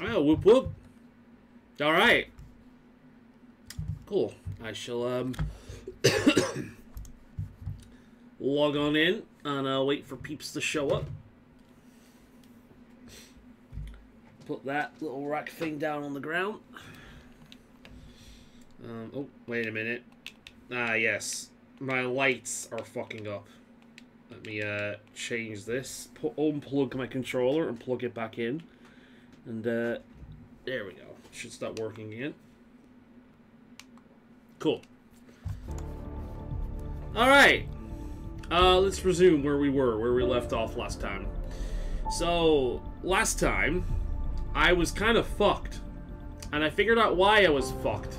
Oh, whoop whoop. Alright. Cool. I shall log on in and I'll wait for peeps to show up. Put that little rack thing down on the ground. Oh, wait a minute. Ah, yes. My lights are fucking up. Let me change this. Unplug my controller and plug it back in. And there we go. Should start working again. Cool. Alright. Let's resume where we left off last time. So, last time, I was kind of fucked. And I figured out why I was fucked.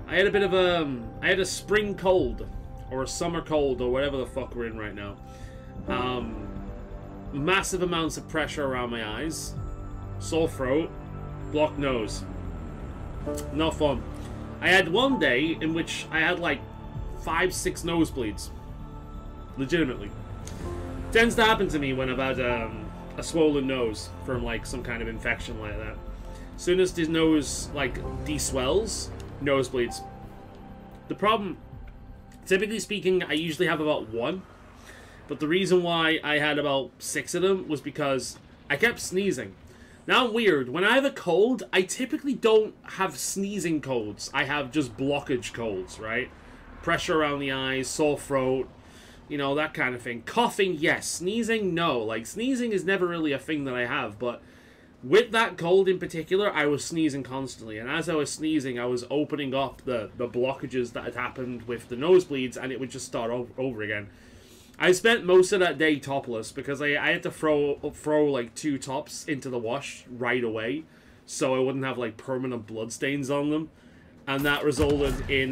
I had a bit of I had a spring cold. Or a summer cold, or whatever the fuck we're in right now. Massive amounts of pressure around my eyes. Sore throat. Blocked nose. Not fun. I had one day in which I had like 5-6 nosebleeds. Legitimately. Tends to happen to me when I've had a swollen nose from like some kind of infection like that. As soon as the nose like deswells, nosebleeds. The problem, typically speaking, I usually have about 1. But the reason why I had about 6 of them was because I kept sneezing. Now, weird. When I have a cold, I typically don't have sneezing colds. I have just blockage colds, right? Pressure around the eyes, sore throat, you know, that kind of thing. Coughing, yes. Sneezing, no. Like, sneezing is never really a thing that I have, but with that cold in particular, I was sneezing constantly. And as I was sneezing, I was opening up the blockages that had happened with the nosebleeds, and it would just start over again. I spent most of that day topless because I had to throw like 2 tops into the wash right away so I wouldn't have like permanent blood stains on them. And that resulted in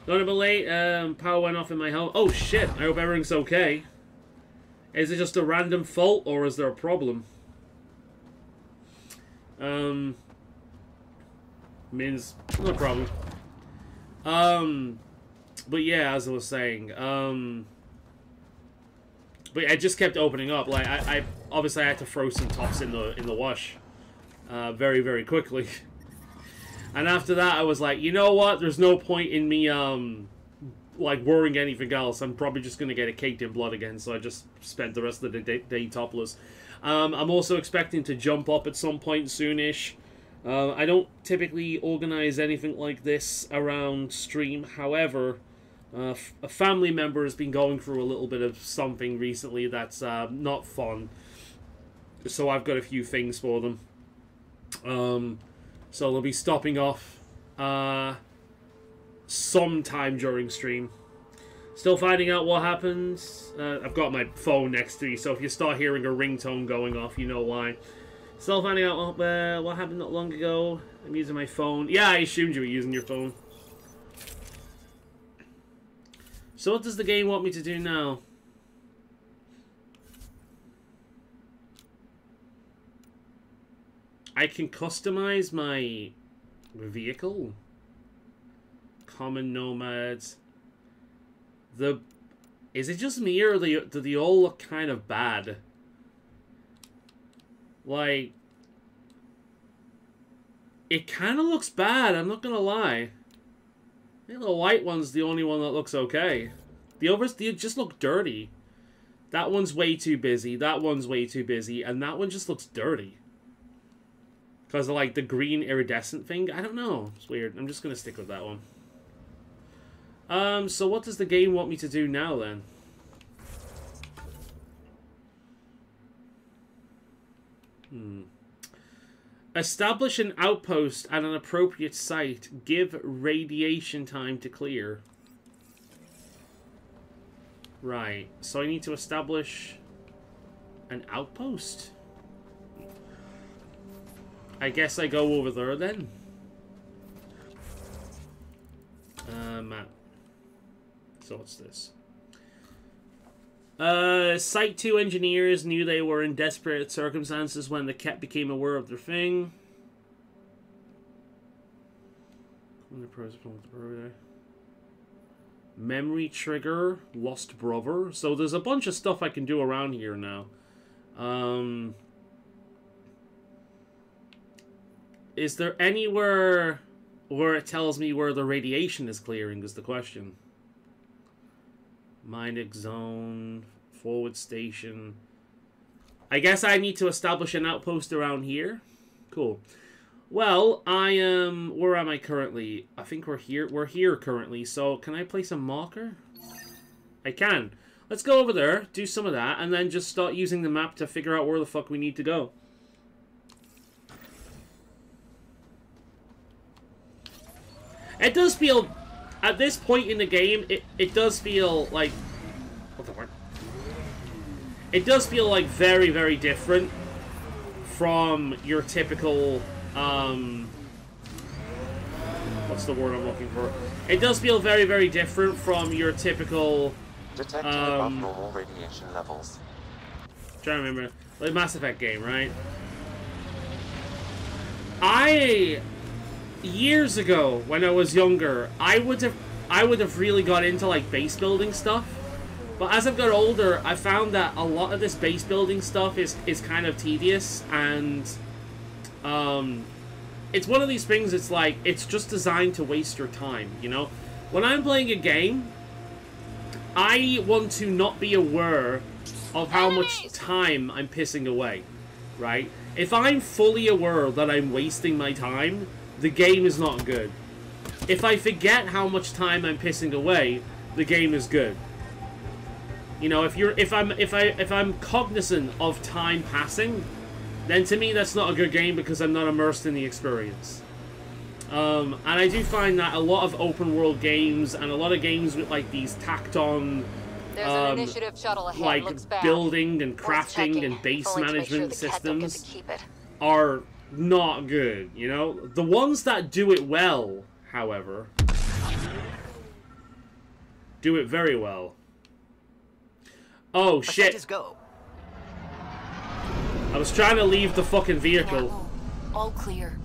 not a bit late, power went off in my home. Oh shit, I hope everything's okay. Is it just a random fault or is there a problem? Means no problem. But yeah, as I was saying, but I just kept opening up. Like I obviously I had to throw some tops in the wash, very very quickly. And after that, I was like, you know what? There's no point in me like worrying anything else. I'm probably just gonna get it caked in blood again. So I just spent the rest of the day topless. I'm also expecting to jump up at some point soonish. I don't typically organize anything like this around stream. However, a family member has been going through a little bit of something recently that's not fun. So I've got a few things for them. So they'll be stopping off sometime during stream. Still finding out what happens. I've got my phone next to me, so if you start hearing a ringtone going off, you know why. Still finding out what happened not long ago. I'm using my phone. Yeah, I assumed you were using your phone. So what does the game want me to do now? I can customize my vehicle. Common nomads. Is it just me or do they all look kind of bad? Like, it kind of looks bad, I'm not gonna lie. I think the white one's the only one that looks okay. The others, they just look dirty. That one's way too busy, that one's way too busy, and that one just looks dirty. Because of, like, the green iridescent thing. I don't know. It's weird. I'm just gonna stick with that one. So what does the game want me to do now, then? Establish an outpost at an appropriate site. Give radiation time to clear. Right. So I need to establish an outpost? I guess I go over there then. Map. So what's this? Site 2 engineers knew they were in desperate circumstances when the Ket became aware of their thing. Memory trigger, lost brother. So there's a bunch of stuff I can do around here now. is there anywhere where it tells me where the radiation is clearing is the question. Mining zone, forward station. I guess I need to establish an outpost around here. Cool. Well, I am... Where am I currently? I think we're here. We're here currently. So, can I place a marker? I can. Let's go over there, do some of that, and then just start using the map to figure out where the fuck we need to go. It does feel... At this point in the game, it does feel like... What the fuck? It does feel like very, very different from your typical... what's the word I'm looking for? It does feel very, very different from your typical... Detecting above normal radiation levels. Trying to remember. Like Mass Effect game, right? Years ago, when I was younger, I would have really got into like base building stuff. But as I've got older, I found that a lot of this base building stuff is kind of tedious, and it's one of these things. It's like it's just designed to waste your time, you know. When I'm playing a game, I want to not be aware of how much time I'm pissing away, right? If I'm fully aware that I'm wasting my time, the game is not good. If I forget how much time I'm pissing away, the game is good. You know, if I'm cognizant of time passing, then to me that's not a good game because I'm not immersed in the experience. And I do find that a lot of open world games and a lot of games with like these tacked on There's an initiative shuttle ahead. like Looks bad. building and crafting and base management systems are not good, you know? The ones that do it well, however, do it very well. Oh shit. Go. I was trying to leave the fucking vehicle. All clear.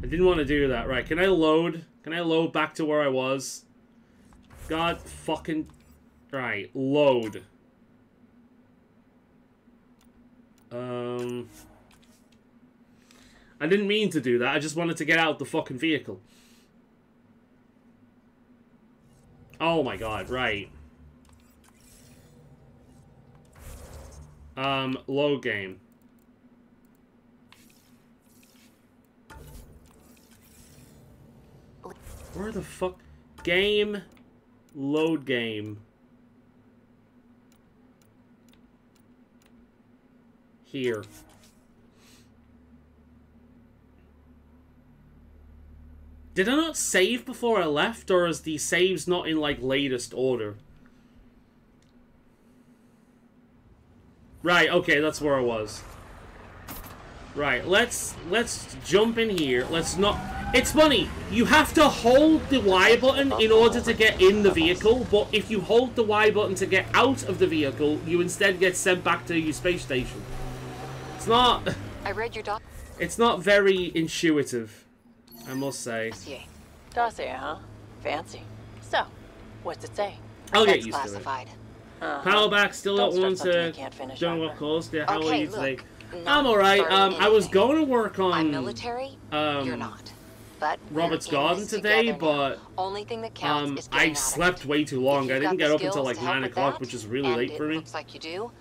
I didn't want to do that. Right, can I load? Can I load back to where I was? God fucking... Right, load. I didn't mean to do that. I just wanted to get out the fucking vehicle. Oh my god, right. Load game. Where the fuck? Game. Load game. Here. Did I not save before I left, or is the saves not in, like, latest order? Right, okay, that's where I was. Right, let's jump in here. Let's not... It's funny, you have to hold the Y button in order to get in the vehicle, but if you hold the Y button to get out of the vehicle, you instead get sent back to your space station. It's not... I read your doc. It's not very intuitive, I must say. Dossier, huh? Fancy. So, what's it say? I'll get That's used classified. to it. Power back, still Don't don't want start something to... you can't finish, Don't know Arthur. what caused it. How are Okay, you today? look, I'm alright. I was going to work on... I'm military. You're not. But Robert's we're in Garden this today, together but... now. Only thing that counts is getting I out of slept it. way too long. If I you've didn't got get the up until skills like to help 9 with o'clock, that, which is really and late for it me. looks like you do.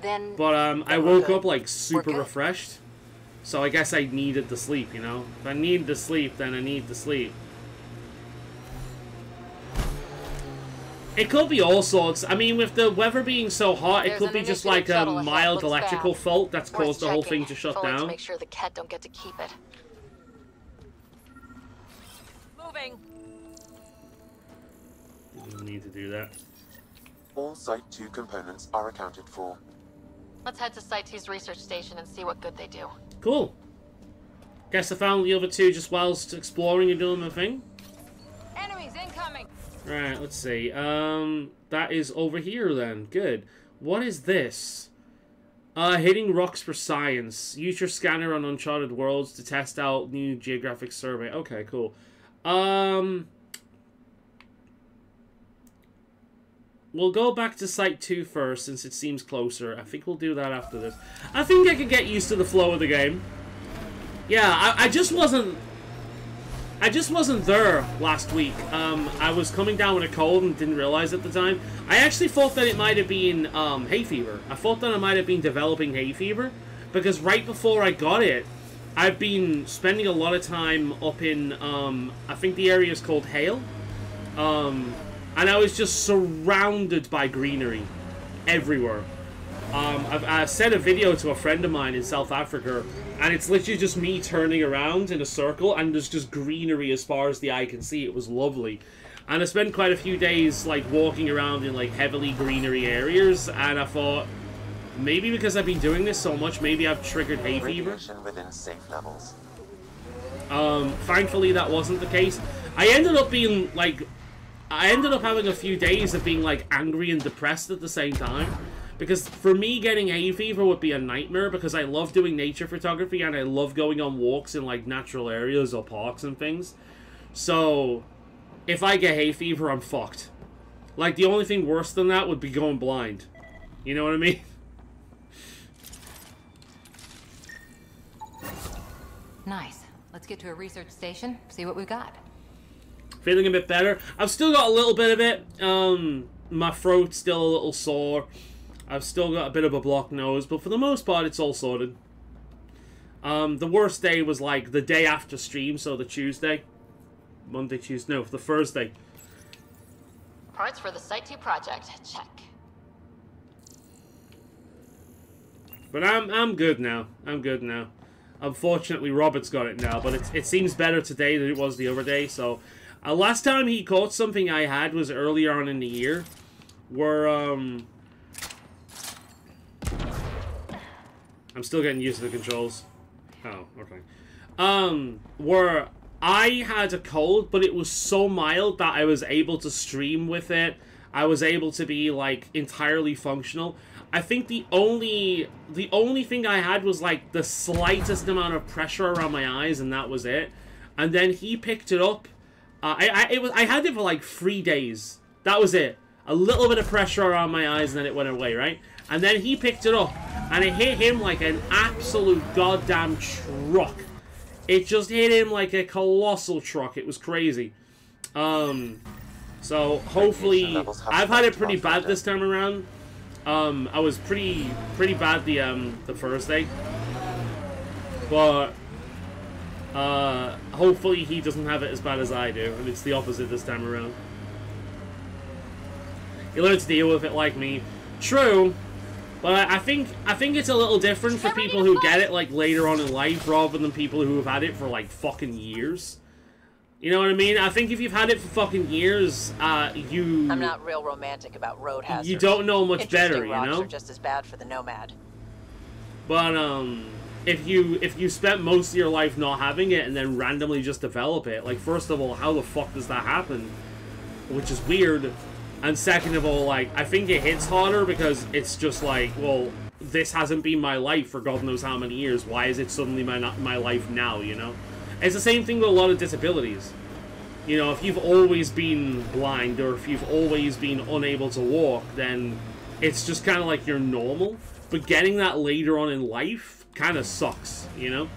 Then But I we're woke good. up like super good. refreshed. So I guess I needed the sleep, you know? If I need the sleep, then I need the sleep. It could be all sorts. I mean, with the weather being so hot, it There's could an be just initiative like a shuttle ahead. mild Looks electrical bad. fault that's Worth caused the whole checking. thing to shut Only to down. make sure the cat don't get to keep it. Moving. You don't need to do that. All Site 2 components are accounted for. Let's head to Site 2's research station and see what good they do. Cool. Guess I found the other two just whilst exploring and doing my thing. Enemies incoming. Right, let's see. That is over here then. Good. What is this? Hitting rocks for science. Use your scanner on Uncharted Worlds to test out new geographic survey. Okay, cool. We'll go back to Site 2 first, since it seems closer. I think we'll do that after this. I think I can get used to the flow of the game. Yeah, I just wasn't... I just wasn't there last week. I was coming down with a cold and didn't realize at the time. I actually thought that it might have been hay fever. I thought that I might have been developing hay fever, because right before I got it, I've been spending a lot of time up in, I think the area is called Hale. And I was just surrounded by greenery everywhere. I sent a video to a friend of mine in South Africa, and it's literally just me turning around in a circle, and there's just greenery as far as the eye can see. It was lovely. And I spent quite a few days, like, walking around in, like, heavily greenery areas, and I thought, maybe because I've been doing this so much, maybe I've triggered hay fever. Radiation within safe levels. Thankfully that wasn't the case. I ended up being, like, I ended up having a few days of being, like, angry and depressed at the same time. Because for me, getting hay fever would be a nightmare, because I love doing nature photography and I love going on walks in, like, natural areas or parks and things. So, if I get hay fever, I'm fucked. Like, the only thing worse than that would be going blind. You know what I mean? Nice. Let's get to a research station, see what we've got. Feeling a bit better. I've still got a little bit of it. My throat's still a little sore. I've still got a bit of a blocked nose, but for the most part, it's all sorted. The worst day was, like, the day after stream, so the Tuesday. Monday, Tuesday, no, the Thursday. Parts for the Site 2 project. Check. But I'm good now. I'm good now. Unfortunately, Robert's got it now, but it seems better today than it was the other day, so... last time he caught something I had was earlier on in the year, where, I'm still getting used to the controls. Oh, okay. Where I had a cold, but it was so mild that I was able to stream with it. I was able to be, like, entirely functional. I think the only thing I had was, like, the slightest amount of pressure around my eyes, and that was it. And then he picked it up. I had it for, like, 3 days. That was it. A little bit of pressure around my eyes, and then it went away, right? And then he picked it up, and it hit him like an absolute goddamn truck. It just hit him like a colossal truck. It was crazy. So hopefully, I've had it pretty bad this time around. I was pretty bad the Thursday, but hopefully he doesn't have it as bad as I do, and it's the opposite this time around. You learn to deal with it like me. True. But I think it's a little different for people who get it, like, later on in life, rather than people who have had it for, like, fucking years. You know what I mean? I think if you've had it for fucking years, I'm not real romantic about road hazards. You don't know much better, you know? Are just as bad for the Nomad. But, if you spent most of your life not having it and then randomly just develop it, like, first of all, how the fuck does that happen? Which is weird. And second of all, like, I think it hits harder because it's just like, well, this hasn't been my life for God knows how many years. Why is it suddenly my life now, you know? It's the same thing with a lot of disabilities. You know, if you've always been blind or if you've always been unable to walk, then it's just kind of like you're normal. But getting that later on in life kind of sucks, you know?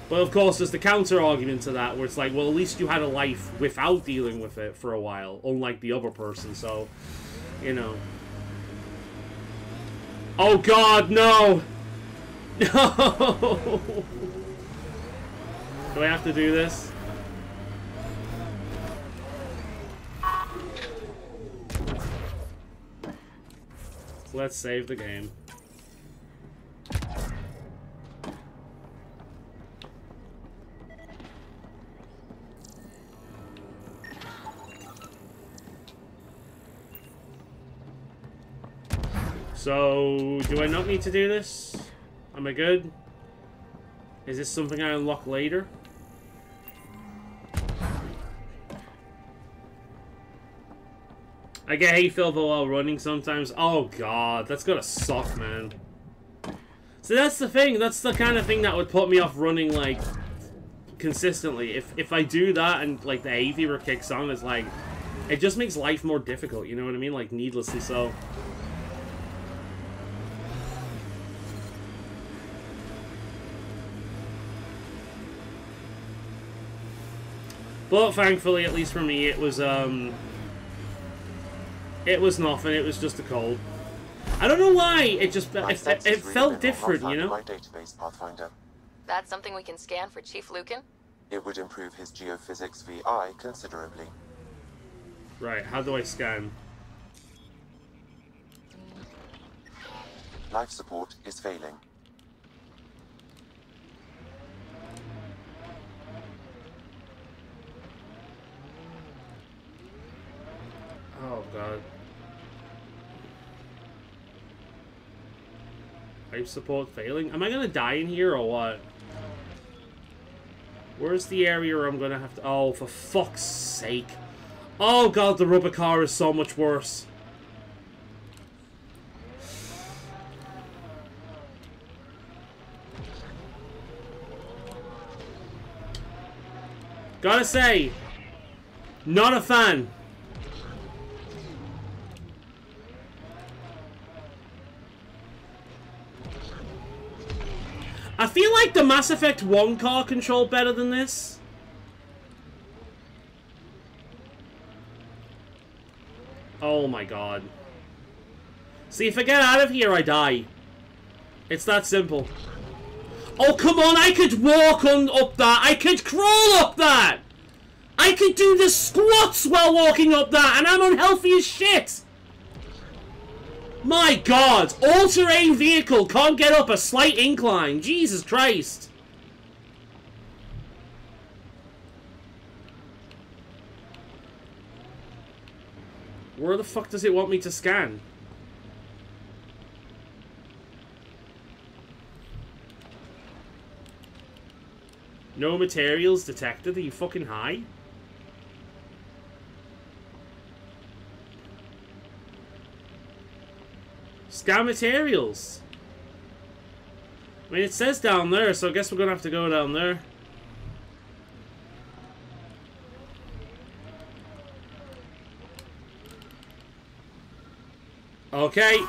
But of course, there's the counter-argument to that, where it's like, well, at least you had a life without dealing with it for a while, unlike the other person, so, you know. Oh god, no! No! Do I have to do this? Let's save the game. So, do I not need to do this? Am I good? Is this something I unlock later? I get hay fever while running sometimes. Oh god, that's gotta suck, man. So that's the thing. That's the kind of thing that would put me off running, like, consistently. If I do that and, like, the hay fever kicks on, it's like, it just makes life more difficult, you know what I mean? Like, needlessly so. But thankfully, at least for me, it was nothing. It was just a cold. I don't know why. It just it felt different, you know. My database, Pathfinder. That's something we can scan for Chief Lucan? It would improve his geophysics VI considerably. Right. How do I scan? Life support is failing. Oh god. Life support failing? Am I gonna die in here or what? Where's the area where I'm gonna have to... Oh, for fuck's sake. Oh god, the rubber car is so much worse. Gotta say, not a fan. I feel like the Mass Effect 1 car controlled better than this. Oh my god. See, if I get out of here, I die. It's that simple. Oh, come on, I could walk on up that. I could crawl up that. I could do the squats while walking up that, and I'm unhealthy as shit. My god, all-terrain vehicle can't get up a slight incline. Jesus Christ. Where the fuck does it want me to scan? No materials detected. Are you fucking high? Scan materials. I mean, it says down there, so I guess we're gonna have to go down there. Okay.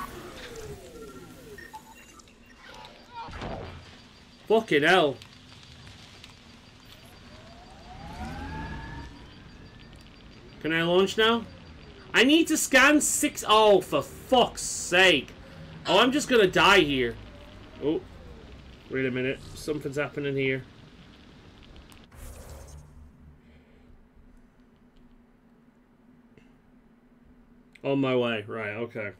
Fucking hell. Can I launch now? I need to scan 6... Oh, for fuck's sake. Oh, I'm just gonna die here. Oh. Wait a minute. Something's happening here. On my way. Right, okay.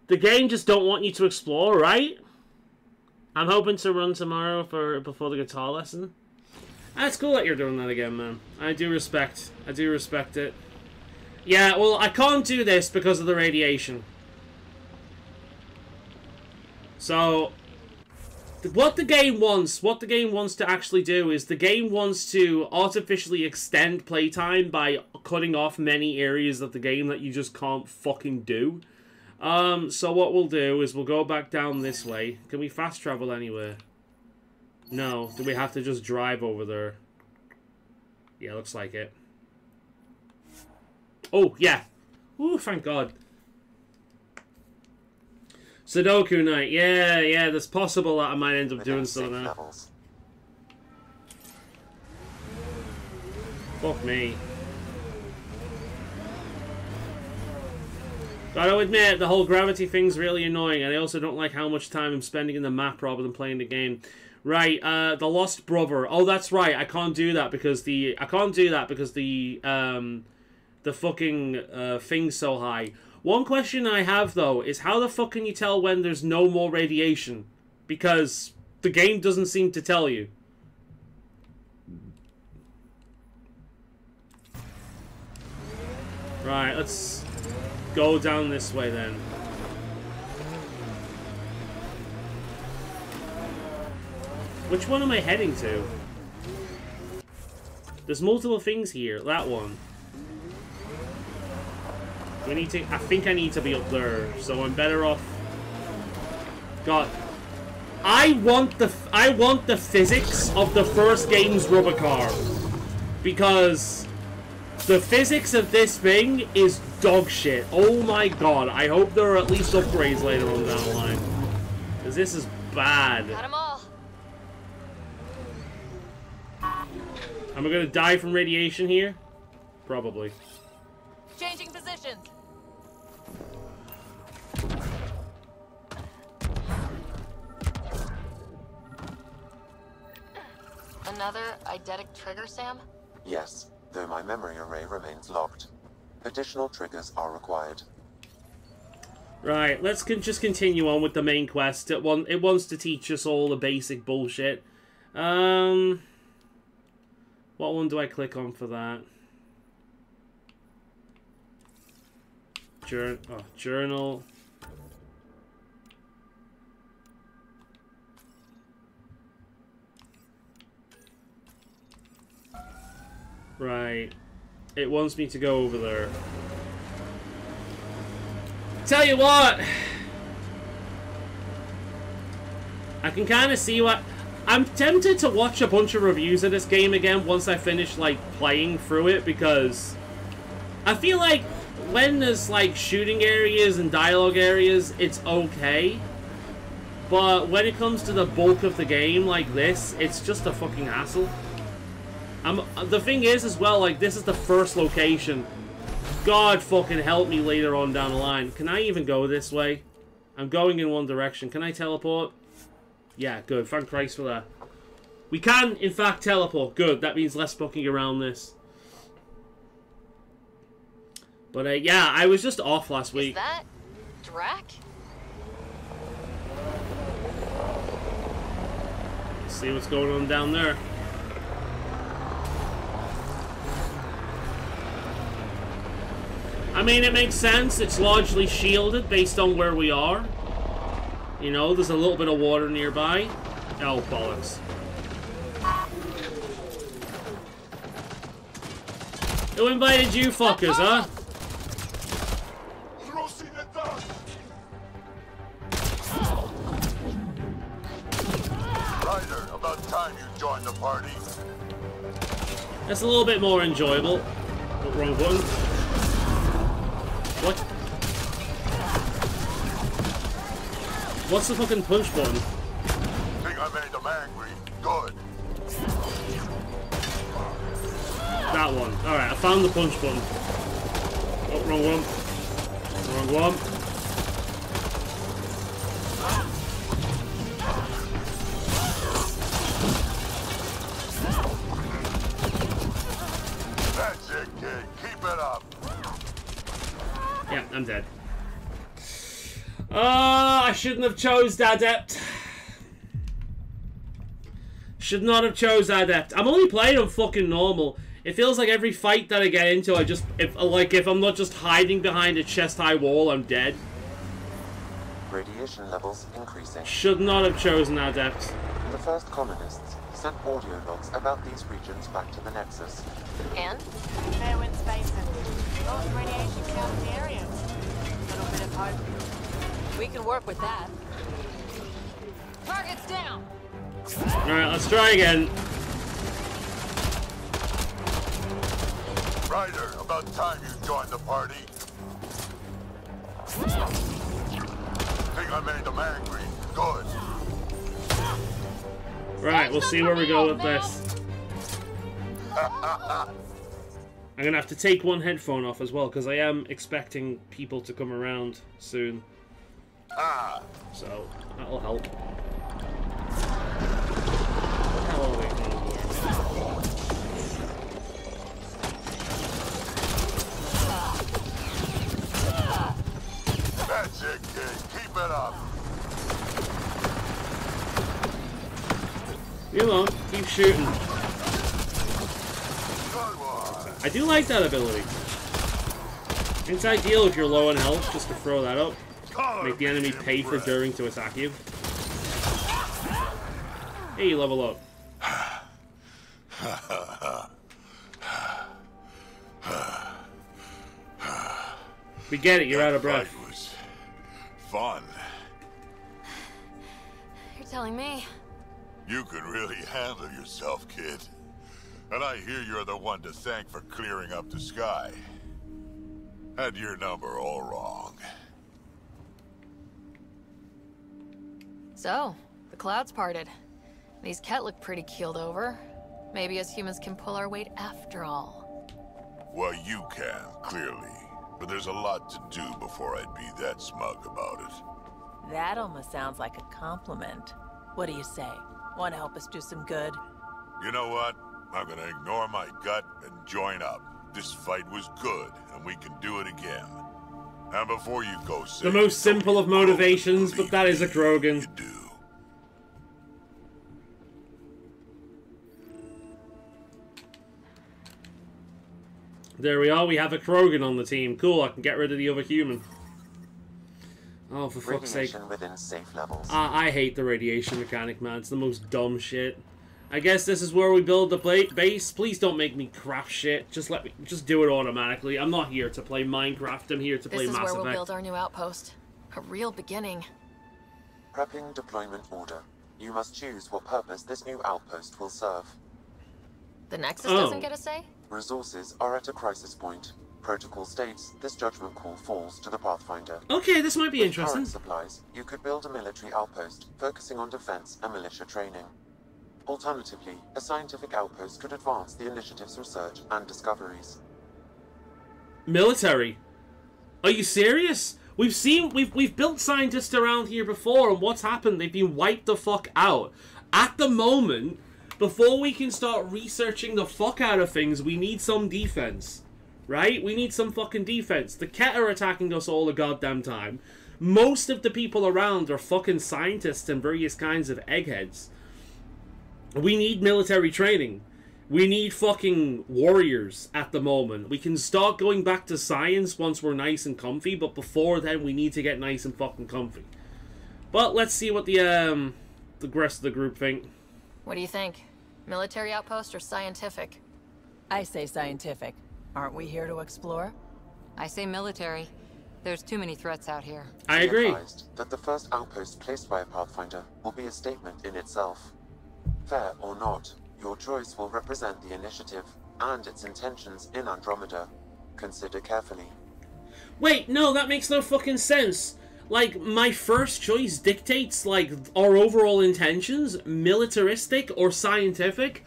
The game just don't want you to explore, right? I'm hoping to run tomorrow before the guitar lesson. It's cool that you're doing that again, man. I do respect it. Yeah, well, I can't do this because of the radiation. So, what the game wants to actually do is the game wants to artificially extend playtime by cutting off many areas of the game that you just can't fucking do. So what we'll do is we'll go back down this way. Can we fast travel anywhere? No. Do we have to just drive over there? Yeah, looks like it. Oh, yeah. Ooh, thank God. Sudoku night. Yeah, there's possible that I might end up doing something there. Fuck me. Gotta admit, the whole gravity thing's really annoying, and I also don't like how much time I'm spending in the map rather than playing the game. Right, the Lost Brother. Oh, that's right. I can't do that because the fucking thing's so high. One question I have though is how the fuck can you tell when there's no more radiation? Because the game doesn't seem to tell you. Right, let's go down this way then. Which one am I heading to? There's multiple things here. That one. We need to... I think I need to be up there, so I'm better off... God. I want the physics of the first game's rubber car. Because the physics of this thing is dog shit. Oh my god. I hope there are at least upgrades later on down the line. Because this is bad. Got 'em all. Am I gonna die from radiation here? Probably. Changing positions. Another eidetic trigger, Sam? Yes, though my memory array remains locked. Additional triggers are required. Right, let's just continue on with the main quest. It wants to teach us all the basic bullshit. What one do I click on for that? Journal. Right. It wants me to go over there. Tell you what! I can kind of see what... I'm tempted to watch a bunch of reviews of this game again once I finish, like, playing through it, because I feel like when there's, like, shooting areas and dialogue areas, it's okay. But when it comes to the bulk of the game like this, it's just a fucking hassle. The thing is, as well, like, this is the first location. God fucking help me later on down the line. Can I even go this way? I'm going in one direction. Can I teleport? Yeah, good. Thank Christ for that. We can, in fact, teleport. Good. That means less fucking around this. But, yeah, I was just off last week. Is that Drac? Let's see what's going on down there. I mean, it makes sense. It's largely shielded based on where we are. You know, there's a little bit of water nearby. Oh, bollocks. Who invited you fuckers, huh? Ryder, about time you joined the party. That's a little bit more enjoyable. Oh, wrong button. What? What's the fucking punch button? Think I made them angry. Good. That one. Alright, I found the punch button. Oh, wrong one. Wrong one. That's it, kid. Keep it up. Yeah, I'm dead. I shouldn't have chose Adept. Should not have chose Adept. I'm only playing on fucking normal. It feels like every fight that I get into, if I'm not just hiding behind a chest-high wall, I'm dead. Radiation levels increasing. Should not have chosen Adept. The first colonists sent audio logs about these regions back to the Nexus. And? Fair winds basin. Lowest radiation count in the area. Little bit of hope. We can work with that. Target's down! Alright, let's try again. Ryder, about time you joined the party. Think I made them angry. Good. Right, we'll see where we go with this. I'm gonna have to take one headphone off as well, because I am expecting people to come around soon. So, that'll help. What the hell are we doing here? That's it, kid. Keep it up. Come on, keep shooting. Good one. I do like that ability. It's ideal if you're low on health, just to throw that up. Make the enemy pay for daring to attack you. Hey, you level up. We get it, you're out of breath. That was fun. You're telling me. You could really handle yourself, kid. And I hear you're the one to thank for clearing up the sky. Had your number all wrong. So, the clouds parted. These Ket look pretty keeled over. Maybe us humans can pull our weight after all. Well, you can, clearly. But there's a lot to do before I'd be that smug about it. That almost sounds like a compliment. What do you say? Want to help us do some good? You know what? I'm gonna ignore my gut and join up. This fight was good, and we can do it again. And before you go say... The most simple of motivations, but that is a Krogan. You do. There we are, we have a Krogan on the team. Cool, I can get rid of the other human. Oh, for fuck's sake. Radiation within safe levels. I hate the radiation mechanic, man. It's the most dumb shit. I guess this is where we build the base. Please don't make me craft shit. Just do it automatically. I'm not here to play Minecraft. I'm here to play Mass Effect. This is where we'll build our new outpost. A real beginning. Prepping deployment order. You must choose what purpose this new outpost will serve. The Nexus doesn't get a say? Resources are at a crisis point. Protocol states this judgment call falls to the Pathfinder. Okay, this might be With interesting. current supplies, you could build a military outpost focusing on defense and militia training. Alternatively, a scientific outpost could advance the initiative's research and discoveries. Military? Are you serious? We've built scientists around here before, and what's happened? They've been wiped the fuck out. At the moment, before we can start researching the fuck out of things, we need some defense. Right? We need some fucking defense. The Ket are attacking us all the goddamn time. Most of the people around are fucking scientists and various kinds of eggheads. We need military training. We need fucking warriors at the moment. We can start going back to science once we're nice and comfy, but before then we need to get nice and fucking comfy. But let's see what the rest of the group think. What do you think? Military outpost or scientific? I say scientific. Aren't we here to explore? I say military. There's too many threats out here. I Be agree. advised that the first outpost placed by a Pathfinder will be a statement in itself. Fair or not, your choice will represent the initiative and its intentions in Andromeda. Consider carefully. Wait, no, that makes no fucking sense. Like, my first choice dictates, like, our overall intentions, militaristic or scientific.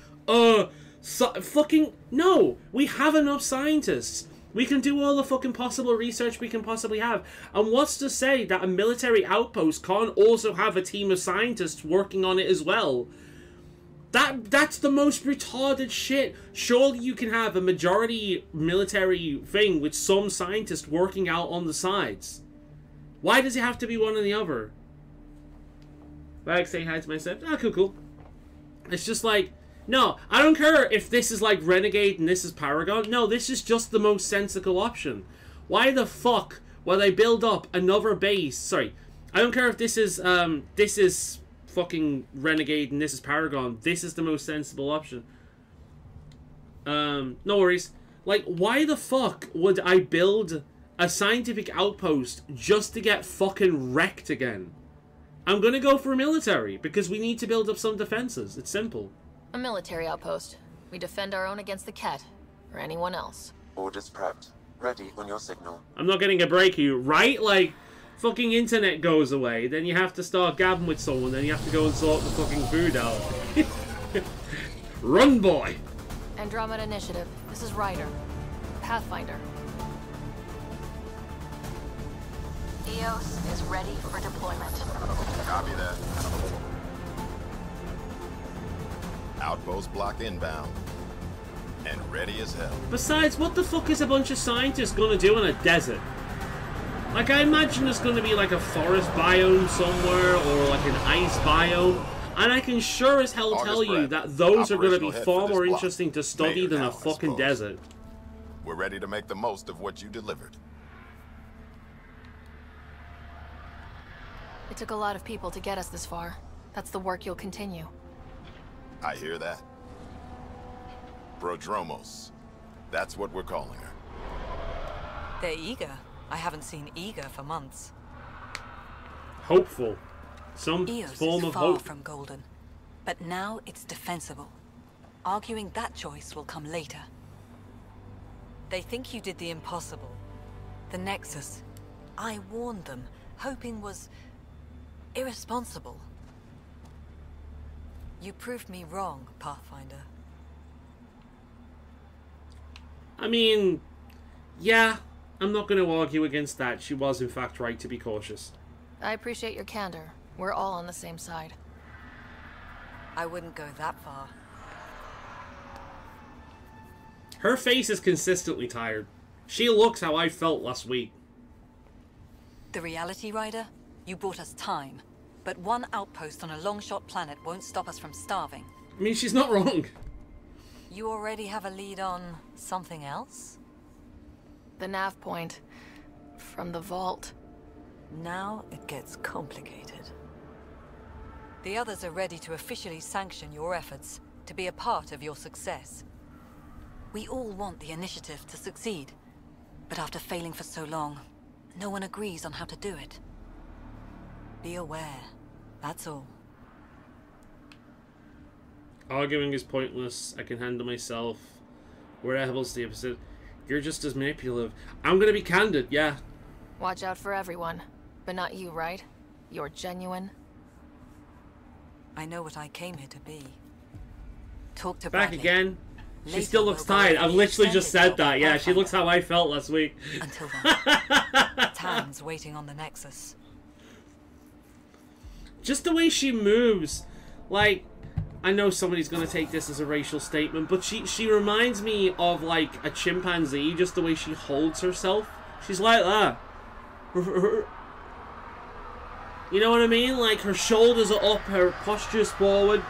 Fucking, no! We have enough scientists. We can do all the fucking possible research we can possibly have. And what's to say that a military outpost can't also have a team of scientists working on it as well? That's the most retarded shit. Surely you can have a majority military thing with some scientists working out on the sides. Why does it have to be one or the other? Like saying hi to myself. Ah, cool. It's just like, no, I don't care if this is like Renegade and this is Paragon. No, this is just the most sensible option. Why the fuck would I build up another base? Sorry, I don't care if this is fucking Renegade and this is Paragon. This is the most sensible option. No worries. Like, why the fuck would I build a scientific outpost just to get fucking wrecked again? I'm gonna go for a military because we need to build up some defenses. It's simple. A military outpost. We defend our own against the Ket, or anyone else. Orders prepped. Ready on your signal. I'm not getting a break, you, right? Like, fucking internet goes away, then you have to start gabbing with someone, then you have to go and sort the fucking food out. Run, boy! Andromeda Initiative. This is Ryder. Pathfinder. EOS is ready for deployment. Copy that. Outpost block inbound. And ready as hell. Besides, what the fuck is a bunch of scientists gonna do in a desert? Like, I imagine there's gonna be like a forest biome somewhere, or like an ice biome. And I can sure as hell tell you that those are gonna be far more interesting to study than a fucking desert. We're ready to make the most of what you delivered. It took a lot of people to get us this far. That's the work you'll continue. I hear that. Prodromos. That's what we're calling her. They're eager. I haven't seen eager for months. Hopeful. Some EOS form is of far hope. from golden. But now it's defensible. Arguing that choice will come later. They think you did the impossible. The Nexus. I warned them, hoping was irresponsible. You proved me wrong, Pathfinder. I mean, yeah, I'm not going to argue against that. She was, in fact, right to be cautious. I appreciate your candor. We're all on the same side. I wouldn't go that far. Her face is consistently tired. She looks how I felt last week. The reality, Ryder? You bought us time. But one outpost on a long-shot planet won't stop us from starving. I mean, she's not wrong. You already have a lead on something else? The nav point. From the vault. Now it gets complicated. The others are ready to officially sanction your efforts, to be a part of your success. We all want the initiative to succeed. But after failing for so long, no one agrees on how to do it. Be aware. That's all. Arguing is pointless. I can handle myself. Whereable's the opposite. You're just as manipulative. I'm gonna be candid, yeah. Watch out for everyone. But not you, right? You're genuine. I know what I came here to be. Talk to Back Bradley. again. She Later still looks we'll go tired. over I've the literally just extended said that. job Yeah, of she looks how Pathfinder. I felt last week. Until then, Tan's waiting on the Nexus. Just the way she moves. Like, I know somebody's going to take this as a racial statement, but she reminds me of, like, a chimpanzee, just the way she holds herself. She's like that. You know what I mean? Like, her shoulders are up, her posture's forward.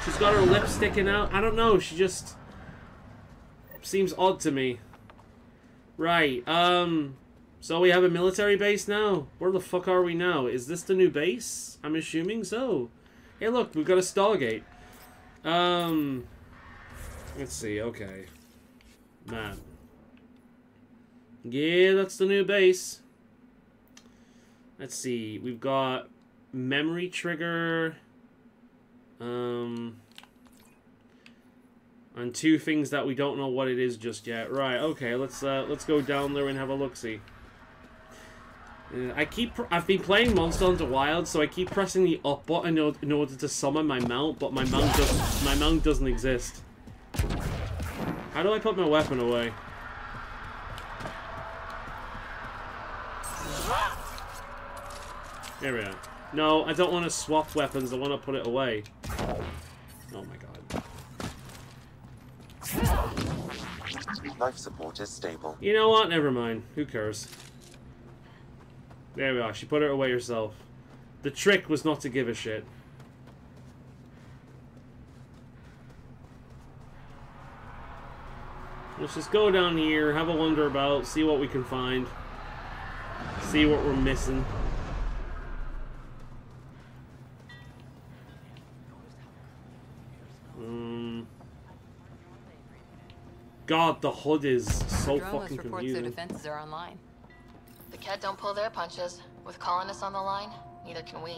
She's got her lips sticking out. I don't know, she just seems odd to me. Right, so we have a military base now. Where the fuck are we now? Is this the new base? I'm assuming so. Hey, look, we've got a Stargate. Let's see, okay. Map. Yeah, that's the new base. Let's see, we've got memory trigger. And two things that we don't know what it is just yet. Right, okay, let's go down there and have a look-see. I've been playing Monster Hunter Wild, so I keep pressing the up button in order to summon my mount, but my mount doesn't exist. How do I put my weapon away? There we are. No, I don't want to swap weapons, I want to put it away. Oh my god. Life support is stable. You know what? Never mind. Who cares? There we are. She put it away herself. The trick was not to give a shit. Let's just go down here, have a wander about, see what we can find. See what we're missing. God, the HUD is so fucking reports their confusing. defenses are online. The Cat don't pull their punches. With colonists on the line, neither can we.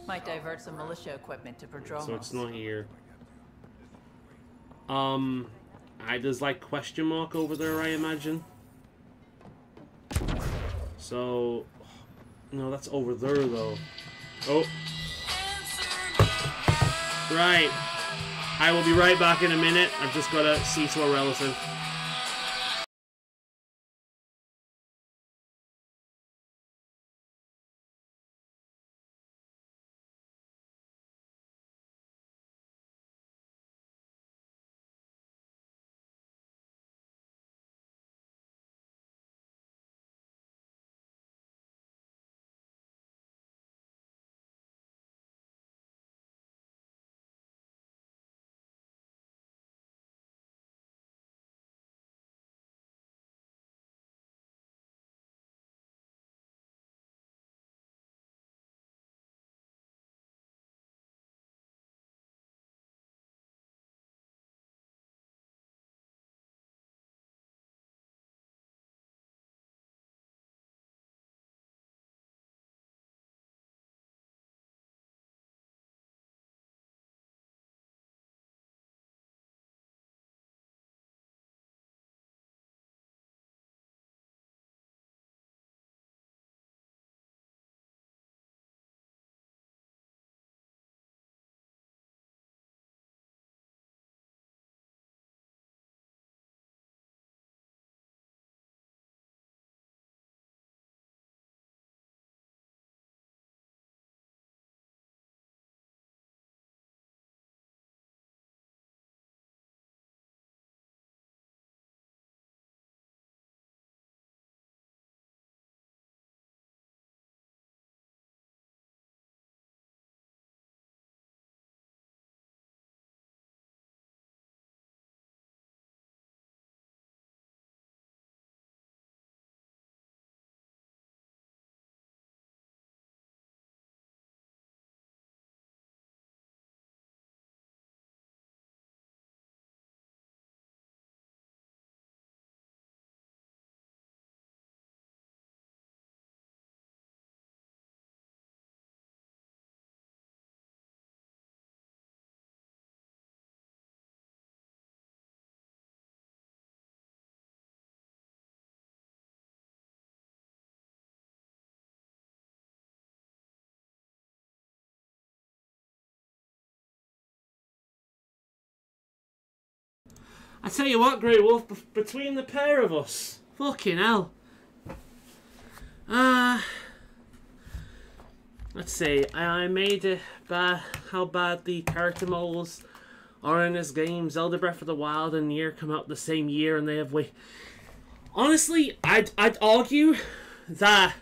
Might divert some militia equipment to Prodromos. So it's not here. There's like question mark over there, I imagine. So, no, that's over there though. Oh. Right. I will be right back in a minute. I've just got to see to a relative. I tell you what, Grey Wolf, between the pair of us, fucking hell. Let's see. I made it bad. How bad the character models are in this game. Zelda Breath of the Wild and Nier come out the same year, and they have way. Honestly, I'd argue that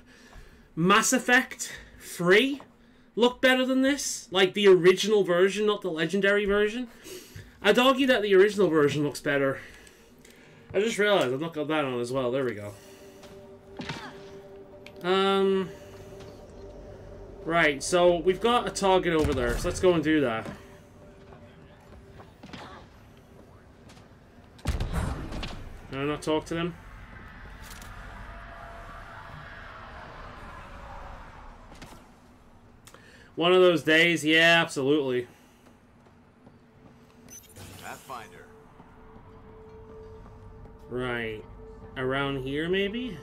Mass Effect 3 looked better than this. Like the original version, not the legendary version. I'd argue that the original version looks better. I just realized I've not got that on as well. There we go. Right, so we've got a target over there, so let's go and do that. Can I not talk to them? One of those days, yeah, absolutely. Pathfinder. Right. Around here, maybe?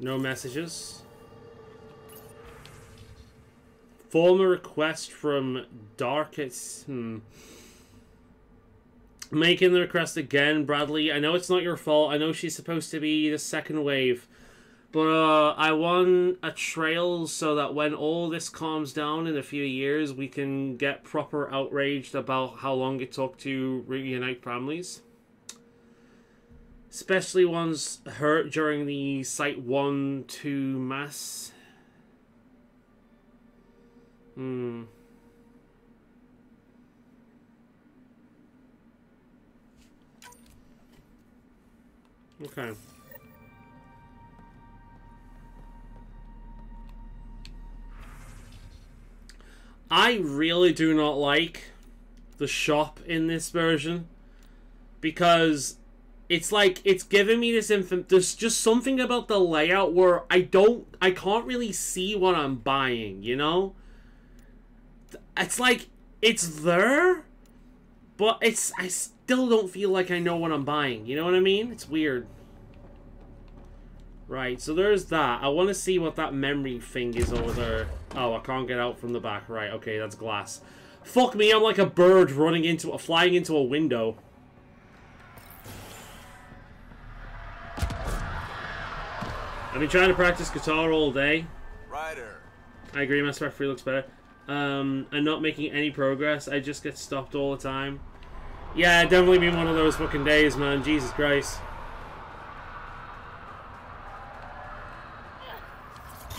No messages. Form a request from Darkest. Making the request again, Bradley. I know it's not your fault. I know she's supposed to be the second wave. But I want a trail so that when all this calms down in a few years, we can get proper outraged about how long it took to reunite families. Especially ones hurt during the Site 1-2 mass. Okay. I really do not like the shop in this version because it's like it's giving me this there's just something about the layout where I can't really see what I'm buying, you know? It's like it's there, but I still don't feel like I know what I'm buying. You know what I mean? It's weird. Right, so there's that. I want to see what that memory thing is over there. Oh, I can't get out from the back. Right, okay, that's glass. Fuck me, I'm like a bird flying into a window. I've been trying to practice guitar all day. Ryder. I agree, Mass Effect 3 looks better. I'm not making any progress. I just get stopped all the time. Yeah, definitely been one of those fucking days, man. Jesus Christ.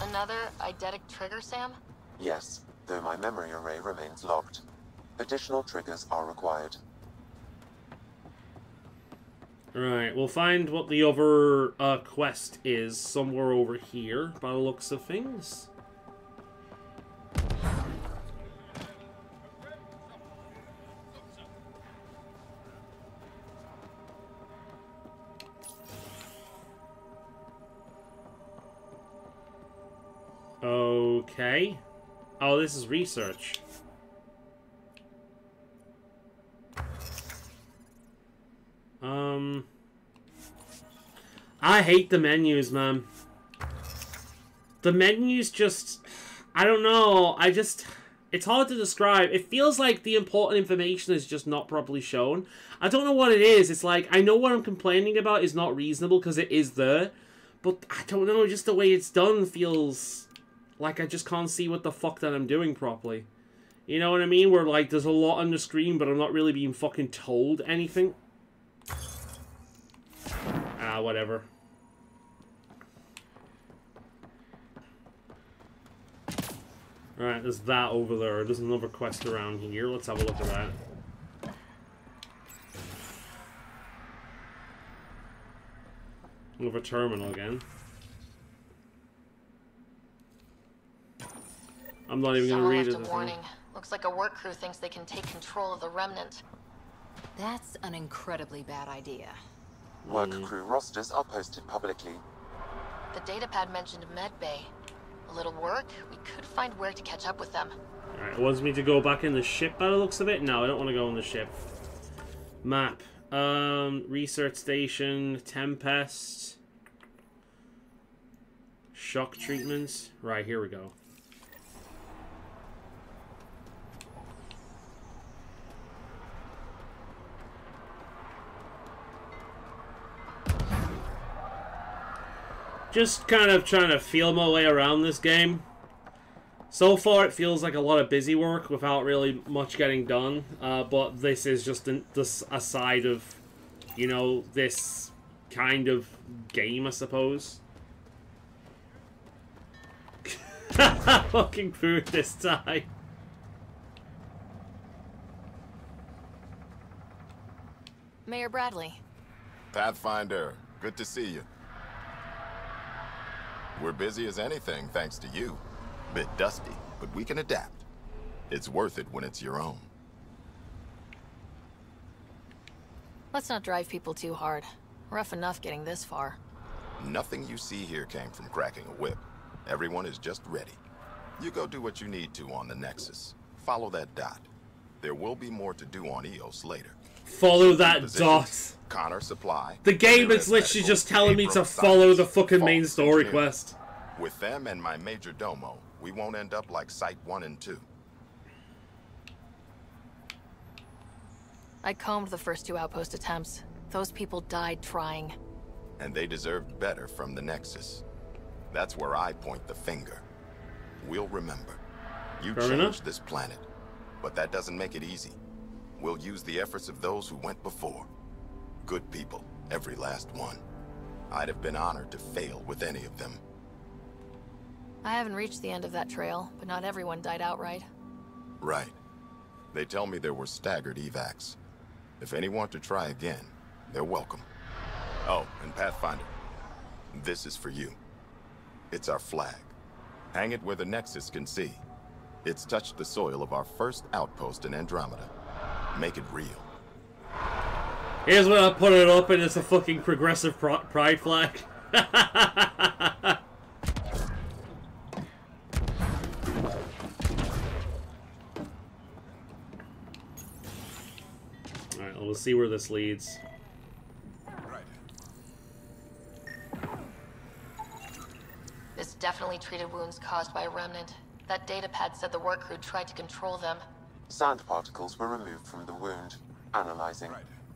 Another eidetic trigger, Sam? Yes, though my memory array remains locked. Additional triggers are required. Right, we'll find what the other quest is somewhere over here, by the looks of things. Okay. Oh, this is research. I hate the menus, man. The menus just... I don't know. It's hard to describe. It feels like the important information is just not properly shown. I don't know what it is. It's like, I know what I'm complaining about is not reasonable because it is there. But I don't know, just the way it's done feels like I just can't see what the fuck that I'm doing properly. You know what I mean? Where, like, there's a lot on the screen, but I'm not really being fucking told anything. Ah, whatever. Alright, there's that over there. There's another quest around here. Let's have a look at that. Another terminal again. I'm not even going to read it. Someone left a warning. Looks like a work crew thinks they can take control of the remnant. That's an incredibly bad idea. Work crew rosters are posted publicly. The datapad mentioned medbay. A little work, we could find where to catch up with them. Alright, it wants me to go back in the ship by the looks of it? No, I don't want to go in the ship. Map. Research station, Tempest. Shock treatments. Right, here we go. Just kind of trying to feel my way around this game. So far, it feels like a lot of busy work without really much getting done. But this is just a side of, you know, this kind of game, I suppose. Fucking food this time. Mayor Bradley. Pathfinder, good to see you. We're busy as anything, thanks to you. Bit dusty, but we can adapt. It's worth it when it's your own. Let's not drive people too hard. Rough enough getting this far. Nothing you see here came from cracking a whip. Everyone is just ready. You go do what you need to on the Nexus. Follow that dot. There will be more to do on Eos later. Follow that dot. Connor Supply. The game is literally just telling me to follow the fucking main story quest. With them and my major domo, we won't end up like Site 1 and 2. I combed the first 2 outpost attempts. Those people died trying. And they deserved better from the Nexus. That's where I point the finger. We'll remember. You changed this planet, but that doesn't make it easy. We'll use the efforts of those who went before. Good people, every last one. I'd have been honored to fail with any of them. I haven't reached the end of that trail, but not everyone died outright. Right. They tell me there were staggered evacs. If any want to try again, they're welcome. Oh, and Pathfinder, this is for you. It's our flag. Hang it where the Nexus can see. It's touched the soil of our first outpost in Andromeda. Make it real. Here's when I put it up and it's a fucking progressive pride flag. Alright, we'll see where this leads. This definitely treated wounds caused by a remnant. That datapad said the work crew tried to control them. Sand particles were removed from the wound. Analyzing.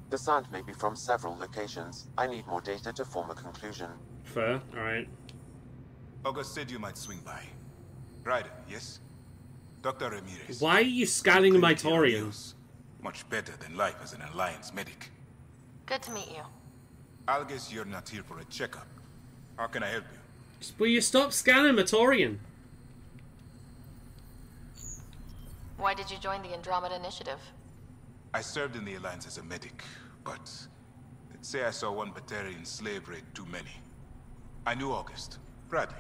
The sand may be from several locations. I need more data to form a conclusion. Fair, alright. August said you might swing by. Right, yes? Dr. Ramirez. Why are you scanning my Taurians? Much better than life as an Alliance medic. Good to meet you. I'll guess you're not here for a checkup. How can I help you? Will you stop scanning my Taurian? Why did you join the Andromeda Initiative? I served in the Alliance as a medic, but let's say I saw one Batarian slave raid too many. I knew August, Bradley,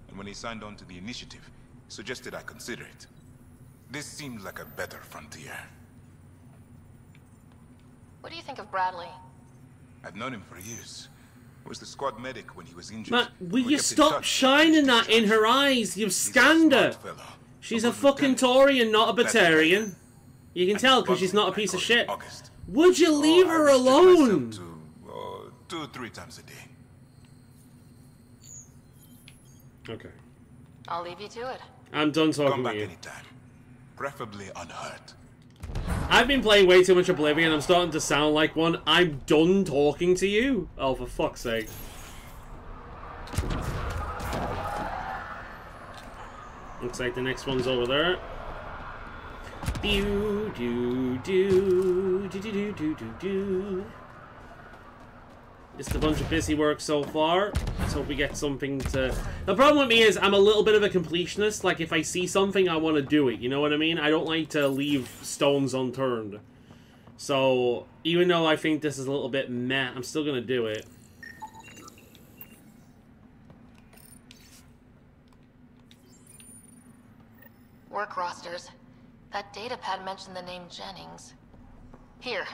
and when he signed on to the Initiative, he suggested I consider it. This seemed like a better frontier. What do you think of Bradley? I've known him for years. He was the squad medic when he was injured. Matt, will you stop shining that in her eyes? You've scanned her. She's a fucking Taurian, not a Batarian. You can tell because she's not a piece of shit. Would you leave her alone? 2-3 times a day. Okay. I'll leave you to it. I'm done talking Come back to you. anytime. Preferably unhurt. I've been playing way too much Oblivion. I'm starting to sound like one. I'm done talking to you. Oh, for fuck's sake. Looks like the next one's over there. Do do do do do do do do. Just a bunch of busy work so far. Let's hope we get something to... The problem with me is I'm a little bit of a completionist. Like, if I see something, I want to do it. You know what I mean? I don't like to leave stones unturned. So, even though I think this is a little bit meh, I'm still going to do it. Work rosters. That datapad mentioned the name Jennings. Here,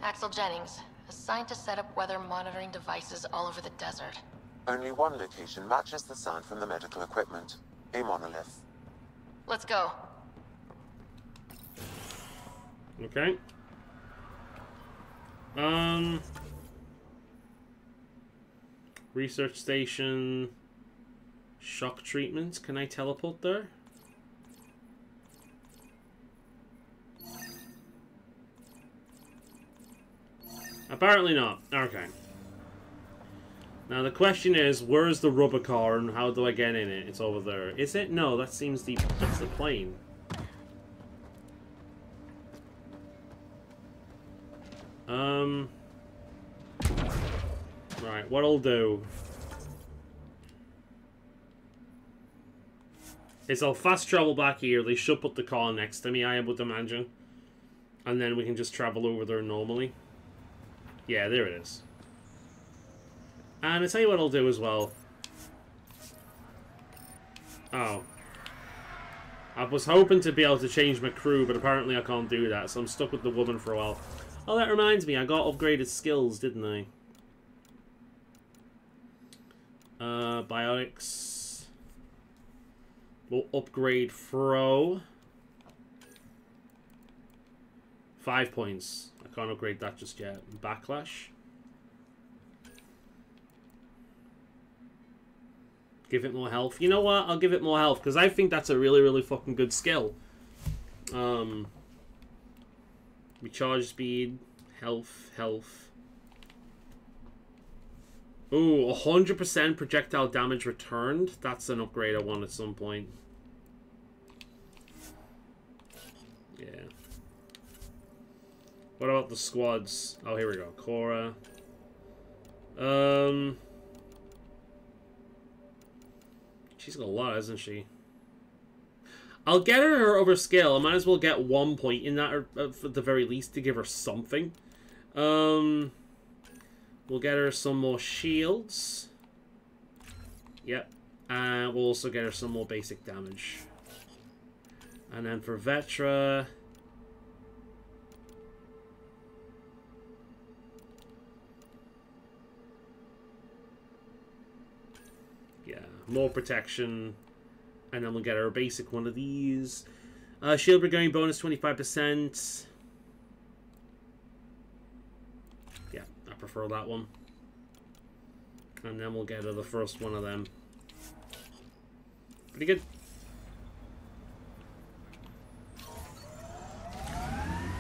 Axel Jennings, assigned to set up weather monitoring devices all over the desert. Only one location matches the sound from the medical equipment. A monolith. Let's go. Okay. Research station. Shock treatment. Can I teleport there? Apparently not. Okay. Now the question is, where's the rubber car and how do I get in it? It's over there. Is it? No, that seems that's the plane. Right, what I'll do is I'll fast travel back here. They should put the car next to me, I would imagine. And then we can just travel over there normally. Yeah, there it is. And I'll tell you what I'll do as well. Oh. I was hoping to be able to change my crew, but apparently I can't do that, so I'm stuck with the woman for a while. Oh, that reminds me, I got upgraded skills, didn't I? Biotics. We'll upgrade Fro. 5 points. I can't upgrade that just yet. Backlash. Give it more health. You know what? I'll give it more health, because I think that's a really, really fucking good skill. Recharge speed. Health. Ooh, 100% projectile damage returned. That's an upgrade I want at some point. Yeah. What about the squads? Oh, here we go. Cora. She's got a lot, isn't she? I'll get her over skill. I might as well get 1 point in that, or at the very least, to give her something. We'll get her some more shields. Yep. And we'll also get her some more basic damage. And then for Vetra... yeah, more protection. And then we'll get her a basic one of these. Shield Brigade bonus 25%. Yeah, I prefer that one. And then we'll get her the first one of them. Pretty good.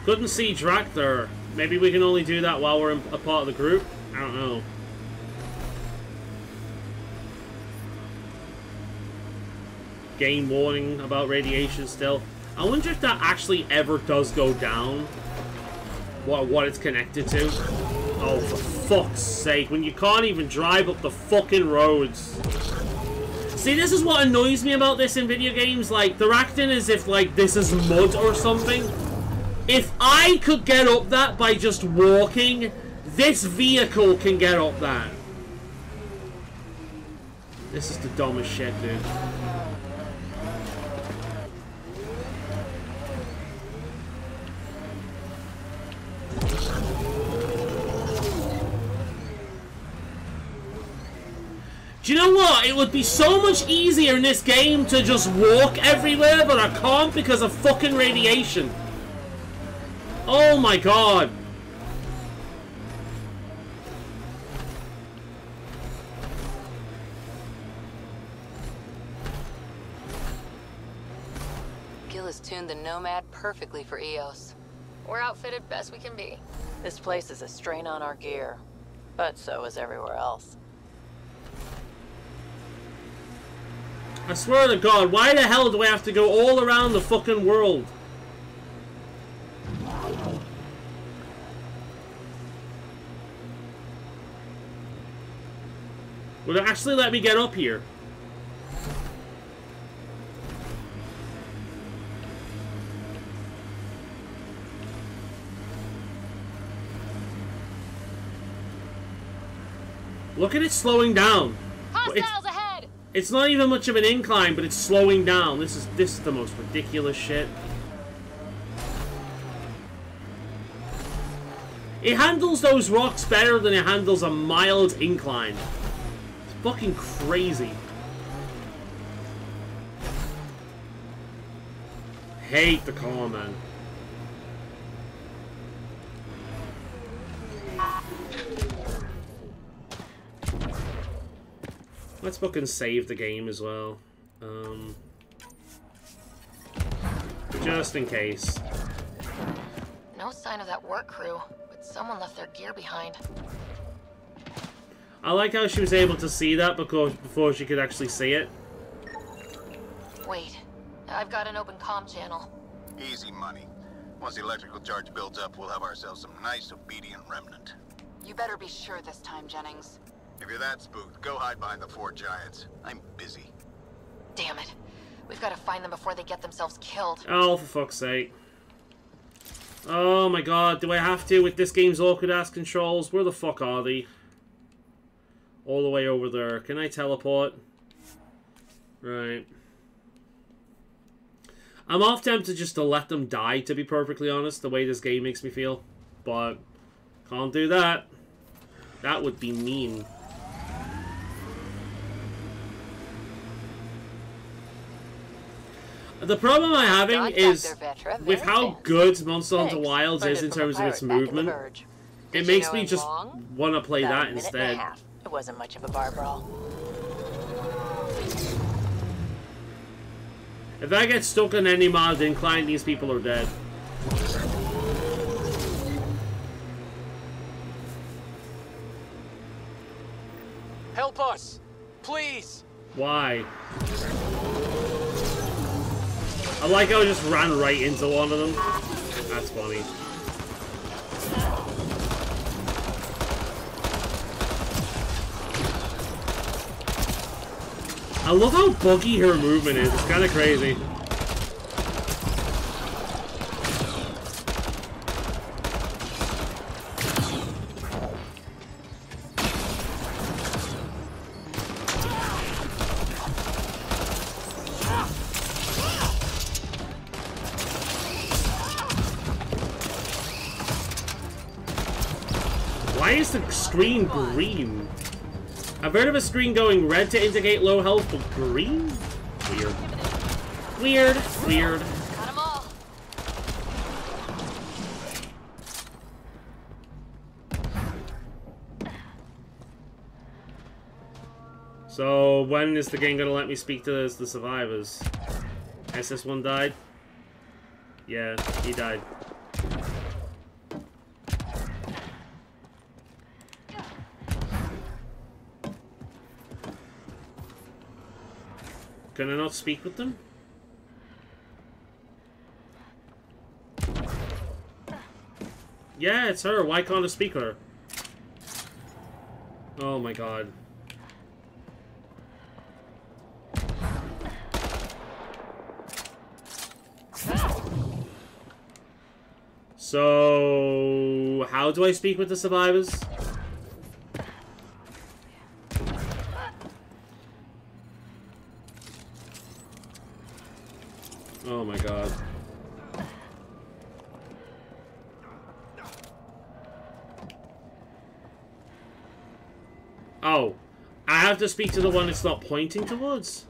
Couldn't see Drac there. Maybe we can only do that while we're a part of the group? I don't know. Gain warning about radiation still. I wonder if that actually ever does go down. What it's connected to. Oh, for fuck's sake. When you can't even drive up the fucking roads. See, this is what annoys me about this in video games. Like, they're acting as if, like, this is mud or something. If I could get up that by just walking, this vehicle can get up that. This is the dumbest shit, dude. Do you know what? It would be so much easier in this game to just walk everywhere, but I can't because of fucking radiation. Oh my god. Gil has tuned the Nomad perfectly for EOS. We're outfitted best we can be. This place is a strain on our gear, but so is everywhere else. I swear to God, why the hell do I have to go all around the fucking world? Will it actually let me get up here? Look at it slowing down. Hostiles ahead! It's not even much of an incline, but it's slowing down. This is the most ridiculous shit. It handles those rocks better than it handles a mild incline. It's fucking crazy. Hate the car, man. Let's fucking save the game as well. Just in case. No sign of that work crew, but someone left their gear behind. I like how she was able to see that before she could actually see it. Wait, I've got an open comm channel. Easy money. Once the electrical charge builds up, we'll have ourselves some nice, obedient remnant. You better be sure this time, Jennings. If you're that spooked, go hide behind the 4 giants. I'm busy. Damn it. We've got to find them before they get themselves killed. Oh, for fuck's sake. Oh my god, do I have to with this game's awkward-ass controls? Where the fuck are they? All the way over there. Can I teleport? Right. I'm half tempted just to let them die, to be perfectly honest, the way this game makes me feel. But, can't do that. That would be mean. The problem I'm having is, with how good Monster Hunter Wilds is in terms of its movement, it makes me just want to play that instead. It wasn't much of a bar brawl. If I get stuck on any mod incline, these people are dead. Help us! Please! Why? I like how I just ran right into one of them. That's funny. I love how buggy her movement is. It's kind of crazy. Why is the screen green? I've heard of a screen going red to indicate low health, but green? Weird. Weird. Weird. Got them all. So, when is the game gonna let me speak to the survivors? SS1 died? Yeah, he died. Can I not speak with them? Yeah, it's her. Why can't I speak with her? Oh my god. So, how do I speak with the survivors? Oh my god. Oh, I have to speak to the one it's not pointing towards?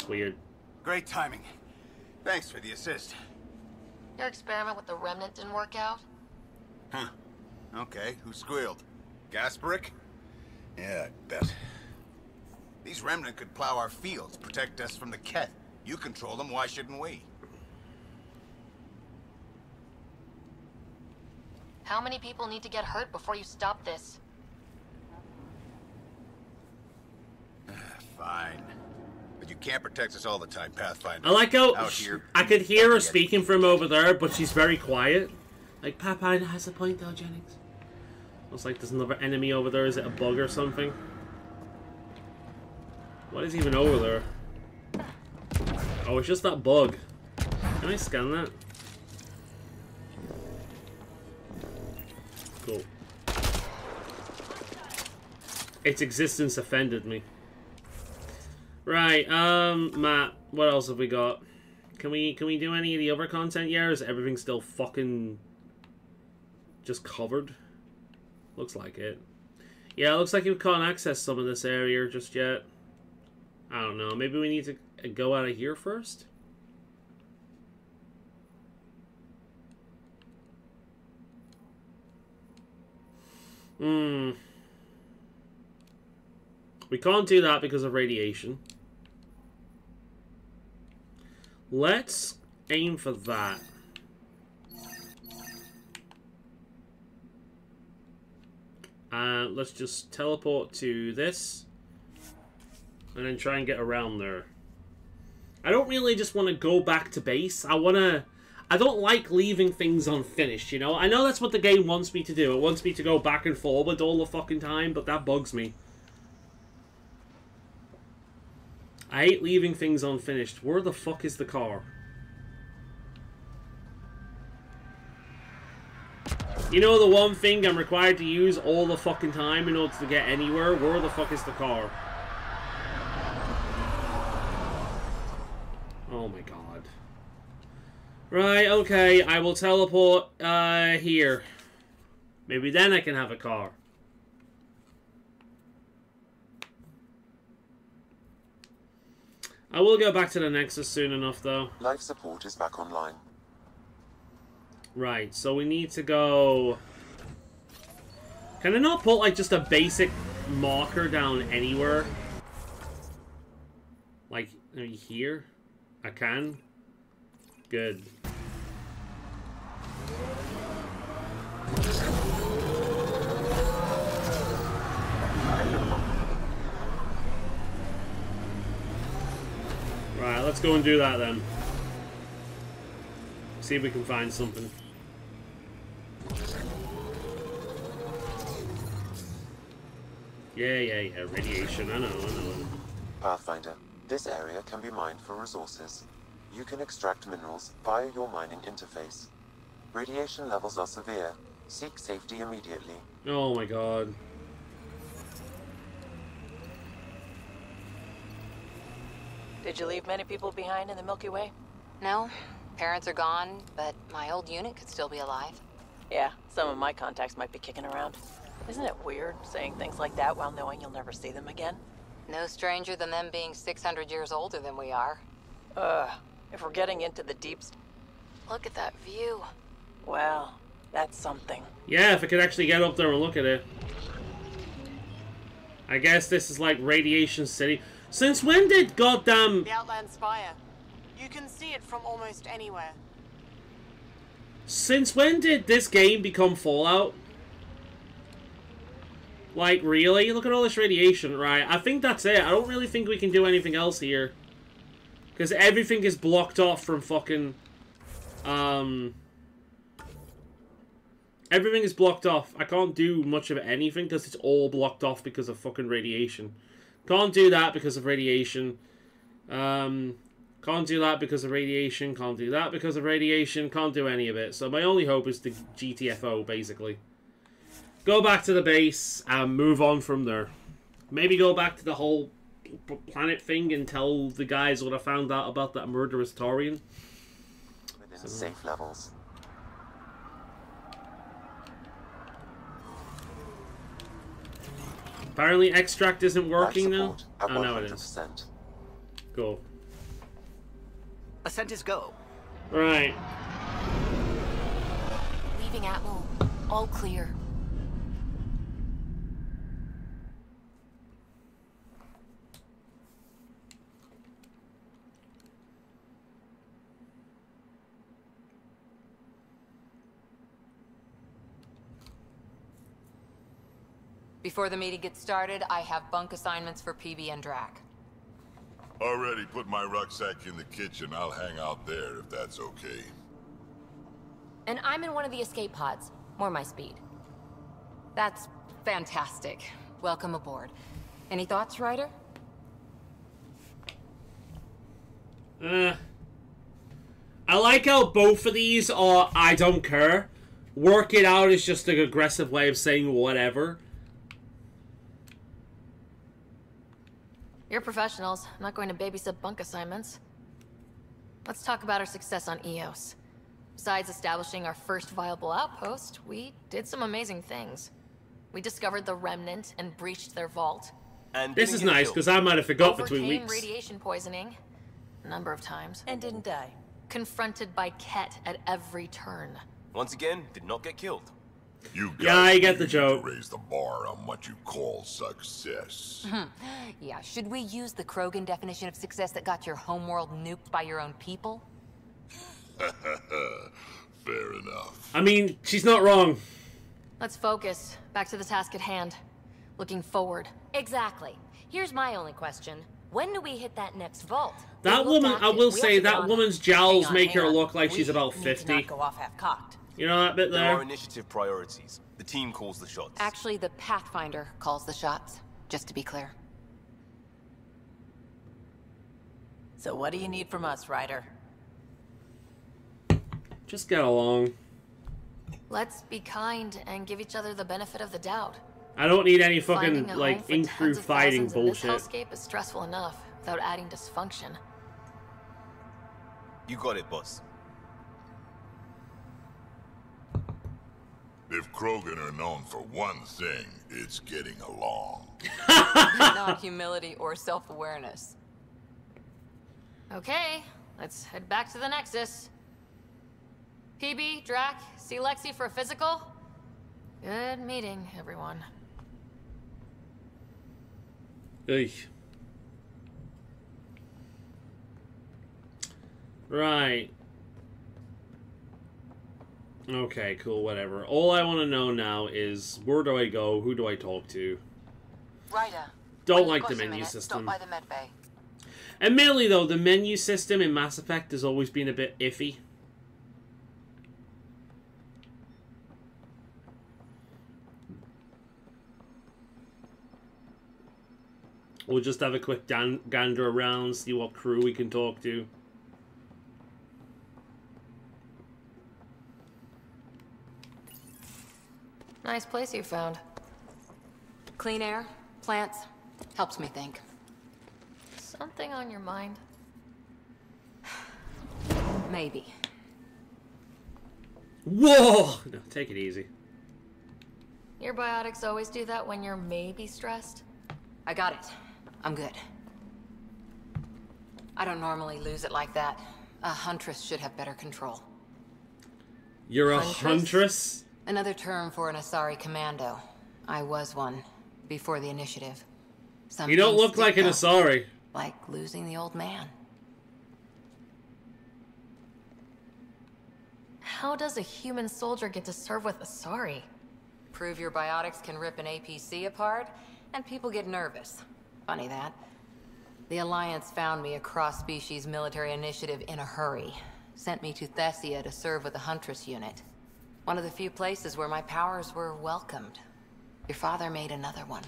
Weird. Great timing. Thanks for the assist. Your experiment with the remnant didn't work out? Huh. Okay, who squealed? Gasparic? Yeah, I bet. These remnant could plow our fields, protect us from the Kett. You control them, why shouldn't we? How many people need to get hurt before you stop this? Fine. But you can't protect us all the time, Pathfinder. I like how Out here, I could hear her speaking from over there, but she's very quiet. Like, Pathfinder has a point though, Jennings. Looks like there's another enemy over there. Is it a bug or something? What is even over there? Oh, it's just that bug. Can I scan that? Cool. Its existence offended me. Right, Matt, what else have we got? Can we do any of the other content yet, or is everything still fucking just covered? Looks like it. Yeah, it looks like you can't access some of this area just yet. I don't know, maybe we need to go out of here first? We can't do that because of radiation. Let's aim for that. And let's just teleport to this. And then try and get around there. I don't really just want to go back to base. I don't like leaving things unfinished, you know? I know that's what the game wants me to do. It wants me to go back and forward all the fucking time, but that bugs me. I hate leaving things unfinished. Where the fuck is the car? You know the one thing I'm required to use all the fucking time in order to get anywhere? Where the fuck is the car? Oh my god. Right, okay, I will teleport here. Maybe then I can have a car. I will go back to the Nexus soon enough, though. Life support is back online. Right, so we need to go... Can I not put, like, just a basic marker down anywhere? Like, here? I can? Good. Right, let's go and do that then. See if we can find something. Yeah, radiation, I know. Pathfinder, this area can be mined for resources. You can extract minerals via your mining interface. Radiation levels are severe. Seek safety immediately. Oh my god. Did you leave many people behind in the Milky Way? No. Parents are gone, but my old unit could still be alive. Yeah, some of my contacts might be kicking around. Isn't it weird saying things like that while knowing you'll never see them again? No stranger than them being 600 years older than we are. If we're getting into the deep... Look at that view. Well, that's something. Yeah, if I could actually get up there and look at it. I guess this is like Radiation City. Since when did goddamn... The Outland Spire. You can see it from almost anywhere. Since when did this game become Fallout? Like, really? Look at all this radiation. Right, I think that's it. I don't really think we can do anything else here. Because everything is blocked off from fucking... Everything is blocked off. I can't do much of anything because it's all blocked off because of fucking radiation. Can't do that because of radiation. Can't do that because of radiation. Can't do that because of radiation. Can't do any of it. So my only hope is the GTFO, basically. Go back to the base and move on from there. Maybe go back to the whole planet thing and tell the guys what I found out about that murderous Taurian. Within safe levels. Apparently extract isn't working now. Oh, no, it is. 100%. Cool. Ascent is go. Right. Leaving Atmo. All clear. Before the meeting gets started, I have bunk assignments for PB and Drac. Already put my rucksack in the kitchen. I'll hang out there if that's okay. And I'm in one of the escape pods. More my speed. That's fantastic. Welcome aboard. Any thoughts, Ryder? I like how both of these are I don't care. Work it out is just an aggressive way of saying whatever. You're professionals. I'm not going to babysit bunk assignments. Let's talk about our success on Eos. Besides establishing our first viable outpost, we did some amazing things. We discovered the Remnant and breached their vault. And this is nice, because I might have forgot between Overcame weeks. radiation poisoning. A number of times. And didn't die. Confronted by Ket at every turn. Once again, did not get killed. You guys Yeah, I get the need joke. to raise the bar on what you call success. Yeah, should we use the Krogan definition of success that got your homeworld nuked by your own people? Fair enough. I mean, she's not wrong. Let's focus. Back to the task at hand. Looking forward. Exactly. Here's my only question. When do we hit that next vault? That woman, I will say, that woman's jowls make her look like she's about We 50. need to not go off half-cocked. You know that bit There there? are initiative priorities. The team calls the shots. Actually, the Pathfinder calls the shots, just to be clear. So what do you need from us, Ryder? Just get along. Let's be kind and give each other the benefit of the doubt. I don't need any Finding fucking, a like, home for in-crew tens of fighting thousands in this bullshit. hellscape is stressful enough without adding dysfunction. You got it, boss. If Krogan are known for one thing, it's getting along. Not humility or self-awareness. Okay, let's head back to the Nexus. PB, Drac, see Lexi for a physical? Good meeting, everyone. Ugh. Right. Okay, cool, whatever. All I want to know now is, where do I go? Who do I talk to? Ryder. Don't when like you've the got a menu minute, system. Stop by the med bay. Admittedly, though, the menu system in Mass Effect has always been a bit iffy. We'll just have a quick gander around, see what crew we can talk to. Nice place you found. Clean air, plants, helps me think. Something on your mind? Maybe. Whoa! No, take it easy. Your biotics always do that when you're maybe stressed? I got it. I'm good. I don't normally lose it like that. A huntress should have better control. You're a huntress? Another term for an Asari commando. I was one, before the initiative. Some You don't things look like an stick, though. Asari. Like losing the old man. How does a human soldier get to serve with Asari? Prove your biotics can rip an APC apart, and people get nervous. Funny that. The Alliance found me a cross-species military initiative in a hurry. Sent me to Thessia to serve with the Huntress unit. One of the few places where my powers were welcomed. Your father made another one.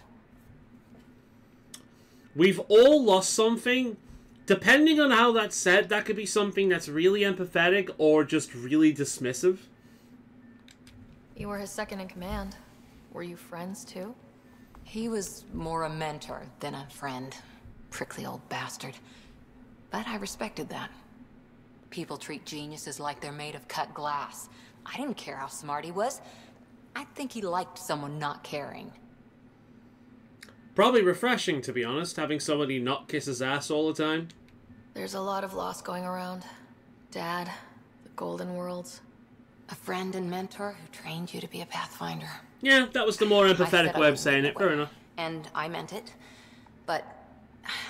We've all lost something. Depending on how that's said, that could be something that's really empathetic or just really dismissive. You were his second in command. Were you friends too? He was more a mentor than a friend. Prickly old bastard. But I respected that. People treat geniuses like they're made of cut glass. I didn't care how smart he was. I think he liked someone not caring. Probably refreshing, to be honest, having somebody not kiss his ass all the time. There's a lot of loss going around. Dad, the Golden Worlds. A friend and mentor who trained you to be a Pathfinder. Yeah, that was the more I empathetic said I way of wouldn't saying do it. Fair enough. And I meant it. But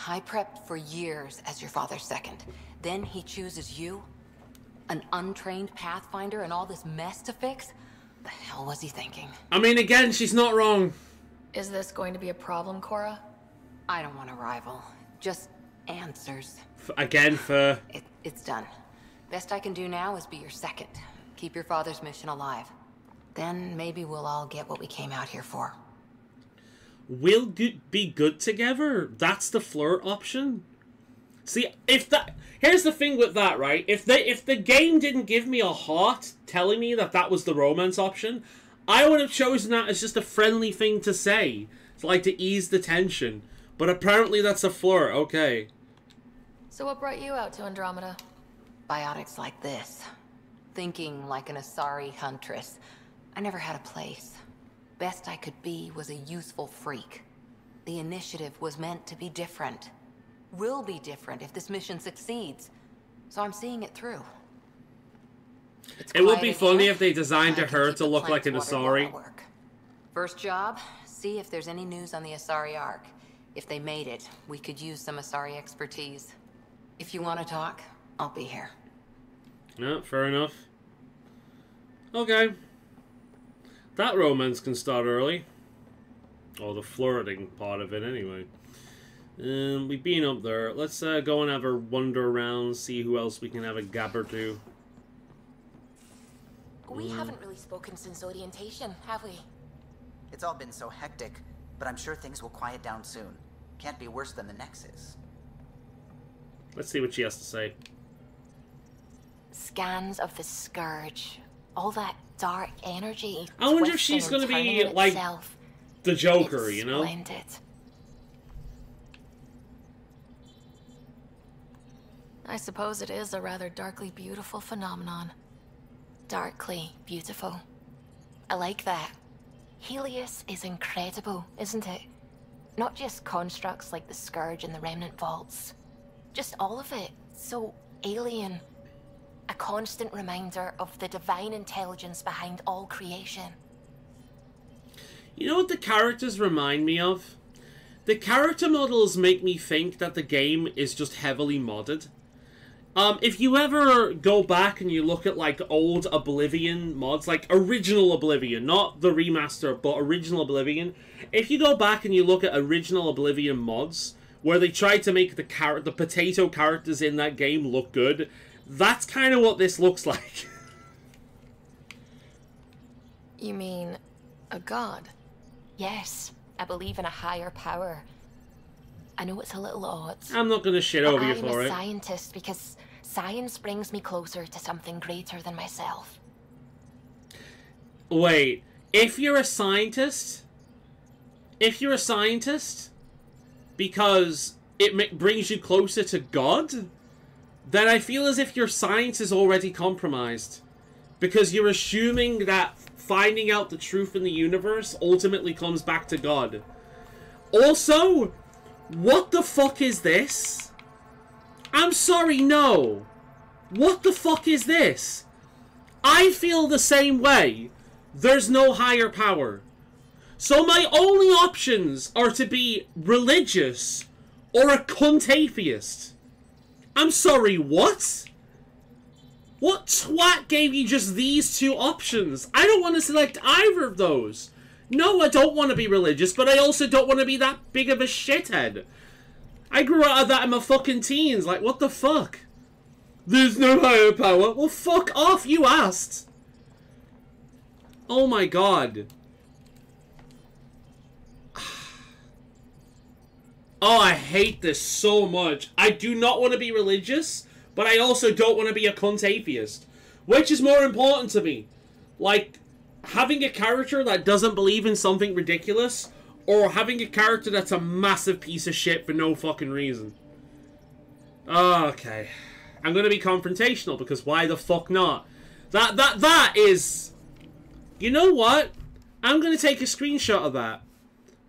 I prepped for years as your father's second. Then he chooses you? An untrained Pathfinder and all this mess to fix? The hell was he thinking? I mean, again, she's not wrong. Is this going to be a problem, Cora? I don't want a rival. Just answers. Again, for... It's done. Best I can do now is be your second. Keep your father's mission alive. Then maybe we'll all get what we came out here for. We'll be good together? That's the flirt option? See, if that... Here's the thing with that, right? If the game didn't give me a heart telling me that that was the romance option, I would have chosen that as just a friendly thing to say. It's like to ease the tension. But apparently that's a flirt, okay. So what brought you out to Andromeda? Biotics like this. Thinking like an Asari huntress. I never had a place. Best I could be was a useful freak. The initiative was meant to be different. Will be different if this mission succeeds. So I'm seeing it through. It would be funny if they designed her to look like an Asari. First job, see if there's any news on the Asari Ark. If they made it, we could use some Asari expertise. If you want to talk, I'll be here. No, fair enough. Okay. That romance can start early. Or the flirting part of it, anyway. We've been up there. Let's go and have a wander around, see who else we can have a gabber to. We haven't really spoken since orientation, have we? It's all been so hectic, but I'm sure things will quiet down soon. Can't be worse than the Nexus. Let's see what she has to say. Scans of the Scourge. All that dark energy. I wonder if she's going to be like the Joker, you know? Splendid. I suppose it is a rather darkly beautiful phenomenon. Darkly beautiful. I like that. Helios is incredible, isn't it? Not just constructs like the Scourge and the Remnant Vaults. Just all of it. So alien. A constant reminder of the divine intelligence behind all creation. You know what the characters remind me of? The character models make me think that the game is just heavily modded. If you ever go back and you look at, like, old Oblivion mods, like original Oblivion, not the remaster, but original Oblivion, if you go back and you look at original Oblivion mods, where they tried to make the potato characters in that game look good, that's kind of what this looks like. You mean a god? Yes, I believe in a higher power. I know it's a little odd. I'm not going to shit over you for I'm a it. scientist because science brings me closer to something greater than myself. Wait, if you're a scientist because it brings you closer to God, then I feel as if your science is already compromised. Because you're assuming that finding out the truth in the universe ultimately comes back to God. Also, what the fuck is this? I'm sorry, no. What the fuck is this? I feel the same way. There's no higher power. So my only options are to be religious or a cunt atheist. I'm sorry, what? What twat gave you just these two options? I don't want to select either of those. No, I don't want to be religious, but I also don't want to be that big of a shithead. I grew out of that in my fucking teens. Like, what the fuck? There's no higher power. Well, fuck off, you asked. Oh my god. Oh, I hate this so much. I do not want to be religious, but I also don't want to be a cunt atheist. Which is more important to me? Like, having a character that doesn't believe in something ridiculous, or having a character that's a massive piece of shit for no fucking reason. Okay. I'm gonna be confrontational, because why the fuck not? That is... You know what? I'm gonna take a screenshot of that.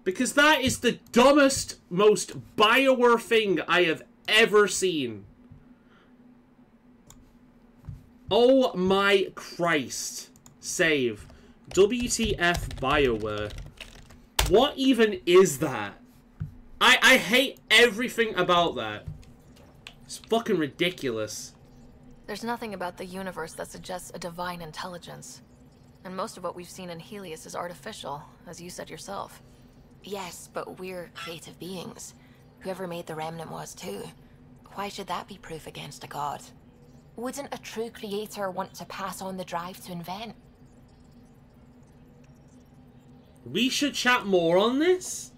Because that is the dumbest, most Bioware thing I have ever seen. Oh my Christ. Save. WTF Bioware. What even is that? I hate everything about that. It's fucking ridiculous. There's nothing about the universe that suggests a divine intelligence. And most of what we've seen in Helios is artificial, as you said yourself. Yes, but we're creative beings. Whoever made the Remnant was too. Why should that be proof against a god? Wouldn't a true creator want to pass on the drive to invent? We should chat more on this?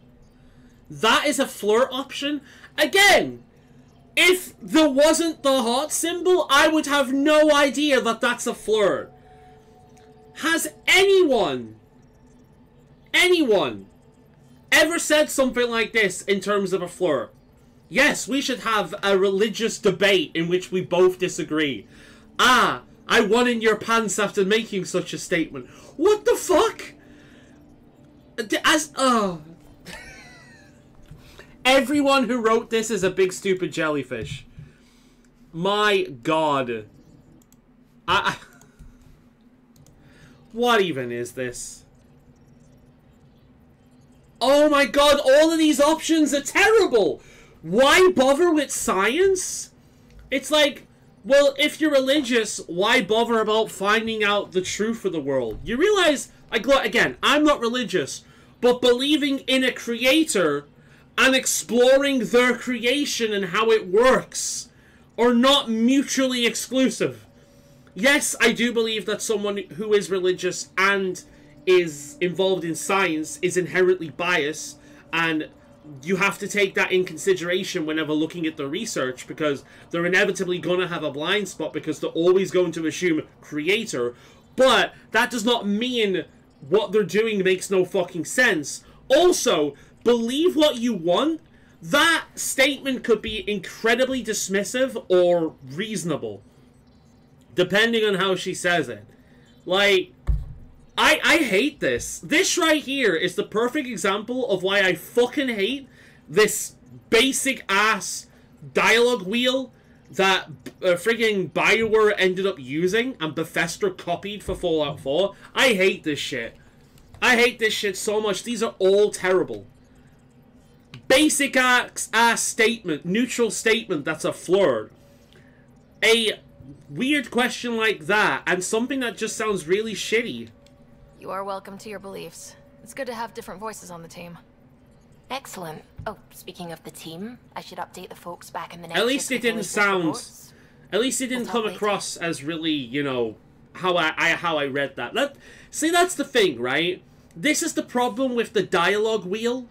That is a flirt option? Again, if there wasn't the heart symbol, I would have no idea that that's a flirt. Has anyone ever said something like this in terms of a flirt? Yes, we should have a religious debate in which we both disagree. Ah, I won in your pants after making such a statement. What the fuck? Everyone who wrote this is a big stupid jellyfish. My god. What even is this? Oh my god, all of these options are terrible! Why bother with science? It's like, Well, if you're religious, why bother about finding out the truth of the world? You realize, again, I'm not religious, but believing in a creator and exploring their creation and how it works are not mutually exclusive. Yes, I do believe that someone who is religious and is involved in science is inherently biased, and you have to take that in consideration whenever looking at the research, because they're inevitably going to have a blind spot because they're always going to assume creator. But that does not mean what they're doing makes no fucking sense. Also, believe what you want. That statement could be incredibly dismissive or reasonable, depending on how she says it. Like, I hate this. This right here is the perfect example of why I fucking hate this basic ass dialogue wheel that friggin' BioWare ended up using and Bethesda copied for Fallout 4. I hate this shit. I hate this shit so much. These are all terrible. Basic ass statement, neutral statement that's a flirt. A weird question like that, and something that just sounds really shitty. You are welcome to your beliefs. It's good to have different voices on the team. Excellent. Oh, speaking of the team, I should update the folks back in the next. At least it didn't sound. At least it didn't come across as really, you know, how I read that. See, that's the thing, right? This is the problem with the dialogue wheel.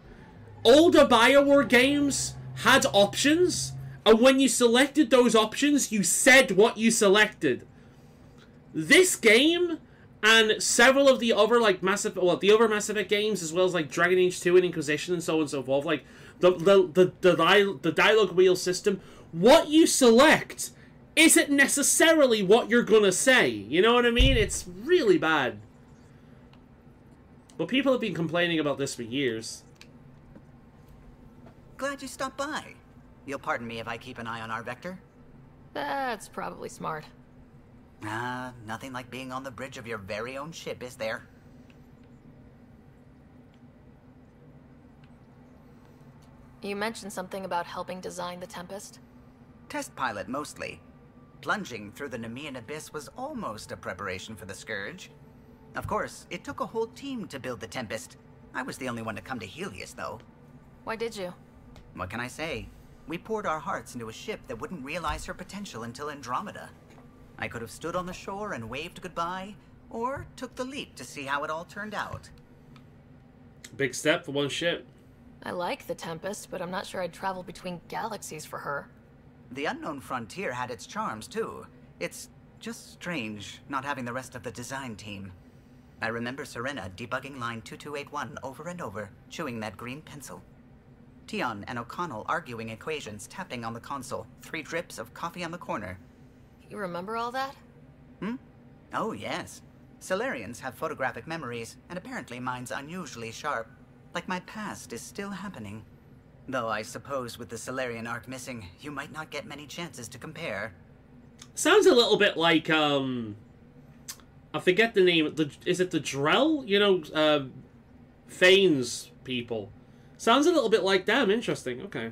Older BioWare games had options, and when you selected those options, you said what you selected. This game and several of the other like Mass Effect games, as well as like Dragon Age 2 and Inquisition and so on and so forth, like the dialogue wheel system, what you select isn't necessarily what you're gonna say. You know what I mean? It's really bad. But people have been complaining about this for years. Glad you stopped by. You'll pardon me if I keep an eye on our vector? That's probably smart. Nothing like being on the bridge of your very own ship, is there? You mentioned something about helping design the Tempest? Test pilot, mostly. Plunging through the Nemean abyss was almost a preparation for the Scourge. Of course, it took a whole team to build the Tempest. I was the only one to come to Helios, though. Why did you? What can I say? We poured our hearts into a ship that wouldn't realize her potential until Andromeda. I could have stood on the shore and waved goodbye, or took the leap to see how it all turned out. Big step for one ship. I like the Tempest, but I'm not sure I'd travel between galaxies for her. The unknown frontier had its charms, too. It's just strange not having the rest of the design team. I remember Serena debugging line 2281 over and over, chewing that green pencil. Tion and O'Connell arguing equations, tapping on the console, 3 drips of coffee on the corner. You remember all that? Oh, yes. Solarians have photographic memories, and apparently mine's unusually sharp. Like my past is still happening. Though I suppose with the Solarian arc missing, you might not get many chances to compare. Sounds a little bit like, I forget the name. Is it the Drell? You know, Fane's people. Sounds a little bit like them. Interesting. Okay.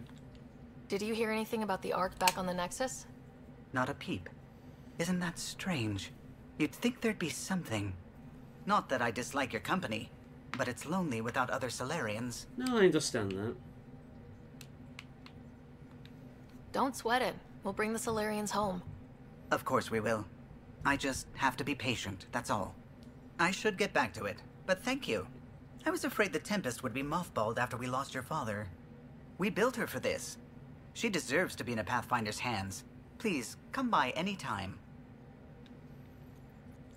Did you hear anything about the arc back on the Nexus? Not a peep. Isn't that strange? You'd think there'd be something. Not that I dislike your company, but it's lonely without other Solarians. No, I understand that. Don't sweat it. We'll bring the Solarians home. Of course we will. I just have to be patient, that's all. I should get back to it, but thank you. I was afraid the Tempest would be mothballed after we lost your father. We built her for this. She deserves to be in a Pathfinder's hands. Please, come by any time.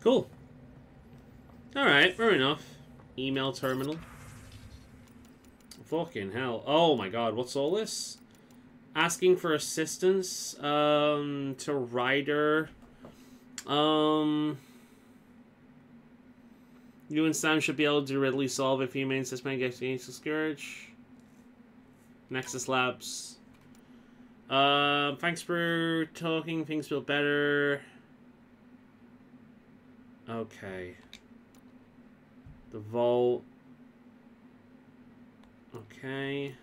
Cool. Alright, fair enough. Email terminal. Fucking hell. Oh my god, what's all this? Asking for assistance, to Ryder. You and Sam should be able to readily solve if humane suspect gets against the Scourge. Nexus Labs. Thanks for talking. Things feel better. Okay. The vault. Okay.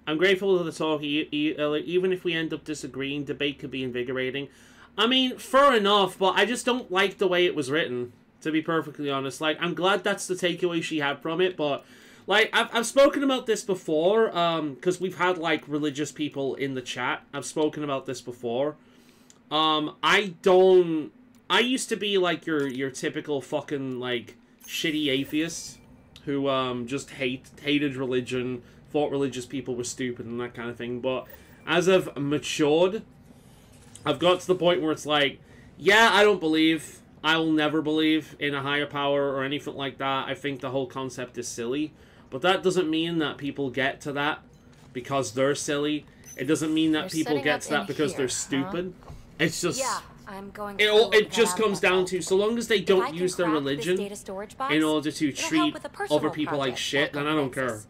I'm grateful for the talk. Even if we end up disagreeing, debate could be invigorating. I mean, fair enough, but I just don't like the way it was written, to be perfectly honest. Like, I'm glad that's the takeaway she had from it, but, like, I've spoken about this before, because we've had, like, religious people in the chat. I've spoken about this before. I used to be, like, your typical fucking, like, shitty atheist who, just hated religion, thought religious people were stupid and that kind of thing, but as I've matured, I've got to the point where it's like, yeah, I don't believe, I will never believe in a higher power or anything like that. I think the whole concept is silly, but that doesn't mean that people get to that because they're silly. It doesn't mean that people get to that because they're stupid. It's just... Yeah, I'm going it just comes down to, so long as they don't use their religion in order to treat other people like shit, then I don't care.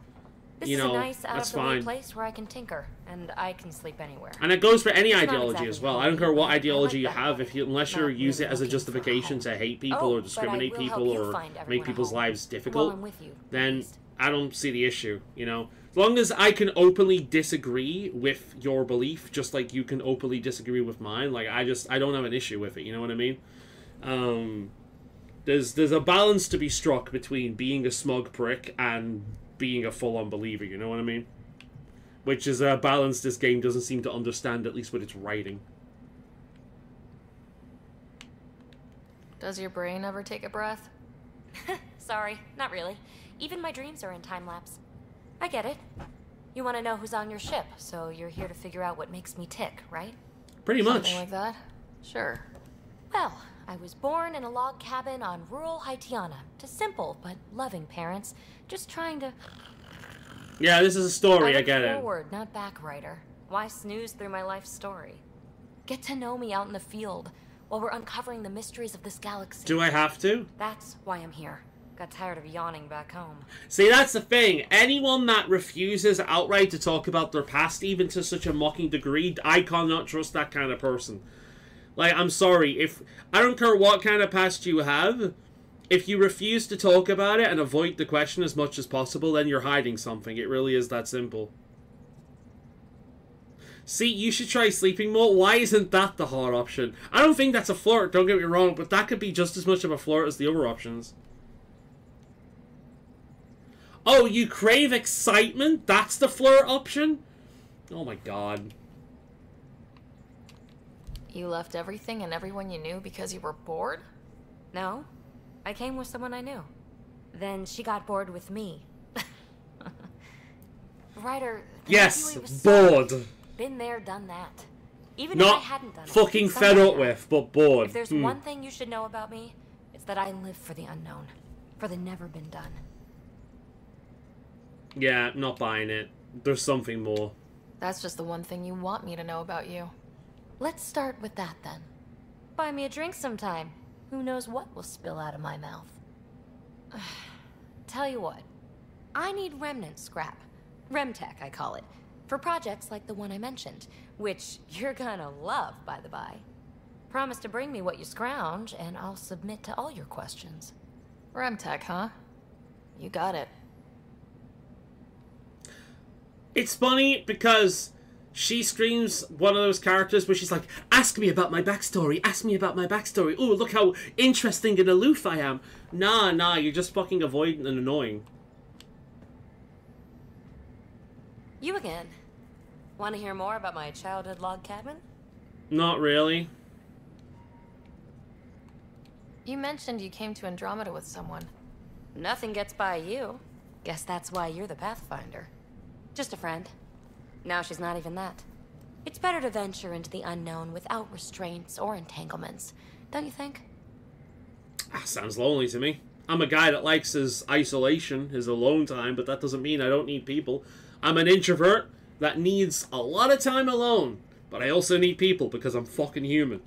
This you know, is a nice, that's out-of-the-way fine. place where I can tinker, and I can sleep anywhere. And it goes for any It's not ideology exactly as well. how I don't care what I ideology like you that. have, unless you use it as a justification to hate people or discriminate people or make people's lives difficult, I'm with you, then I don't see the issue, you know? As long as I can openly disagree with your belief, just like you can openly disagree with mine, like, I don't have an issue with it, you know what I mean? There's a balance to be struck between being a smug prick and being a full-on believer, you know what I mean? Which is a balance this game doesn't seem to understand, at least with its writing. Does your brain ever take a breath? Sorry, not really. Even my dreams are in time-lapse. I get it. You want to know who's on your ship, so you're here to figure out what makes me tick, right? Pretty much. Something like that? Sure. Well, I was born in a log cabin on rural Haitiana to simple but loving parents, just trying to... Yeah, this is a story, I get it. Forward, not back, writer. Why snooze through my life story? Get to know me out in the field while we're uncovering the mysteries of this galaxy. Do I have to? That's why I'm here. Got tired of yawning back home. See, that's the thing. Anyone that refuses outright to talk about their past, even to such a mocking degree, I cannot trust that kind of person. Like, I'm sorry. If I don't care what kind of past you have, if you refuse to talk about it and avoid the question as much as possible, then you're hiding something. It really is that simple. See, you should try sleeping more. Why isn't that the hard option? I don't think that's a flirt, don't get me wrong, but that could be just as much of a flirt as the other options. Oh, you crave excitement? That's the flirt option? Oh my god. You left everything and everyone you knew because you were bored? No. I came with someone I knew. Then she got bored with me. Ryder, yes, bored. Been there, done that. Even Not if I hadn't done fucking it, fed up with, but bored. If there's one thing you should know about me, it's that I live for the unknown. For the never been done. Yeah, not buying it. There's something more. That's just the one thing you want me to know about you. Let's start with that then. Buy me a drink sometime. Who knows what will spill out of my mouth. Tell you what. I need remnant scrap. Remtech, I call it. For projects like the one I mentioned. Which you're gonna love, by the by. Promise to bring me what you scrounge, and I'll submit to all your questions. Remtech, huh? You got it. It's funny because she screams one of those characters where she's like, ask me about my backstory, ask me about my backstory. Ooh, look how interesting and aloof I am. Nah, you're just fucking avoidant and annoying. You again. Want to hear more about my childhood log cabin? Not really. You mentioned you came to Andromeda with someone. Nothing gets by you. Guess that's why you're the Pathfinder. Just a friend. Now she's not even that. It's better to venture into the unknown without restraints or entanglements, don't you think? Sounds lonely to me. I'm a guy that likes his isolation, his alone time, but that doesn't mean I don't need people. I'm an introvert that needs a lot of time alone, but I also need people because I'm fucking human.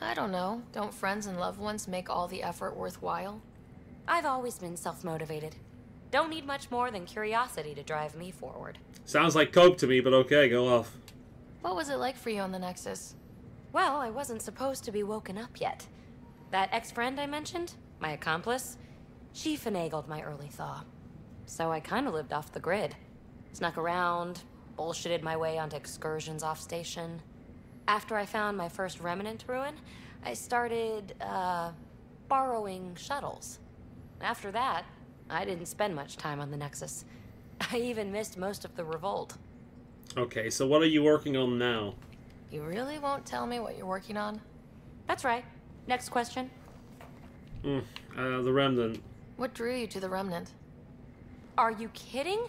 I don't know. Don't friends and loved ones make all the effort worthwhile? I've always been self-motivated. Don't need much more than curiosity to drive me forward. Sounds like coke to me, but okay, go off. What was it like for you on the Nexus? Well, I wasn't supposed to be woken up yet. That ex-friend I mentioned, my accomplice, she finagled my early thaw. So I kind of lived off the grid. Snuck around, bullshitted my way onto excursions off station. After I found my first remnant ruin, I started, borrowing shuttles. After that, I didn't spend much time on the Nexus. I even missed most of the revolt. Okay, so what are you working on now? You really won't tell me what you're working on? That's right. Next question. The Remnant. What drew you to the Remnant? Are you kidding?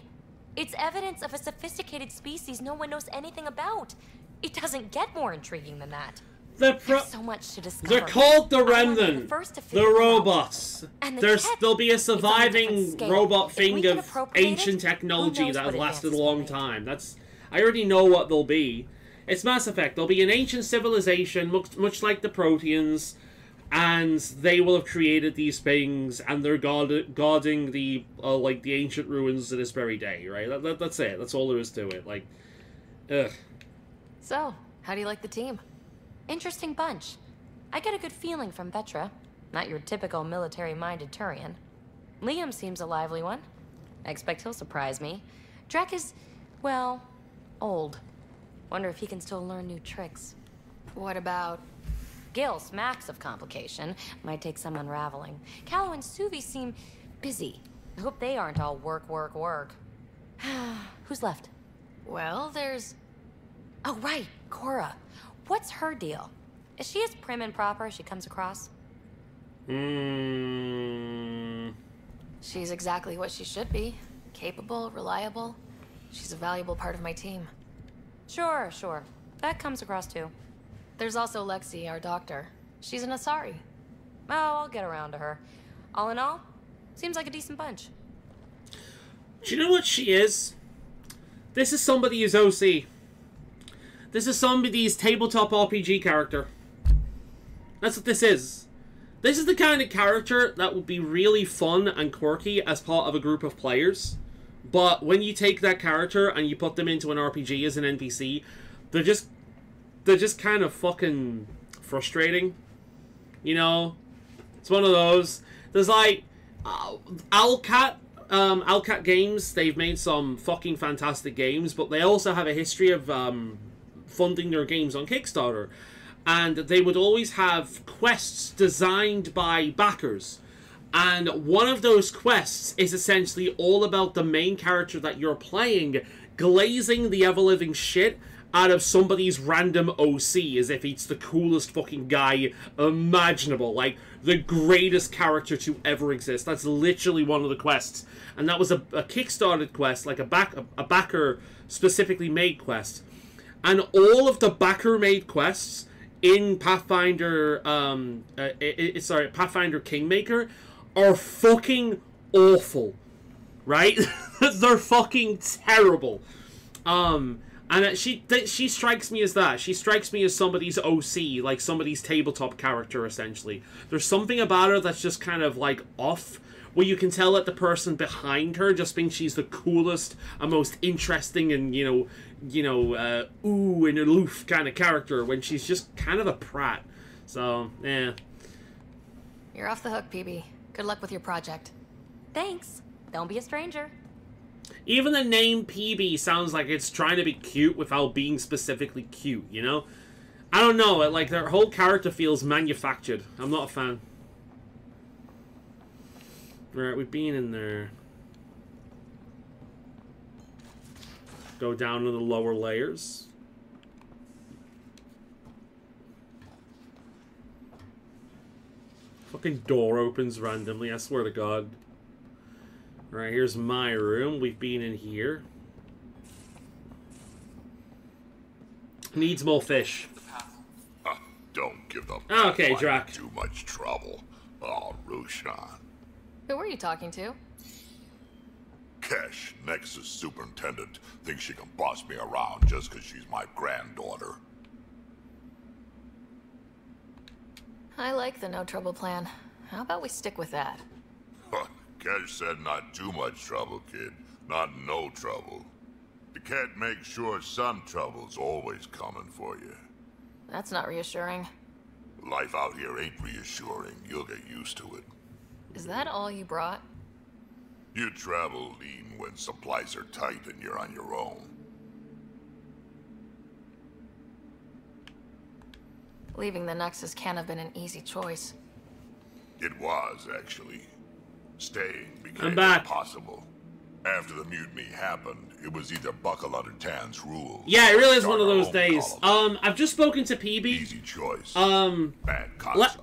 It's evidence of a sophisticated species no one knows anything about. It doesn't get more intriguing than that. There's so much to discover. They're called the Remnant. The robots. There'll be a surviving robot thing of ancient technology that has lasted a long time. I already know what they'll be. It's Mass Effect. There'll be an ancient civilization, much like the Proteans, and they will have created these things, and they're guarding the like the ancient ruins to this very day. Right? That's it. That's all there is to it. Like, ugh. So, how do you like the team? Interesting bunch. I get a good feeling from Vetra. Not your typical military-minded Turian. Liam seems a lively one. I expect he'll surprise me. Drek is, well, old. Wonder if he can still learn new tricks. What about... Gil smacks of complication. Might take some unraveling. Callow and Suvi seem busy. I hope they aren't all work, work, work. Who's left? Well, there's... Oh, right, Cora. What's her deal? Is she as prim and proper as she comes across? She's exactly what she should be. Capable, reliable. She's a valuable part of my team. Sure. That comes across too. There's also Lexi, our doctor. She's an Asari. Oh, I'll get around to her. All in all, seems like a decent bunch. Do you know what she is? This is somebody who's OC. This is somebody's tabletop RPG character. That's what this is. This is the kind of character that would be really fun and quirky as part of a group of players. But when you take that character and you put them into an RPG as an NPC, they're just kind of fucking frustrating. You know? It's one of those. There's like Owlcat Games, they've made some fucking fantastic games, but they also have a history of funding their games on Kickstarter, and they would always have quests designed by backers, and one of those quests is essentially all about the main character that you're playing glazing the ever-living shit out of somebody's random OC as if he's the coolest fucking guy imaginable, like the greatest character to ever exist. That's literally one of the quests, and that was a Kickstarted quest, like a backer specifically made quest. And all of the backer-made quests in Pathfinder, Pathfinder Kingmaker are fucking awful, right? They're fucking terrible. And she strikes me as that. She strikes me as somebody's OC, like somebody's tabletop character, essentially. There's something about her that's just kind of like off, where you can tell that the person behind her just thinks she's the coolest and most interesting and, ooh and aloof kind of character when she's just kind of a prat. So, yeah. You're off the hook, PB. Good luck with your project. Thanks. Don't be a stranger. Even the name PB sounds like it's trying to be cute without being specifically cute, you know? I don't know, like their whole character feels manufactured. I'm not a fan. Right, we've been in there. Go down to the lower layers. Fucking door opens randomly, I swear to God. Right, here's my room. We've been in here. Needs more fish. Don't give them okay, Drac. Too much trouble. Oh, Rushan. Who were you talking to? Kesh, Nexus superintendent, thinks she can boss me around just because she's my granddaughter. I like the no trouble plan. How about we stick with that? Kesh said not too much trouble, kid. Not no trouble. You can't make sure some trouble's always coming for you. That's not reassuring. Life out here ain't reassuring. You'll get used to it. Is that all you brought? You travel lean when supplies are tight and you're on your own. Leaving the Nexus can't have been an easy choice. It was, actually. Staying became I'm back. impossible. After the mutiny happened, it was either buckle under Tan's rules. Yeah, it really is start one of our those own days. colony. I've just spoken to PB. Easy choice. Bad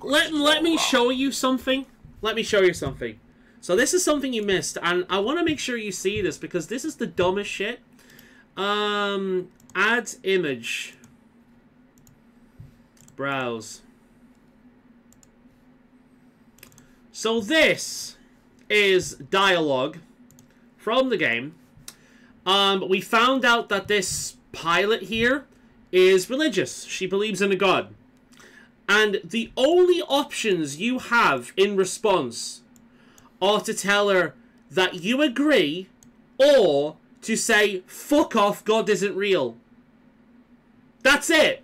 Let me show you something. Let me show you something. So this is something you missed, and I want to make sure you see this because this is the dumbest shit. Add image. Browse. So this is dialogue from the game. We found out that this pilot here is religious. She believes in a god. And the only options you have in response are to tell her that you agree or to say, fuck off, God isn't real. That's it.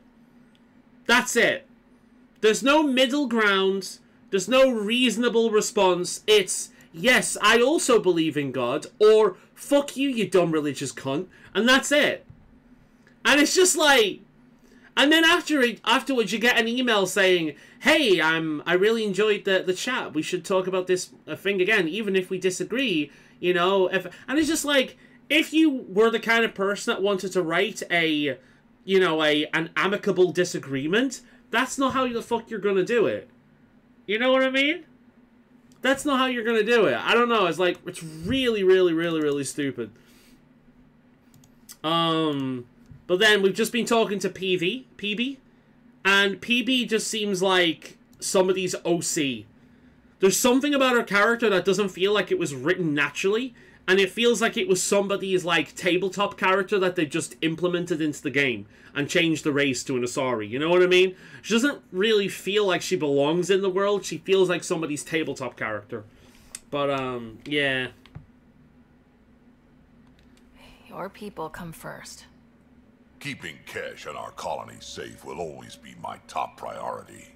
That's it. There's no middle ground. There's no reasonable response. It's, yes, I also believe in God, or fuck you, you dumb religious cunt. And that's it. And it's just like... And then afterwards you get an email saying, hey, I really enjoyed the chat. We should talk about this thing again, even if we disagree, you know. And it's just like, if you were the kind of person that wanted to write an amicable disagreement, that's not how the fuck you're gonna do it. You know what I mean? That's not how you're gonna do it. I don't know. It's like, it's really, really, really, really stupid. But then we've just been talking to PB, and PB just seems like somebody's OC. There's something about her character that doesn't feel like it was written naturally, and it feels like it was somebody's, like, tabletop character that they just implemented into the game and changed the race to an Asari. You know what I mean? She doesn't really feel like she belongs in the world. She feels like somebody's tabletop character. But, yeah. Your people come first. Keeping Kesh and our colony safe will always be my top priority.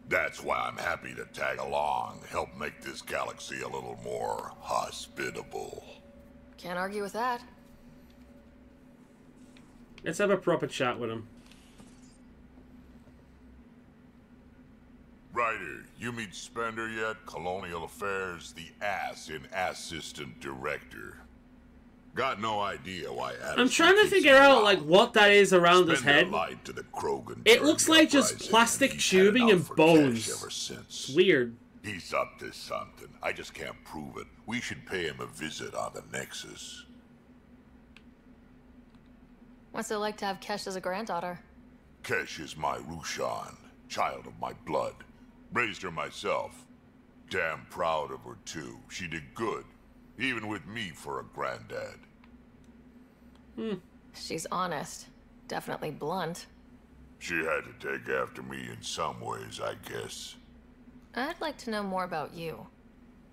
That's why I'm happy to tag along, help make this galaxy a little more hospitable. Can't argue with that. Let's have a proper chat with him. Ryder, you meet Spender yet? Colonial Affairs, the ass in Assistant Director. Got no idea why Addison I'm trying to keeps figure him out, around. like, what that is around his Spender head. lied to the Krogan It looks during like the just uprising, plastic and he's had it tubing out and for bones. Kesh ever since. It's weird. He's up to something. I just can't prove it. We should pay him a visit on the Nexus. What's it like to have Kesh as a granddaughter? Kesh is my Rushan, child of my blood. Raised her myself. Damn proud of her, too. She did good, even with me for a granddad. She's honest. Definitely blunt. She had to take after me in some ways, I guess. I'd like to know more about you.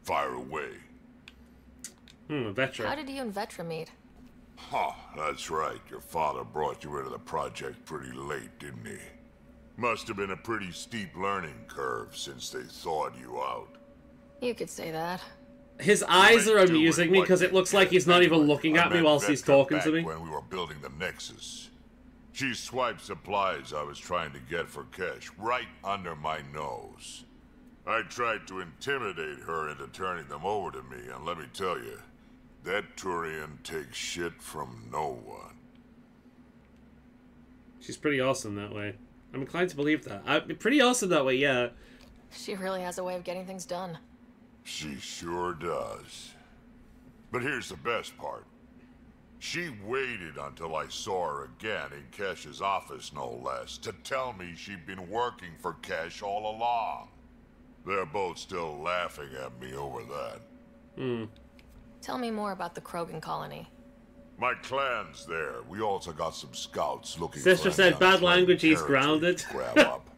Fire away. Vetra. How did you and Vetra meet? Huh, that's right. Your father brought you into the project pretty late, didn't he? Must have been a pretty steep learning curve since they thawed you out. You could say that. His eyes are amusing me because it looks like he's not even looking at me whilst he's talking to me. When we were building the Nexus, she swiped supplies I was trying to get for Kesh right under my nose. I tried to intimidate her into turning them over to me, and let me tell you, that Turian takes shit from no one. She's pretty awesome that way. I'm inclined to believe that. Pretty awesome that way, yeah. She really has a way of getting things done. She sure does. But here's the best part. She waited until I saw her again in Kesh's office, no less, to tell me she'd been working for Kesh all along. They're both still laughing at me over that. Tell me more about the Krogan colony. My clan's there. We also got some scouts looking Sister for said any bad unclaimed language, he's territory grounded. to grab up.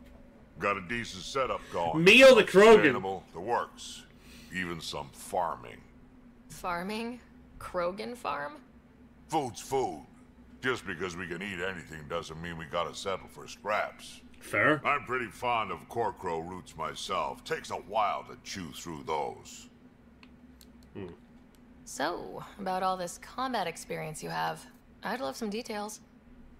Got a decent setup going. Me or the Krogan? Sustainable, the works. Even some farming. Farming? Krogan farm? Food's food. Just because we can eat anything doesn't mean we gotta settle for scraps. Fair. I'm pretty fond of Corcrow roots myself. Takes a while to chew through those. So, about all this combat experience you have, I'd love some details.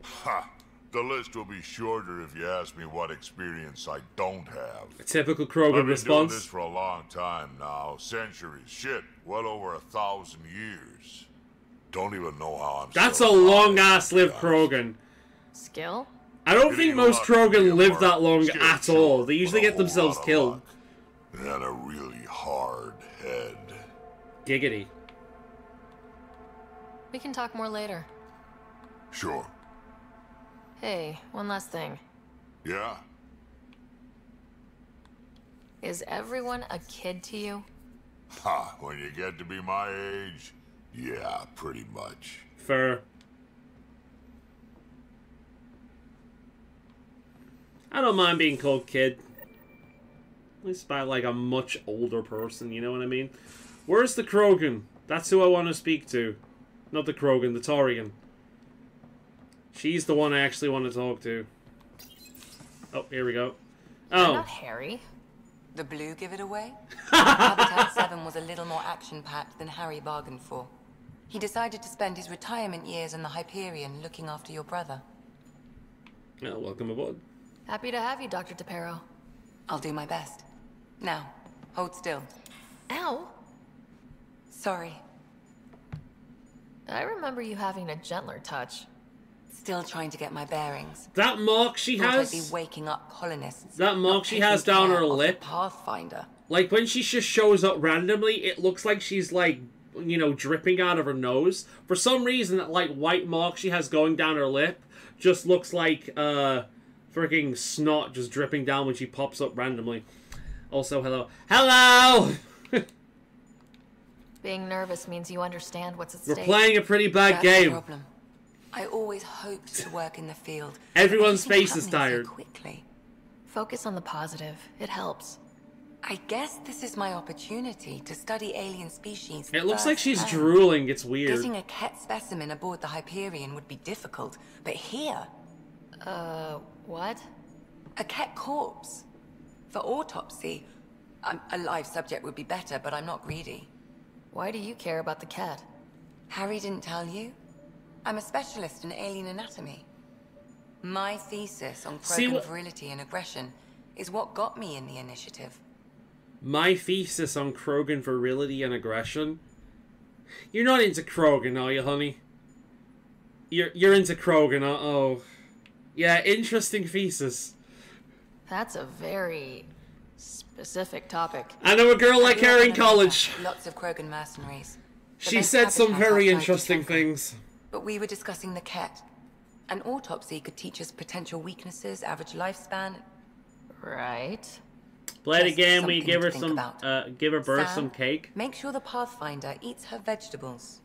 Ha! The list will be shorter if you ask me what experience I don't have. A typical Krogan I've been doing response. this for a long time now. Centuries. Shit. Well over 1,000 years. Don't even know how I'm That's a still alive, long-ass lived Krogan. Skill? I don't think most Krogan live that long Skill, at sure, all. They usually but a get themselves whole lot of killed. luck. And a really hard head. Giggity. We can talk more later. Sure. Hey, one last thing. Yeah? Is everyone a kid to you? Ha, when you get to be my age, yeah, pretty much. Fair. I don't mind being called kid. At least by like a much older person, you know what I mean? Where's the Krogan? That's who I want to speak to. Not the Krogan, the Taurian. She's the one I actually want to talk to. Oh, here we go. You're Oh. not Harry. The blue give it away? Habitat 7 was a little more action-packed than Harry bargained for. He decided to spend his retirement years in the Hyperion looking after your brother. Well, welcome aboard. Happy to have you, Dr. DePero. I'll do my best. Now, hold still. Ow! Sorry. I remember you having a gentler touch. Still trying to get my bearings. That mark she Thought has... I'd be waking up colonists. That mark not she has taking down care her of the lip. Pathfinder. Like, when she just shows up randomly, it looks like she's, like, you know, dripping out of her nose. For some reason, that, like, white mark she has going down her lip just looks like, freaking snot just dripping down when she pops up randomly. Also, hello. Hello! Being nervous means you understand what's at We're stake. playing a pretty bad That's game. the problem. I always hoped to work in the field. Everyone's Everything face is happening tired. So quickly. Focus on the positive. It helps. I guess this is my opportunity to study alien species. It looks like she's firsthand. drooling. It's weird. Getting a Ket specimen aboard the Hyperion would be difficult, but here... What? A Ket corpse. For autopsy, a live subject would be better, but I'm not greedy. Why do you care about the cat? Harry didn't tell you? I'm a specialist in alien anatomy. My thesis on Krogan virility and aggression is what got me in the initiative. My thesis on Krogan virility and aggression? You're not into Krogan, are you, honey? You're into Krogan, uh-oh. Yeah, interesting thesis. That's a very specific topic. I know a girl like her in college. Lots of Krogan mercenaries. The She base said some habitats very outside interesting Kashenka. things. But we were discussing the Ket. An autopsy could teach us potential weaknesses, average lifespan. Right. Play the Just game, we something give to her think some, about. give her birth Sam, some cake. Make sure the Pathfinder eats her vegetables.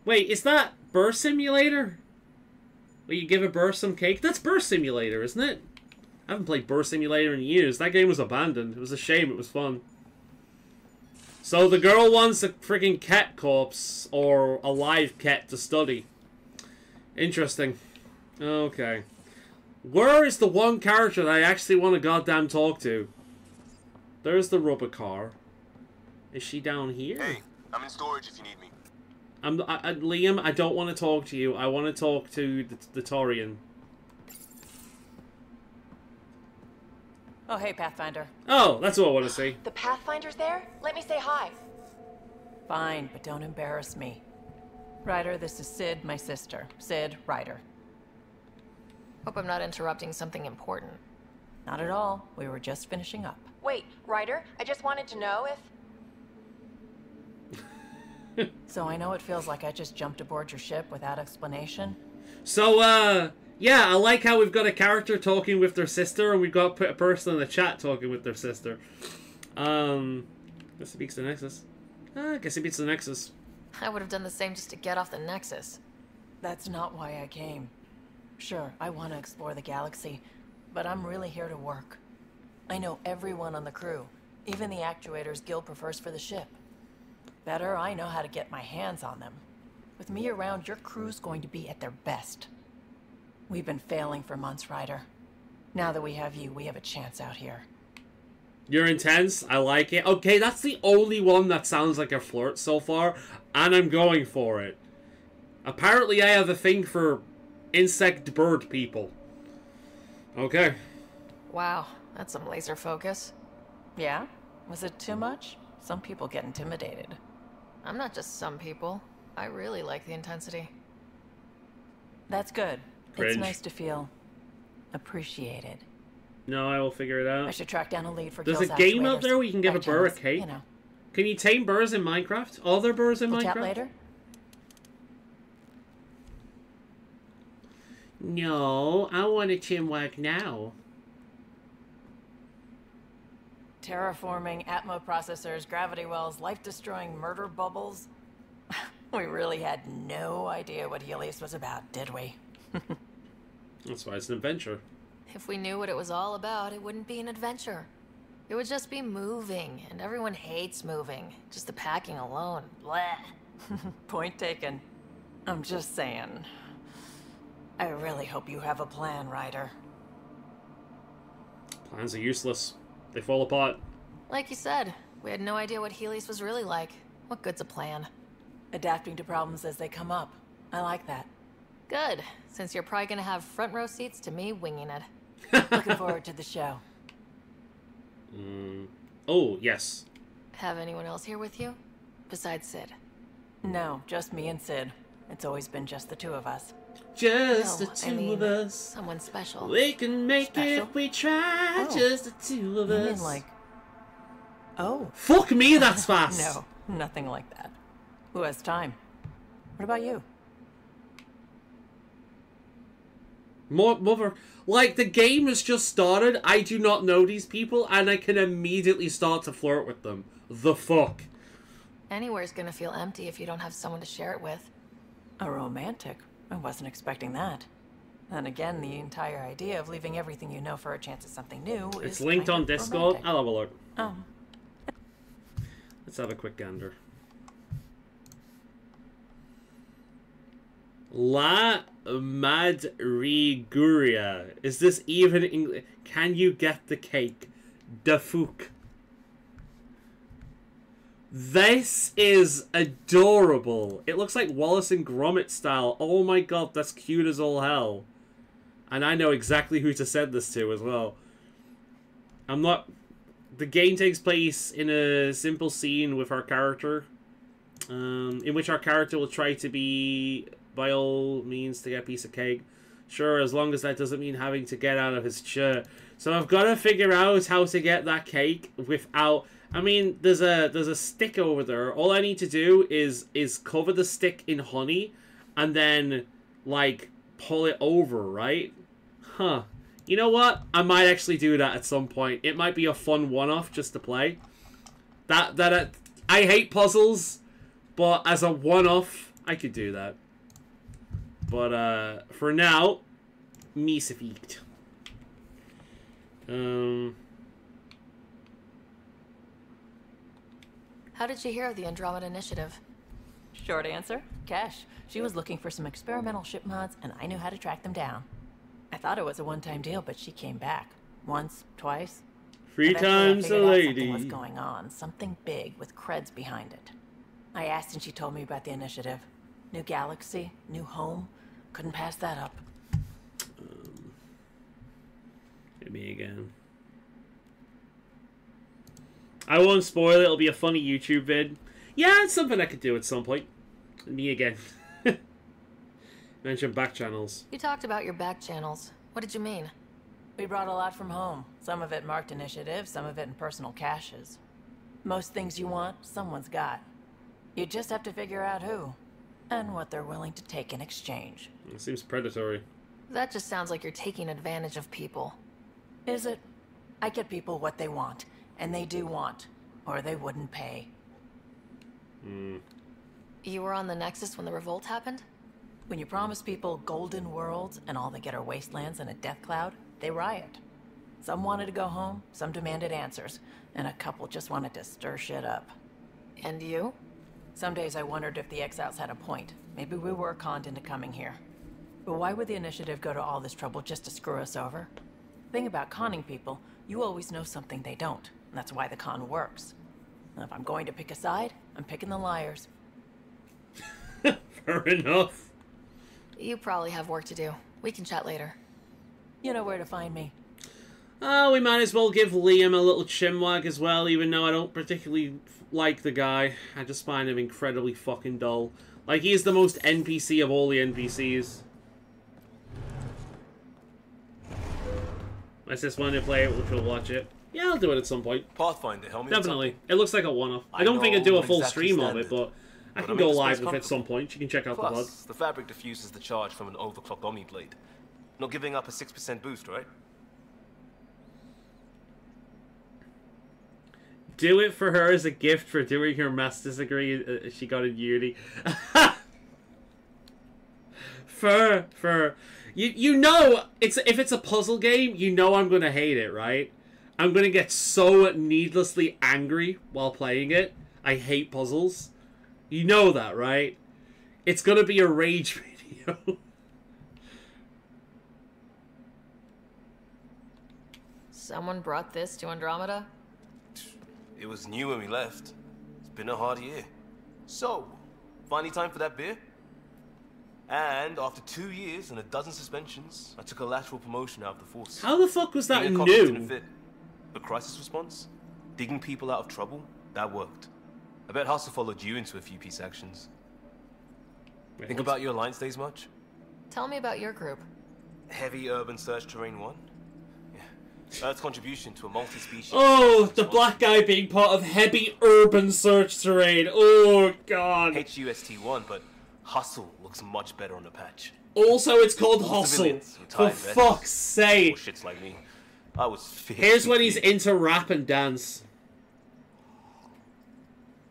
Wait, is that Birth Simulator? Where you give a birth some cake? That's Birth Simulator, isn't it? I haven't played Birth Simulator in years. That game was abandoned. It was a shame. It was fun. So the girl wants a freaking cat corpse or a live cat to study. Interesting. Okay. Where is the one character that I actually want to goddamn talk to? There's the rubber car. Is she down here? Hey, I'm in storage if you need me. Liam, I don't want to talk to you. I want to talk to the Taurian. Oh, hey, Pathfinder. Oh, that's what I want to see. The Pathfinder's there? Let me say hi. Fine, but don't embarrass me. Ryder, this is Sid, my sister. Sid, Ryder. Hope I'm not interrupting something important. Not at all. We were just finishing up. Wait, Ryder, I just wanted to know if... So I know it feels like I just jumped aboard your ship without explanation. So, yeah, I like how we've got a character talking with their sister, and we've got a person in the chat talking with their sister. Guess it beats the Nexus. Guess it beats the Nexus. I would have done the same just to get off the Nexus. That's not why I came. Sure, I want to explore the galaxy, but I'm really here to work. I know everyone on the crew, even the actuators Gil prefers for the ship. Better, I know how to get my hands on them. With me around, your crew's going to be at their best. We've been failing for months, Ryder. Now that we have you, we have a chance out here. You're intense. I like it. Okay, that's the only one that sounds like a flirt so far, and I'm going for it. Apparently, I have a thing for insect bird people. Okay. Wow, that's some laser focus. Yeah? Was it too much? Some people get intimidated. I'm not just some people. I really like the intensity. That's good. Cringe. It's nice to feel appreciated. No, I will figure it out. I should track down a lead for There's a Gil's game out actuators. there where you can give a Back burr a channels, cake. you know. Can you tame burrs in Minecraft? Are there burrs in We'll Minecraft? chat later? No, I want a chinwag now. Terraforming, Atmo processors, gravity wells, life-destroying murder bubbles. We really had no idea what Helios was about, did we? That's why it's an adventure. If we knew what it was all about, it wouldn't be an adventure. It would just be moving, and everyone hates moving. Just the packing alone. Bleh. Point taken. I'm just saying. I really hope you have a plan, Ryder. Plans are useless. They fall apart. Like you said, we had no idea what Helios was really like. What good's a plan? Adapting to problems as they come up. I like that. Good, since you're probably gonna have front row seats to me winging it. Looking forward to the show. Oh, yes. Have anyone else here with you? Besides Sid? No, just me and Sid. It's always been just the two of us. Just No, the two I mean, of us. Someone special. We can make it if we try. Oh. Just the two of You us. mean like... Oh. Fuck me, that's fast. No, nothing like that. Who has time? What about you? Mother, like, the game has just started, I do not know these people, and I can immediately start to flirt with them. The fuck? Anywhere's gonna feel empty if you don't have someone to share it with. A romantic? I wasn't expecting that. And again, the entire idea of leaving everything you know for a chance at something new is It's linked kind on of Discord. romantic. I'll have a look. Oh. Let's have a quick gander. La Madriguria. Is this even English? Can you get the cake? Dafook. This is adorable. It looks like Wallace and Gromit style. Oh my god, that's cute as all hell. And I know exactly who to send this to as well. I'm not... The game takes place in a simple scene with our character. In which our character will try to be, by all means, to get a piece of cake. Sure, as long as that doesn't mean having to get out of his chair. So I've got to figure out how to get that cake without... I mean, there's a stick over there. All I need to do is cover the stick in honey and then, like, pull it over, right? Huh. You know what? I might actually do that at some point. It might be a fun one-off just to play. I hate puzzles, but as a one-off, I could do that. But for now, Miesefeekt. How did you hear of the Andromeda Initiative? Short answer, Cash. She was looking for some experimental ship mods, and I knew how to track them down. I thought it was a one-time deal, but she came back. Once, twice. Three Eventually, I times a figured out lady. something was going on. Something big with creds behind it. I asked and she told me about the initiative. New galaxy, new home. Couldn't pass that up. Hit me again. I won't spoil it. It'll be a funny YouTube vid. Yeah, it's something I could do at some point. Me again. Mention back channels. You talked about your back channels. What did you mean? We brought a lot from home. Some of it marked initiative, some of it in personal caches. Most things you want, someone's got. You just have to figure out who. And what they're willing to take in exchange. It seems predatory. That just sounds like you're taking advantage of people. Is it? I get people what they want. And they do want. Or they wouldn't pay. You were on the Nexus when the revolt happened? When you promise people golden worlds and all they get are wastelands and a death cloud, they riot. Some wanted to go home, some demanded answers, and a couple just wanted to stir shit up. And you? Some days I wondered if the exiles had a point. Maybe we were conned into coming here. But why would the initiative go to all this trouble just to screw us over? Thing about conning people, you always know something they don't. And that's why the con works. And if I'm going to pick a side, I'm picking the liars. Fair enough. You probably have work to do. We can chat later. You know where to find me. Oh, we might as well give Liam a little chinwag as well, even though I don't particularly like the guy. I just find him incredibly fucking dull. Like, he is the most NPC of all the NPCs. Unless this one to play it, which we'll watch it. Yeah, I'll do it at some point. Pathfinder, help me. Definitely. It looks like a one-off. I don't think I'd do a full stream of it, but I can go live with it at some point. You can check out the pod. The fabric diffuses the charge from an overclocked Omni Blade. Not giving up a 6% boost, right? Do it for her as a gift for doing her master's degree she got in uni. You know, if it's a puzzle game, you know I'm gonna hate it, right? I'm gonna get so needlessly angry while playing it. I hate puzzles. You know that, right? It's gonna be a rage video. Someone brought this to Andromeda? It was new when we left. It's been a hard year. So, finally time for that beer? And after 2 years and a dozen suspensions, I took a lateral promotion out of the force. How the fuck was that Being a cop new? didn't fit. But crisis response? Digging people out of trouble? That worked. I bet Hustle followed you into a few peace actions. Think about your Alliance days much? Tell me about your group. Heavy urban search terrain 1? Yeah. Earth's contribution to a multi-species... Oh, the black guy being part of heavy urban search terrain. Oh, God. HUST1, but Hustle looks much better on the patch. Also, it's called Hustle. For fuck's sake. Shits like me. I was Here's when he's into rap and dance.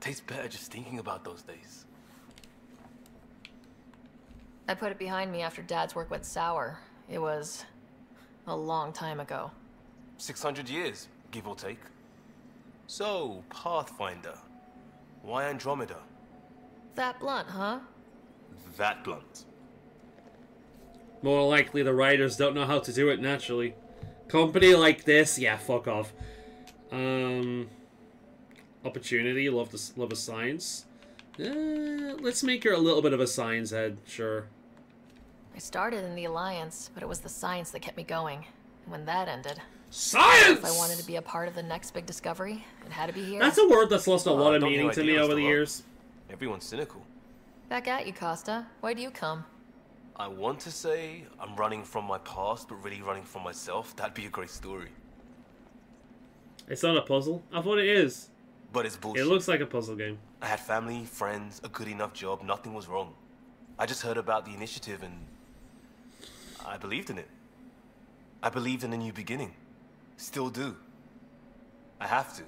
Tastes better just thinking about those days. I put it behind me after Dad's work went sour. It was a long time ago. 600 years, give or take. So, Pathfinder. Why Andromeda? That blunt, huh? That blunt. More likely the writers don't know how to do it naturally. Company like this, yeah, fuck off. Opportunity, love a science. Let's make her a little bit of a science head, sure. I started in the Alliance, but it was the science that kept me going. And when that ended... Science! If I wanted to be a part of the next big discovery, it had to be here. That's a word that's lost a lot of meaning to me over the years. Everyone's cynical. Back at you, Costa. Why'd you come? I want to say I'm running from my past, but really running from myself. That'd be a great story. It's not a puzzle. I thought it is. But it's bullshit. It looks like a puzzle game. I had family, friends, a good enough job. Nothing was wrong. I just heard about the initiative and I believed in it. I believed in a new beginning. Still do. I have to.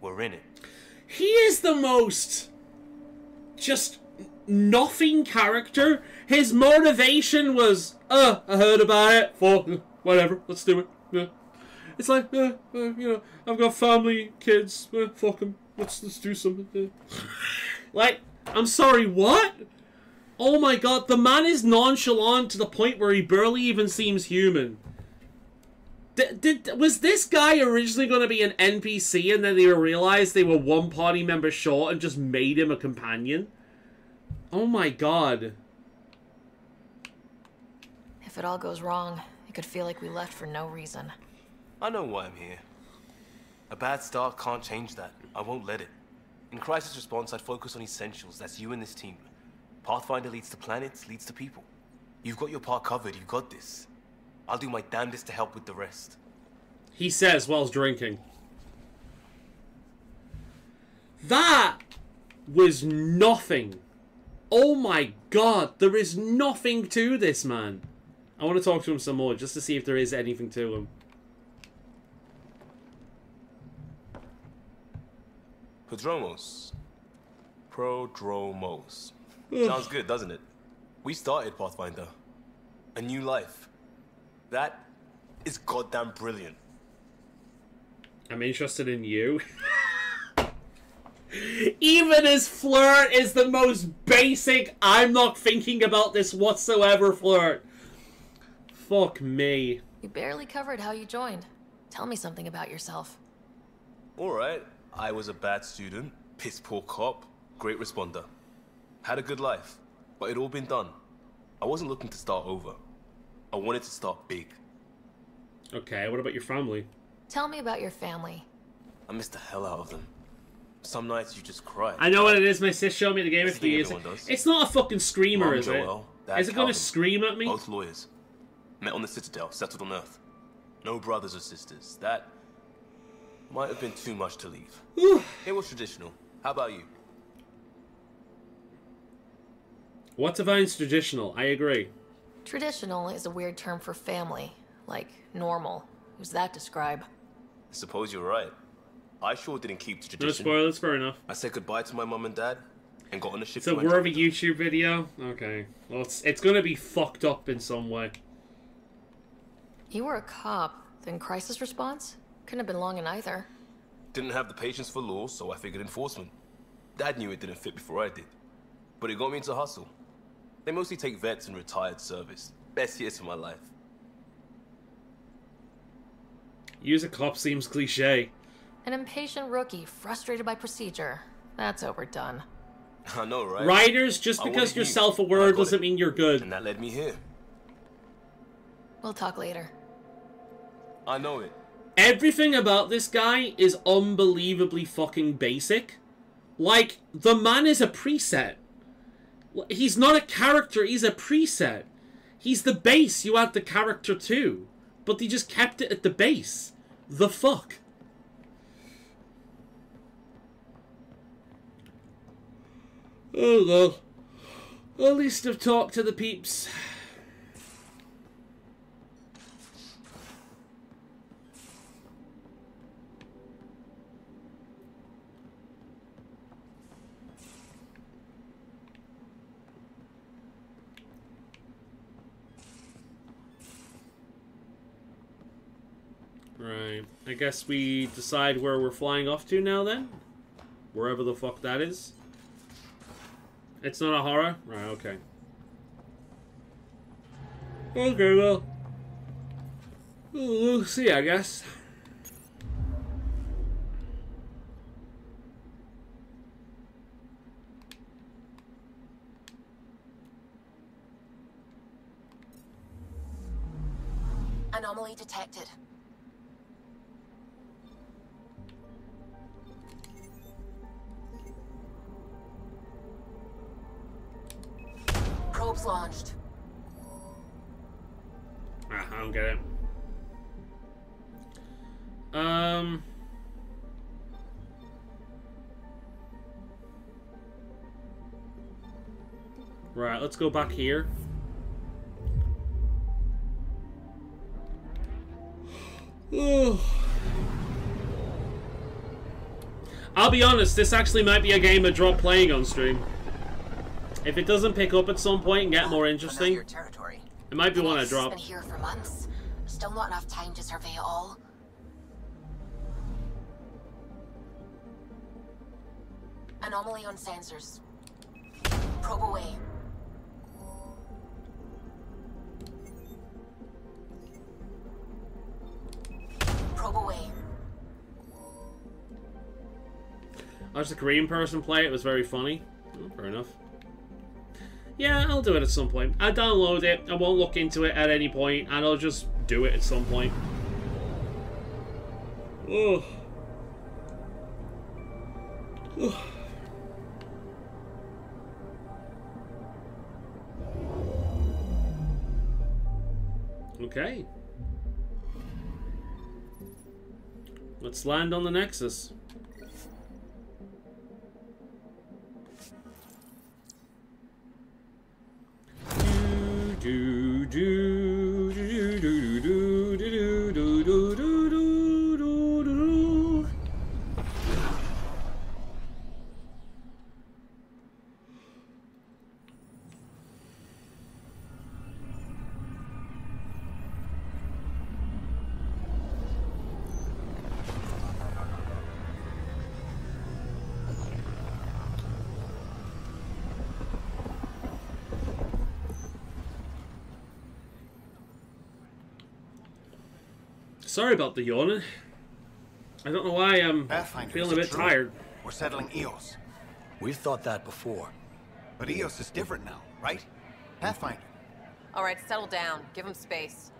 We're in it. He is the most... just... nothing character. His motivation was, I heard about it. Fuck, whatever, let's do it. Yeah. It's like, you know, I've got family, kids. Fuck them. Let's do something. Like, I'm sorry, what? Oh my god, the man is nonchalant to the point where he barely even seems human. Was this guy originally going to be an NPC and then they realized they were one party member short and just made him a companion? Oh my god. If it all goes wrong, it could feel like we left for no reason. I know why I'm here. A bad start can't change that. I won't let it. In crisis response, I'd focus on essentials. That's you and this team. Pathfinder leads to planets, leads to people. You've got your part covered. You got this. I'll do my damnedest to help with the rest. He says whilst drinking. That was nothing. Oh my god, there is nothing to this man. I want to talk to him some more just to see if there is anything to him. Prodromos. Sounds good, doesn't it? We started Pathfinder. A new life. That is goddamn brilliant. I'm interested in you. Even as flirt is the most basic, I'm not thinking about this whatsoever flirt. Fuck me. You barely covered how you joined. Tell me something about yourself. Alright, I was a bad student, piss poor cop, great responder. Had a good life, but it'd all been done. I wasn't looking to start over. I wanted to start big. Okay, what about your family? Tell me about your family. I miss the hell out of them. Some nights you just cry. I know what it is. My sis showed me the game a That's few the years thing ago. everyone does. It's not a fucking screamer, Mom, is it? Joel, Dad, Is it going to Calvin, scream at me? Both lawyers. Met on the Citadel, settled on Earth. No brothers or sisters. That might have been too much to leave. It was traditional. How about you? What defines traditional? I agree. Traditional is a weird term for family. Like, normal. Who's that describe? I suppose you're right. I sure didn't keep to No tradition. spoilers, fair enough. I said goodbye to my mum and dad and got on a ship It's a to Andromeda. worthy YouTube video? Okay. Well, it's going to be fucked up in some way. You were a cop, then crisis response? Couldn't have been long in either. Didn't have the patience for law, so I figured enforcement. Dad knew it didn't fit before I did. But it got me into hustle. They mostly take vets and retired service. Best years of my life. Use a cop seems cliche. An impatient rookie, frustrated by procedure. That's overdone. I know, right? Writers, just I because wanted you're you, self-aware and I got doesn't it. mean you're good. And that led me here. We'll talk later. I know it. Everything about this guy is unbelievably fucking basic. Like, the man is a preset. He's not a character, he's a preset. He's the base you add the character to. But they just kept it at the base. The fuck? Oh well. At least I've talked to the peeps. Right. I guess we decide where we're flying off to now then? Wherever the fuck that is. It's not a horror? Right, okay. Okay, well. We'll see, I guess. Anomaly detected. Probes launched. I don't get it. Right, let's go back here. I'll be honest, this actually might be a game I drop playing on stream. If it doesn't pick up at some point and get more interesting, it might be one I drop. Been here for months. Still not enough time to survey it all. Anomaly on sensors. Probe away. Probe away. I watched a Korean person play it, was very funny. Oh, fair enough. Yeah, I'll do it at some point. I'll download it, I won't look into it at any point, and I'll just do it at some point. Ugh. Ugh. Okay. Let's land on the Nexus. Do do do do do do do do do do do do. Sorry about the yawning. I don't know why I'm feeling a bit tired. We're settling Eos. We've thought that before. But Eos is different now, right? Pathfinder. Alright, settle down. Give him space.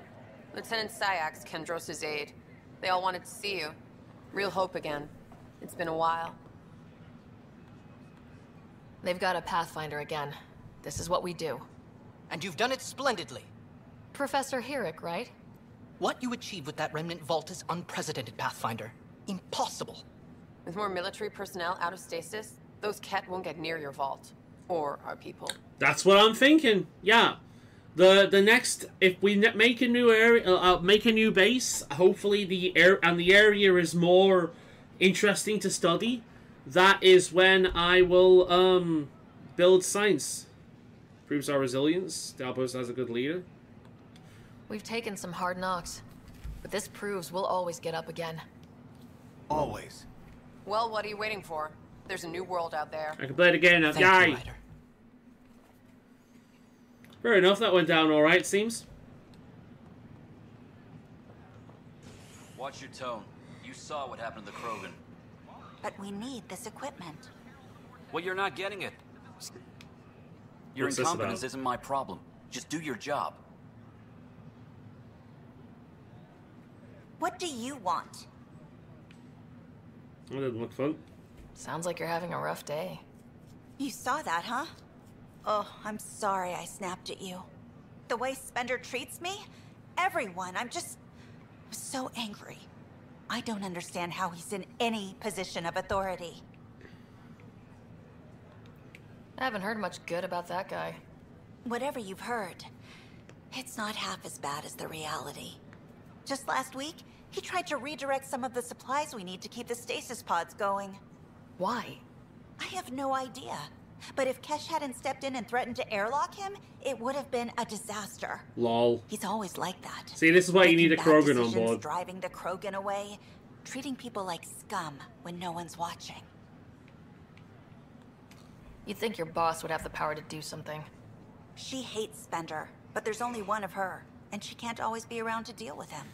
Lieutenant Sayak's Kendros' aide. They all wanted to see you. Real hope again. It's been a while. They've got a Pathfinder again. This is what we do. And you've done it splendidly. Professor Herrick, right? What you achieved with that remnant vault is unprecedented, Pathfinder. Impossible. With more military personnel out of stasis, those Ket won't get near your vault. Or our people. That's what I'm thinking. Yeah. The next, if we make a new area, make a new base, hopefully the area is more interesting to study. That is when I will build science. Proves our resilience. The outpost has a good leader. We've taken some hard knocks, but this proves we'll always get up again. Always. Well, what are you waiting for? There's a new world out there. I can play it again now. Yay! Fair enough, that went down alright, seems. Watch your tone. You saw what happened to the Krogan. But we need this equipment. Well, you're not getting it. Your What's this incompetence about? isn't my problem. Just do your job. What do you want? That didn't look fun. Sounds like you're having a rough day. You saw that, huh? Oh, I'm sorry I snapped at you. The way Spender treats me? Everyone, I'm so angry. I don't understand how he's in any position of authority. I haven't heard much good about that guy. Whatever you've heard, it's not half as bad as the reality. Just last week, he tried to redirect some of the supplies we need to keep the stasis pods going. Why? I have no idea. But if Kesh hadn't stepped in and threatened to airlock him, it would have been a disaster. Lol. He's always like that. See, this is why you need a Making bad Krogan on decisions, board. Driving the Krogan away, treating people like scum when no one's watching. You'd think your boss would have the power to do something. She hates Spender, but there's only one of her, and she can't always be around to deal with him.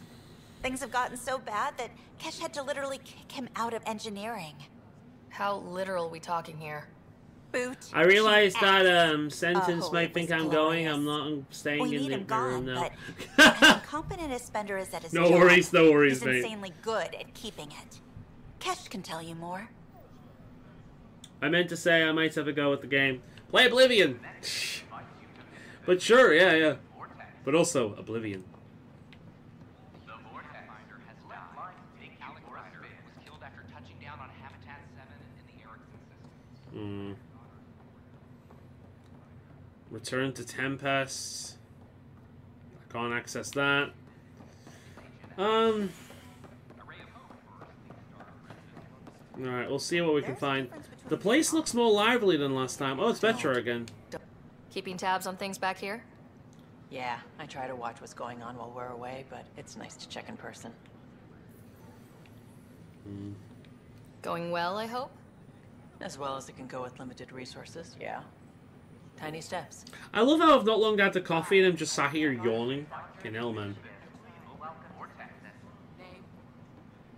Things have gotten so bad that Kesh had to literally kick him out of engineering. How literal we talking here? Boot. I realize that ass. sentence Oh, might it think was I'm going. I'm not. I'm staying We in need the him gone, room now. but as incompetent as Spender is at his No job, worries, no worries, he's mate. insanely good at keeping it. Kesh can tell you more. I meant to say I might have a go at the game. Play Oblivion! But sure, yeah. But also, Oblivion. Return to Tempest. I can't access that. Alright, we'll see what we can find. The place looks more lively than last time. Oh, it's Vetra again. Keeping tabs on things back here? Yeah, I try to watch what's going on while we're away, but it's nice to check in person. Going well, I hope? As well as it can go with limited resources, yeah. Tiny steps. I love how I've not long had the coffee and I'm just sat here yawning. Fucking hell, man. Name?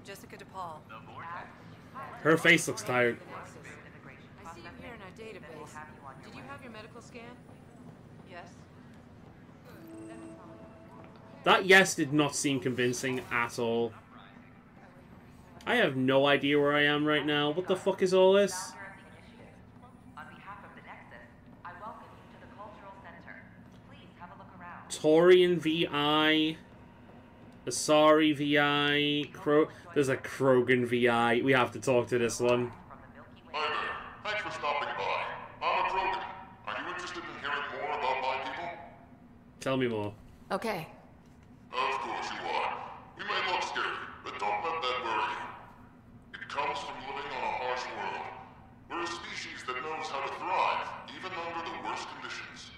Jessica DePaul. Her face looks tired. I see you here in our database. Did you have your medical scan? Yes. That yes did not seem convincing at all. I have no idea where I am right now. What the fuck is all this? Torian VI, Asari VI, there's a Krogan VI. We have to talk to this one. Hi there. Thanks for stopping by. I'm a Krogan. Are you interested in hearing more about my people? Tell me more. Okay. Of course you are. We may look scary, but don't let that worry you. It comes from living on a harsh world. We're a species that knows how to thrive, even under the worst conditions.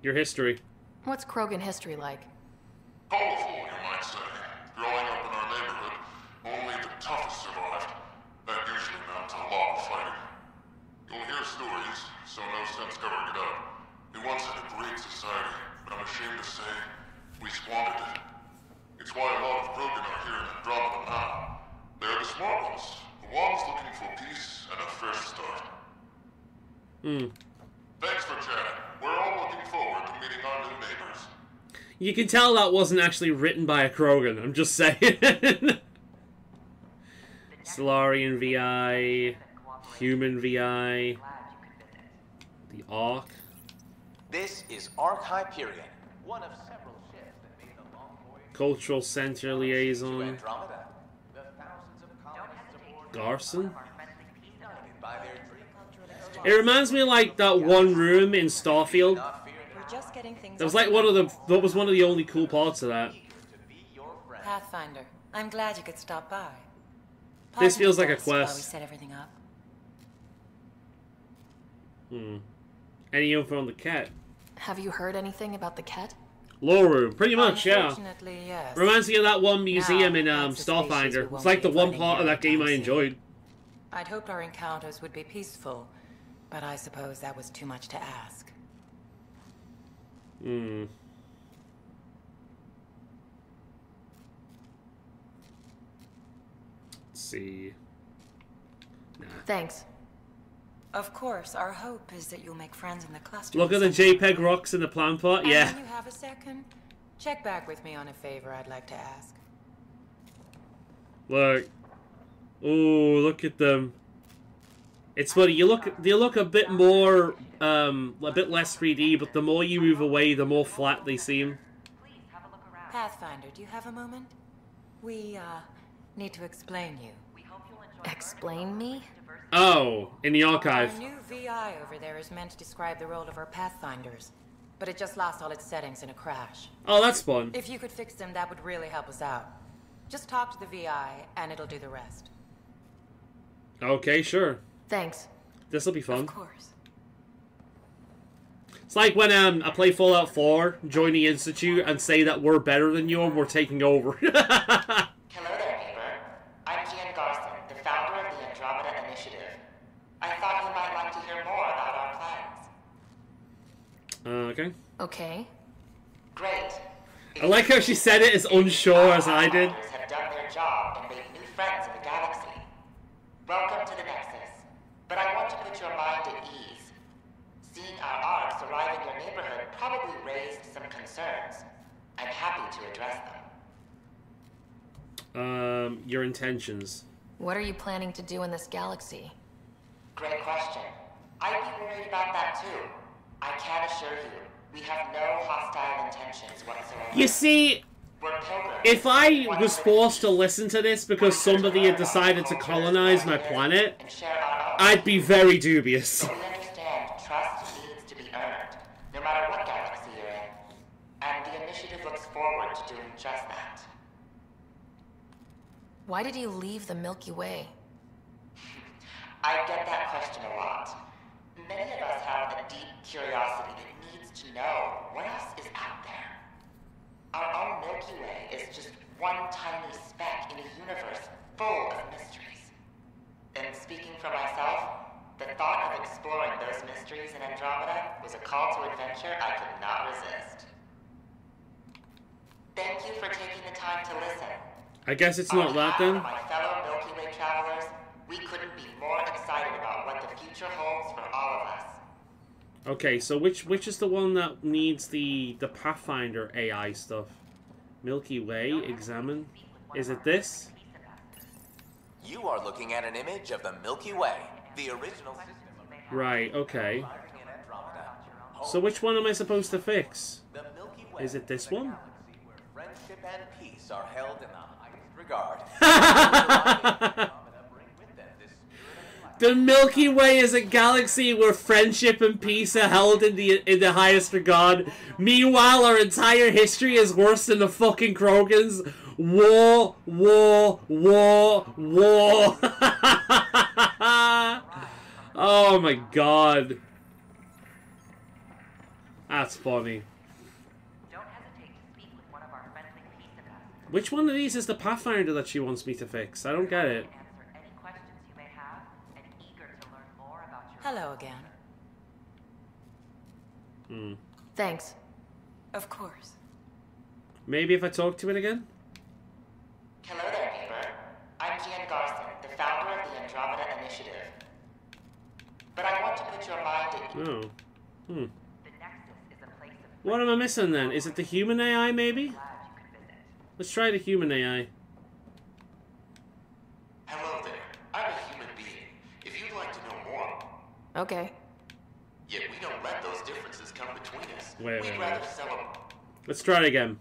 Your history. What's Krogan history like? Colorful, you might say. Growing up in our neighborhood, only the toughest survived. That usually meant a lot of fighting. You'll hear stories, so no sense covering it up. We once had a great society, but I'm ashamed to say, we squandered it. It's why a lot of Krogan are here in Andromeda now. They're the smart ones, the ones looking for peace and a fresh start. Thanks for chatting. We're our new neighbors. You can tell that wasn't actually written by a Krogan, I'm just saying. Solarian VI, Human VI, the Ark. This is Ark Hyperion, one of several ships that made the long voyage Cultural Center Liaison. to Andromeda. The thousands of colonists aboard Garson? by their dream. It reminds me of like that one room in Starfield. We're just getting things. That was like one of the only cool parts of that. Pathfinder, I'm glad you could stop by. This feels like a Pardon us while we quest. set everything up. Any info on the cat? Have you heard anything about the cat? Lore room, pretty much, yeah. Unfortunately, yes. Reminds me of that one museum in that's a species we Starfinder. won't It's like the be one finding part of here that game I anytime soon. enjoyed. I'd hoped our encounters would be peaceful, but I suppose that was too much to ask. Let's see. Thanks. Of course, our hope is that you'll make friends in the cluster. Look at the JPEG rocks in the plan plot. And Yeah. when you have a second, check back with me on a favor I'd like to ask. Look. Oh, look at them. It's funny. They look a bit more, a bit less 3D, but the more you move away, the more flat they seem. Pathfinder, do you have a moment? We, need to explain you. Explain me? Oh, in the archive. Our new VI over there is meant to describe the role of our Pathfinders, but it just lost all its settings in a crash. Oh, that's fun. If you could fix them, that would really help us out. Just talk to the VI, and it'll do the rest. Okay, sure. Thanks. This'll be fun. Of course. It's like when I play Fallout 4, join the Institute, and say that we're better than you and we're taking over. Hello there, neighbor. I'm Gian Garson, the founder of the Andromeda Initiative. I thought you might like to hear more about our plans. Okay. Okay. Great. I like how she said it as unsure as I did. Have done their job and made new friends in the galaxy. Welcome to the Nexus. But I want to put your mind at ease. Seeing our arcs arrive in your neighborhood probably raised some concerns. I'm happy to address them. Your intentions. What are you planning to do in this galaxy? Great question. I'd be worried about that too. I can assure you, we have no hostile intentions whatsoever. You see, if I was forced to listen to this because somebody had decided to colonize my planet, I'd be very dubious. But we understand trust needs to be earned, no matter what galaxy you're in. And the initiative looks forward to doing just that. Why did you leave the Milky Way? I get that question a lot. Many of us have a deep curiosity that needs to know what else is out there. Our own Milky Way is just one tiny speck in a universe full of mysteries. And speaking for myself, the thought of exploring those mysteries in Andromeda was a call to adventure I could not resist. Thank you for taking the time to listen. I guess it's not that then. My fellow Milky Way travelers, we couldn't be more excited about what the future holds for all of us. Okay, so which is the one that needs the Pathfinder AI stuff? Milky Way, examine. Is it this? You are looking at an image of the Milky Way, the original system of Right, okay. So which one am I supposed to fix? Is it this one? friendship and peace are held in the highest regard. The Milky Way is a galaxy where friendship and peace are held in the highest regard. Meanwhile, our entire history is worse than the fucking Krogans. War, war, war, war. Oh my god. That's funny. Which one of these is the Pathfinder that she wants me to fix? I don't get it. Hello again. Thanks. Of course. Maybe if I talk to it again? Hello there, neighbor. I'm Gian Garson, the founder of the Andromeda Initiative. But I want to put your mind at ease. Oh. The Nexus is a place of What am I missing then? Is it the human AI maybe? Let's try the human AI. Hello there. I'm a human being. If you'd like to know more. Okay. Yet we don't let those differences come between us. Wait. We'd rather celebrate. Let's try it again.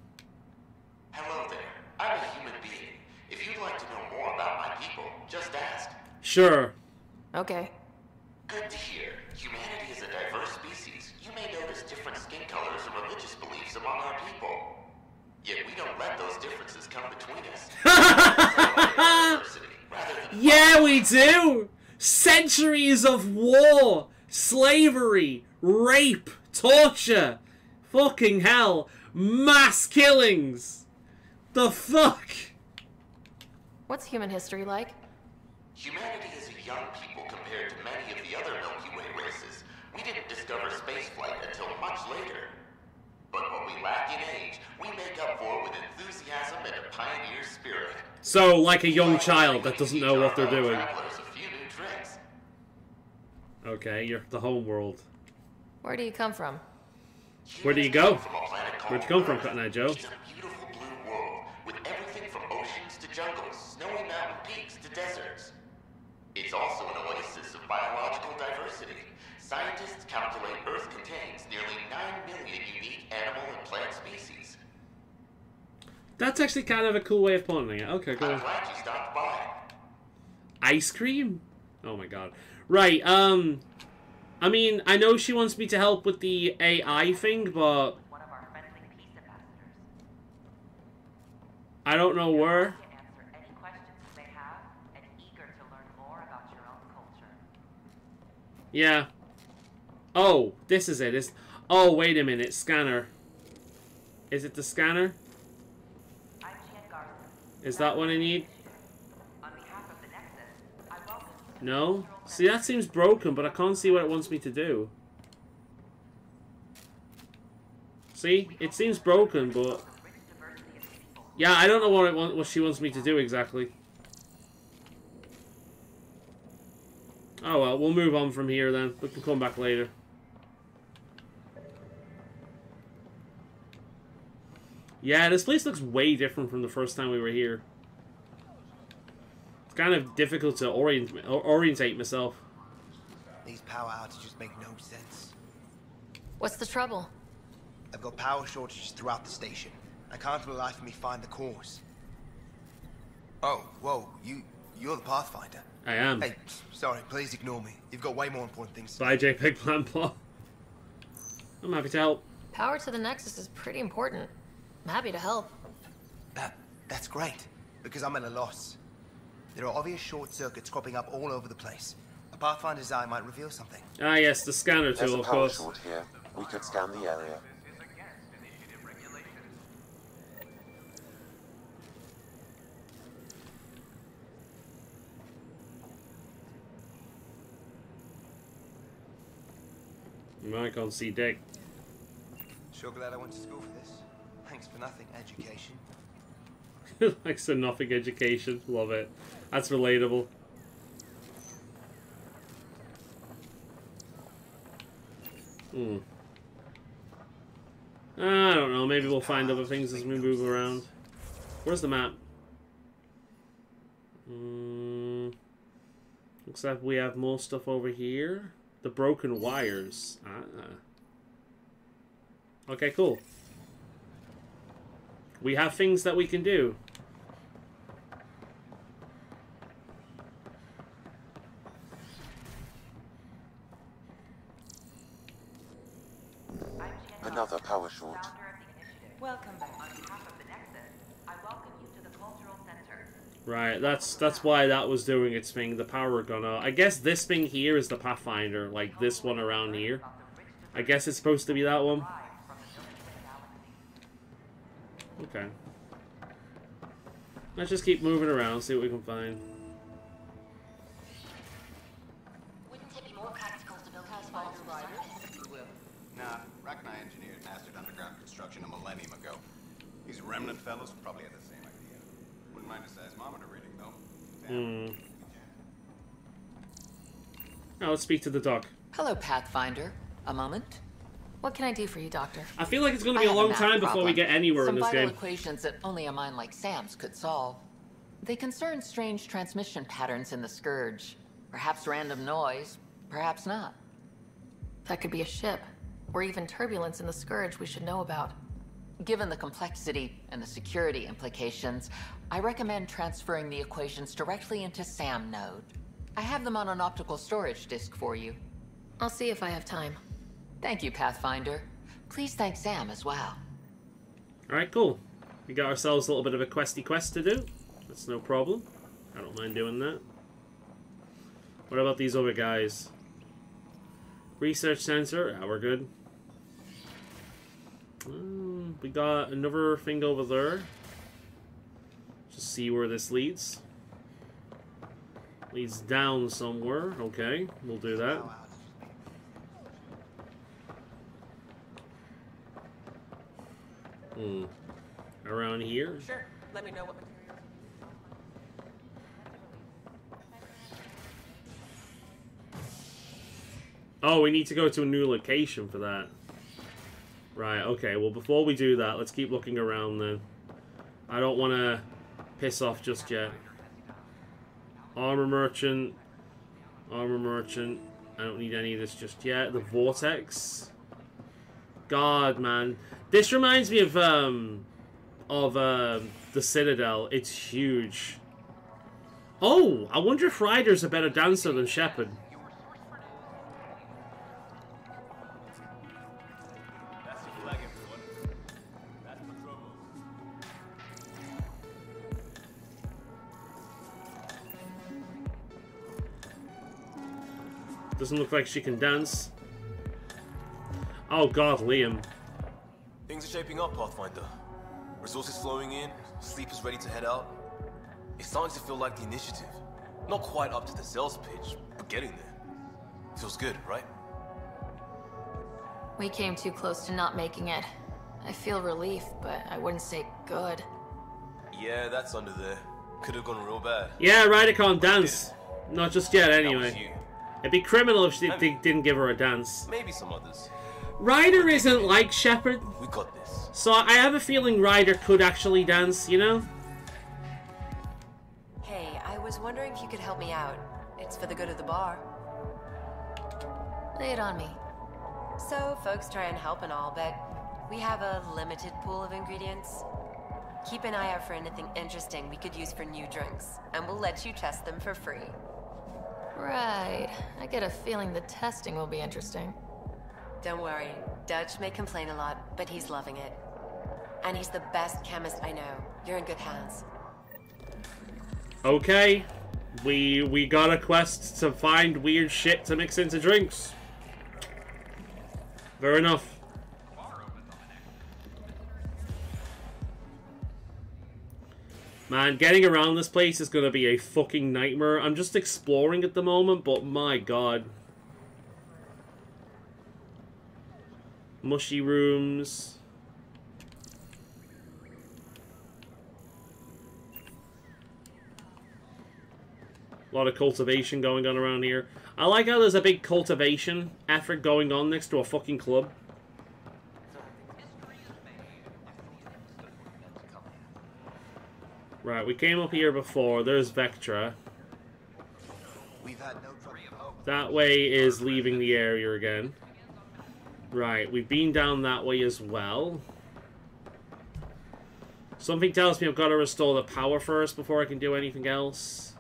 Hello there. I'm a human being. If you'd like to know more about my people, just ask. Sure. Okay. Good to hear. Humanity is a diverse species. You may notice different skin colors or religious beliefs among our people. Yet we don't let those differences come between us. Yeah, we do! Centuries of war, slavery, rape, torture, fucking hell, mass killings. The fuck? What's human history like? Humanity is a young people compared to many of the other Milky Way races. We didn't discover spaceflight until much later. But what we lack in age, we make up for with enthusiasm and a pioneer spirit. So, like a young child that doesn't know what they're doing. Okay, you're the home world. Where do you come from? Where do you go? Where'd you come from, Cotton Eye Joe? It's a beautiful blue world with everything from oceans to jungles, snowy mountain peaks to deserts. It's also an oasis of biological diversity. Scientists calculate Earth contains nearly 9 million unique animal and plant species. That's actually kind of a cool way of putting it. Okay, cool. I'm glad you stopped by. Ice cream? Oh my god. Right, I mean, I know she wants me to help with the AI thing, but I don't know where. Yeah. Oh, this is it. Oh, wait a minute. Scanner. Is it the scanner? Is that what I need? No? See, that seems broken, but I can't see what it wants me to do. See? It seems broken, but... Yeah, I don't know what she wants me to do exactly. Oh well, we'll move on from here then. We can come back later. Yeah, this place looks way different from the first time we were here. It's kind of difficult to orientate myself. These power outages make no sense. What's the trouble? I've got power shortages throughout the station. I can't for the life of me find the cause. Oh, whoa, you're the Pathfinder. I am. Hey, sorry, please ignore me. You've got way more important things to Bye, JPEG Plan Plot. I'm happy to help. Power to the Nexus is pretty important. I'm happy to help. That's great, because I'm at a loss. There are obvious short circuits cropping up all over the place. A Pathfinder's eye might reveal something. Ah, yes, the scanner There's tool, a of power course. short here. We could scan the area. I can't see dick. Sure glad I went to school for this. Thanks for nothing, education. Thanks for nothing, education. Love it. That's relatable. I don't know. Maybe we'll find other things as we move around. Where's the map? Looks like we have more stuff over here. The broken wires. Okay, cool. We have things that we can do. Another power short. Welcome back. On behalf of the Nexus, I welcome you to the Cultural Center. Right, that's why that was doing its thing. The power gun out. I guess this thing here is the Pathfinder, like this one around here. I guess it's supposed to be that one. Okay. Let's just keep moving around, see what we can find. Wouldn't it be more practical to build Pathfinder riders? Nah, Rack and I engineered mastered underground construction a millennium ago. These remnant fellows probably had the same idea. Wouldn't mind a seismometer reading, though. Now let's speak to the doc. Hello, Pathfinder. A moment? What can I do for you, Doctor? I feel like it's going to be a long time before we get anywhere in this Some vital game. equations that only a mind like Sam's could solve. They concern strange transmission patterns in the Scourge. Perhaps random noise, perhaps not. That could be a ship, or even turbulence in the Scourge we should know about. Given the complexity and the security implications, I recommend transferring the equations directly into SAM node. I have them on an optical storage disk for you. I'll see if I have time. Thank you, Pathfinder. Please thank Sam as well. Alright, cool. We got ourselves a little bit of a questy quest to do. That's no problem. I don't mind doing that. What about these other guys? Research center. Yeah, we're good. We got another thing over there. Just see where this leads. Leads down somewhere. Okay, we'll do that. Around here. Sure. Let me know what material. Oh, we need to go to a new location for that. Right, okay. Well, before we do that, let's keep looking around then. I don't want to piss off just yet. Armor merchant. Armor merchant. I don't need any of this just yet. The vortex. God, man. This reminds me of the Citadel. It's huge. Oh, I wonder if Ryder's a better dancer than Shepard. Doesn't look like she can dance. Oh god, Liam. Things are shaping up, Pathfinder. Resources flowing in, sleepers ready to head out. It's starting to feel like the initiative. Not quite up to the sales pitch, but getting there. Feels good, right? We came too close to not making it. I feel relief, but I wouldn't say good. Yeah, that's under there. Could have gone real bad. Yeah, Ryder can't dance. Not just yet, anyway. It'd be criminal if she didn't give her a dance. Maybe some others. Ryder isn't like Shepard. We got this. So I have a feeling Ryder could actually dance, you know? Hey, I was wondering if you could help me out. It's for the good of the bar. Lay it on me. So, folks try and help and all, but we have a limited pool of ingredients. Keep an eye out for anything interesting we could use for new drinks, and we'll let you test them for free. Right. I get a feeling the testing will be interesting. Don't worry. Dutch may complain a lot, but he's loving it. And he's the best chemist I know. You're in good hands. Okay. We got a quest to find weird shit to mix into drinks. Fair enough. Man, getting around this place is going to be a fucking nightmare. I'm just exploring at the moment, but my god. Mushy rooms. A lot of cultivation going on around here. I like how there's a big cultivation effort going on next to a fucking club. Right, we came up here before. There's Vectra. That way is leaving the area again. Right, we've been down that way as well. Something tells me I've got to restore the power first before I can do anything else.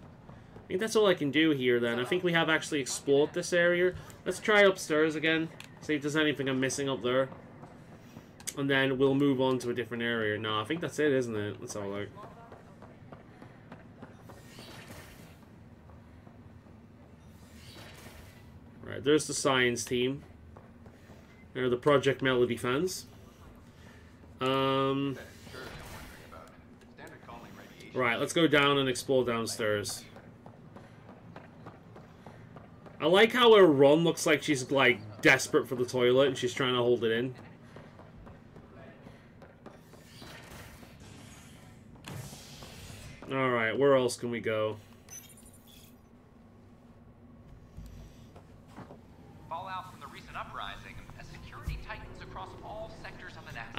I think that's all I can do here then. I think we have actually explored this area. Let's try upstairs again. See if there's anything I'm missing up there. And then we'll move on to a different area. No, I think that's it, isn't it? That's all right. Right, there's the science team. There are the Project Melody fans. Right, let's go down and explore downstairs. I like how her run looks like she's, like, desperate for the toilet and she's trying to hold it in. Alright, where else can we go? Fallout from the recent uprising, as security tightens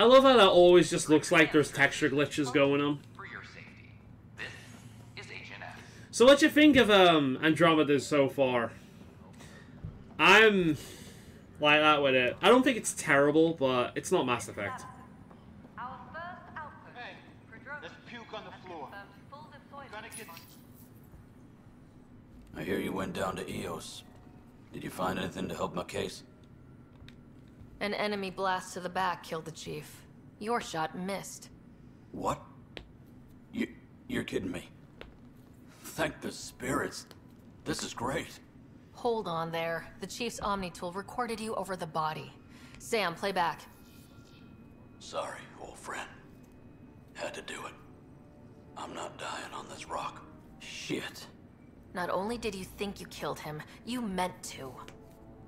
I love how that always just looks like there's texture glitches going on. So what you think of Andromeda so far? I'm like that with it. I don't think it's terrible, but it's not Mass Effect. Hey, there's puke on the floor. Gonna get... I hear you went down to EOS. Did you find anything to help my case? An enemy blast to the back killed the chief. Your shot missed. What? You're kidding me. Thank the spirits. This is great. Hold on there. The chief's Omni tool recorded you over the body. Sam, play back. Sorry, old friend. Had to do it. I'm not dying on this rock. Shit. Not only did you think you killed him, you meant to.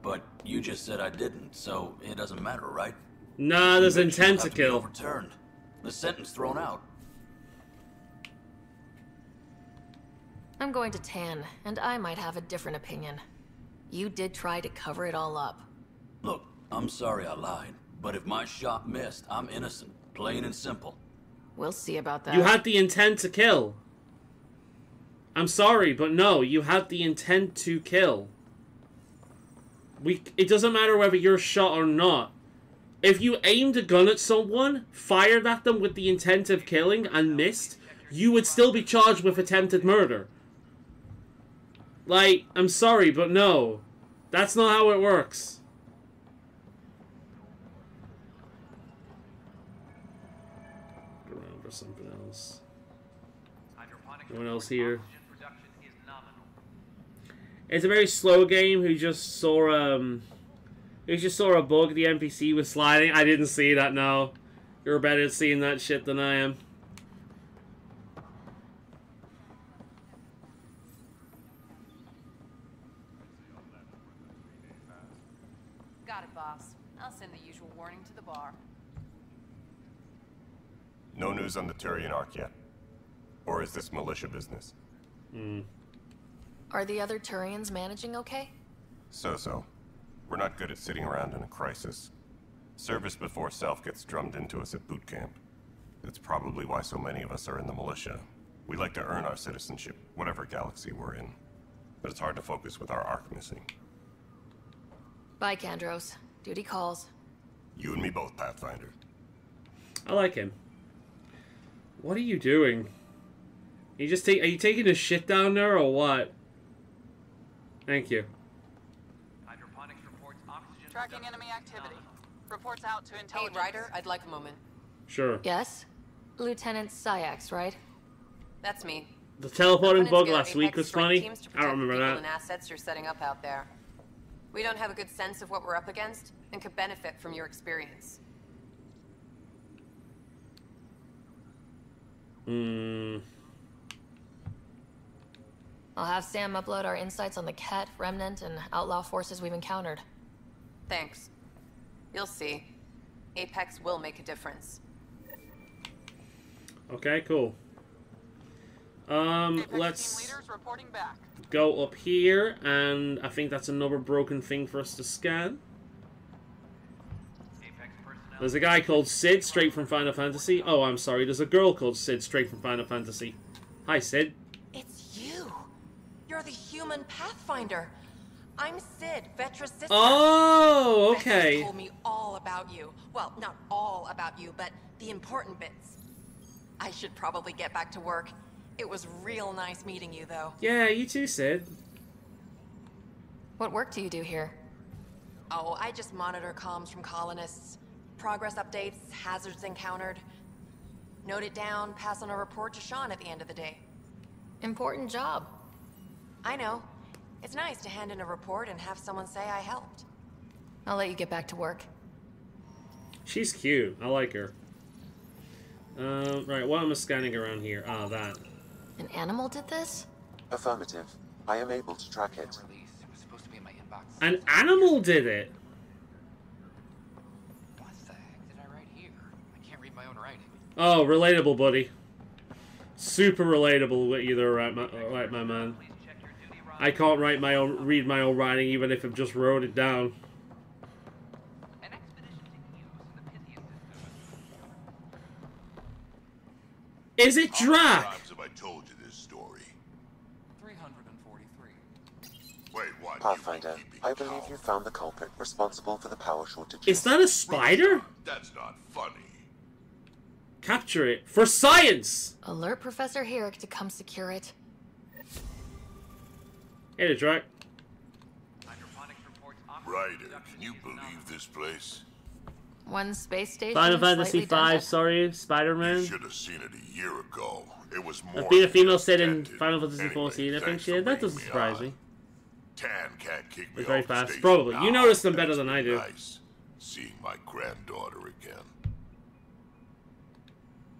But you just said I didn't, so it doesn't matter, right? Nah, there's intent to kill. Overturned. The sentence thrown out. I'm going to Tan, and I might have a different opinion. You did try to cover it all up. Look, I'm sorry I lied, but if my shot missed, I'm innocent. Plain and simple. We'll see about that. You had the intent to kill. I'm sorry, but no, you had the intent to kill. It doesn't matter whether you're shot or not. If you aimed a gun at someone, fired at them with the intent of killing, and missed, you would still be charged with attempted murder. Like, I'm sorry, but no. That's not how it works. Go around for something else. Anyone else here? It's a very slow game. Who just saw a bug. The NPC was sliding. I didn't see that. No, you're better at seeing that shit than I am. Got it, boss. I'll send the usual warning to the bar. No news on the Turian Ark yet. Or is this militia business? Are the other Turians managing okay? So-so. We're not good at sitting around in a crisis. Service before self gets drummed into us at boot camp. That's probably why so many of us are in the militia. We like to earn our citizenship, whatever galaxy we're in. But it's hard to focus with our Ark missing. Bye, Kandros. Duty calls. You and me both, Pathfinder. I like him. What are you doing? Are you taking a shit down there or what? Thank you. Tracking enemy activity. Reports out to intelligence. Hey, Ryder, I'd like a moment. Sure. Yes? Lieutenant Syax, right? That's me. The teleporting bug Together last week Apex was strike funny. teams to I don't protect remember people that. and assets you're setting up out there. We don't have a good sense of what we're up against and could benefit from your experience. I'll have Sam upload our insights on the Ket, Remnant, and outlaw forces we've encountered. Thanks. You'll see. Apex will make a difference. Okay, cool. Apex Let's team leaders reporting back. go up here, and I think that's another broken thing for us to scan. There's a guy called Sid, straight from Final Fantasy. Oh, I'm sorry, there's a girl called Sid, straight from Final Fantasy. Hi, Sid. It's you. You're the human Pathfinder. I'm Sid, Vetra's sister. Oh, okay. Vetra's told me all about you. Well, not all about you, but the important bits. I should probably get back to work. It was real nice meeting you, though. Yeah, you too, Sid. What work do you do here? Oh, I just monitor comms from colonists. Progress updates, hazards encountered. Note it down, pass on a report to Sean at the end of the day. Important job. I know. It's nice to hand in a report and have someone say I helped. I'll let you get back to work. She's cute. I like her. Right, what am I scanning around here? Ah, that. An animal did this? Affirmative. I am able to track it. An animal did it? Oh, relatable, buddy. Super relatable with you there, right, my man. I can't read my own writing, even if I've just wrote it down. Is it How many Drac? times have I told you this story? 343. Wait, what? Pathfinder, I believe you found the culprit responsible for the power shortages. Is that a spider? That's not funny. Capture it for science. Alert Professor Herrick to come secure it. Hey, the Drac. Ryder, can you believe this place? One space station. Final Fantasy slightly V, dented. sorry, Spider-Man. You should have seen it a year ago. It was more. I've been a female than said in dented. Final Fantasy Anyway, 14. I think thanks she for did. That bringing doesn't surprise on. me. Tan can't kick me It's very off the fast. station Probably. now. You notice them better than I do. Nice seeing my granddaughter again.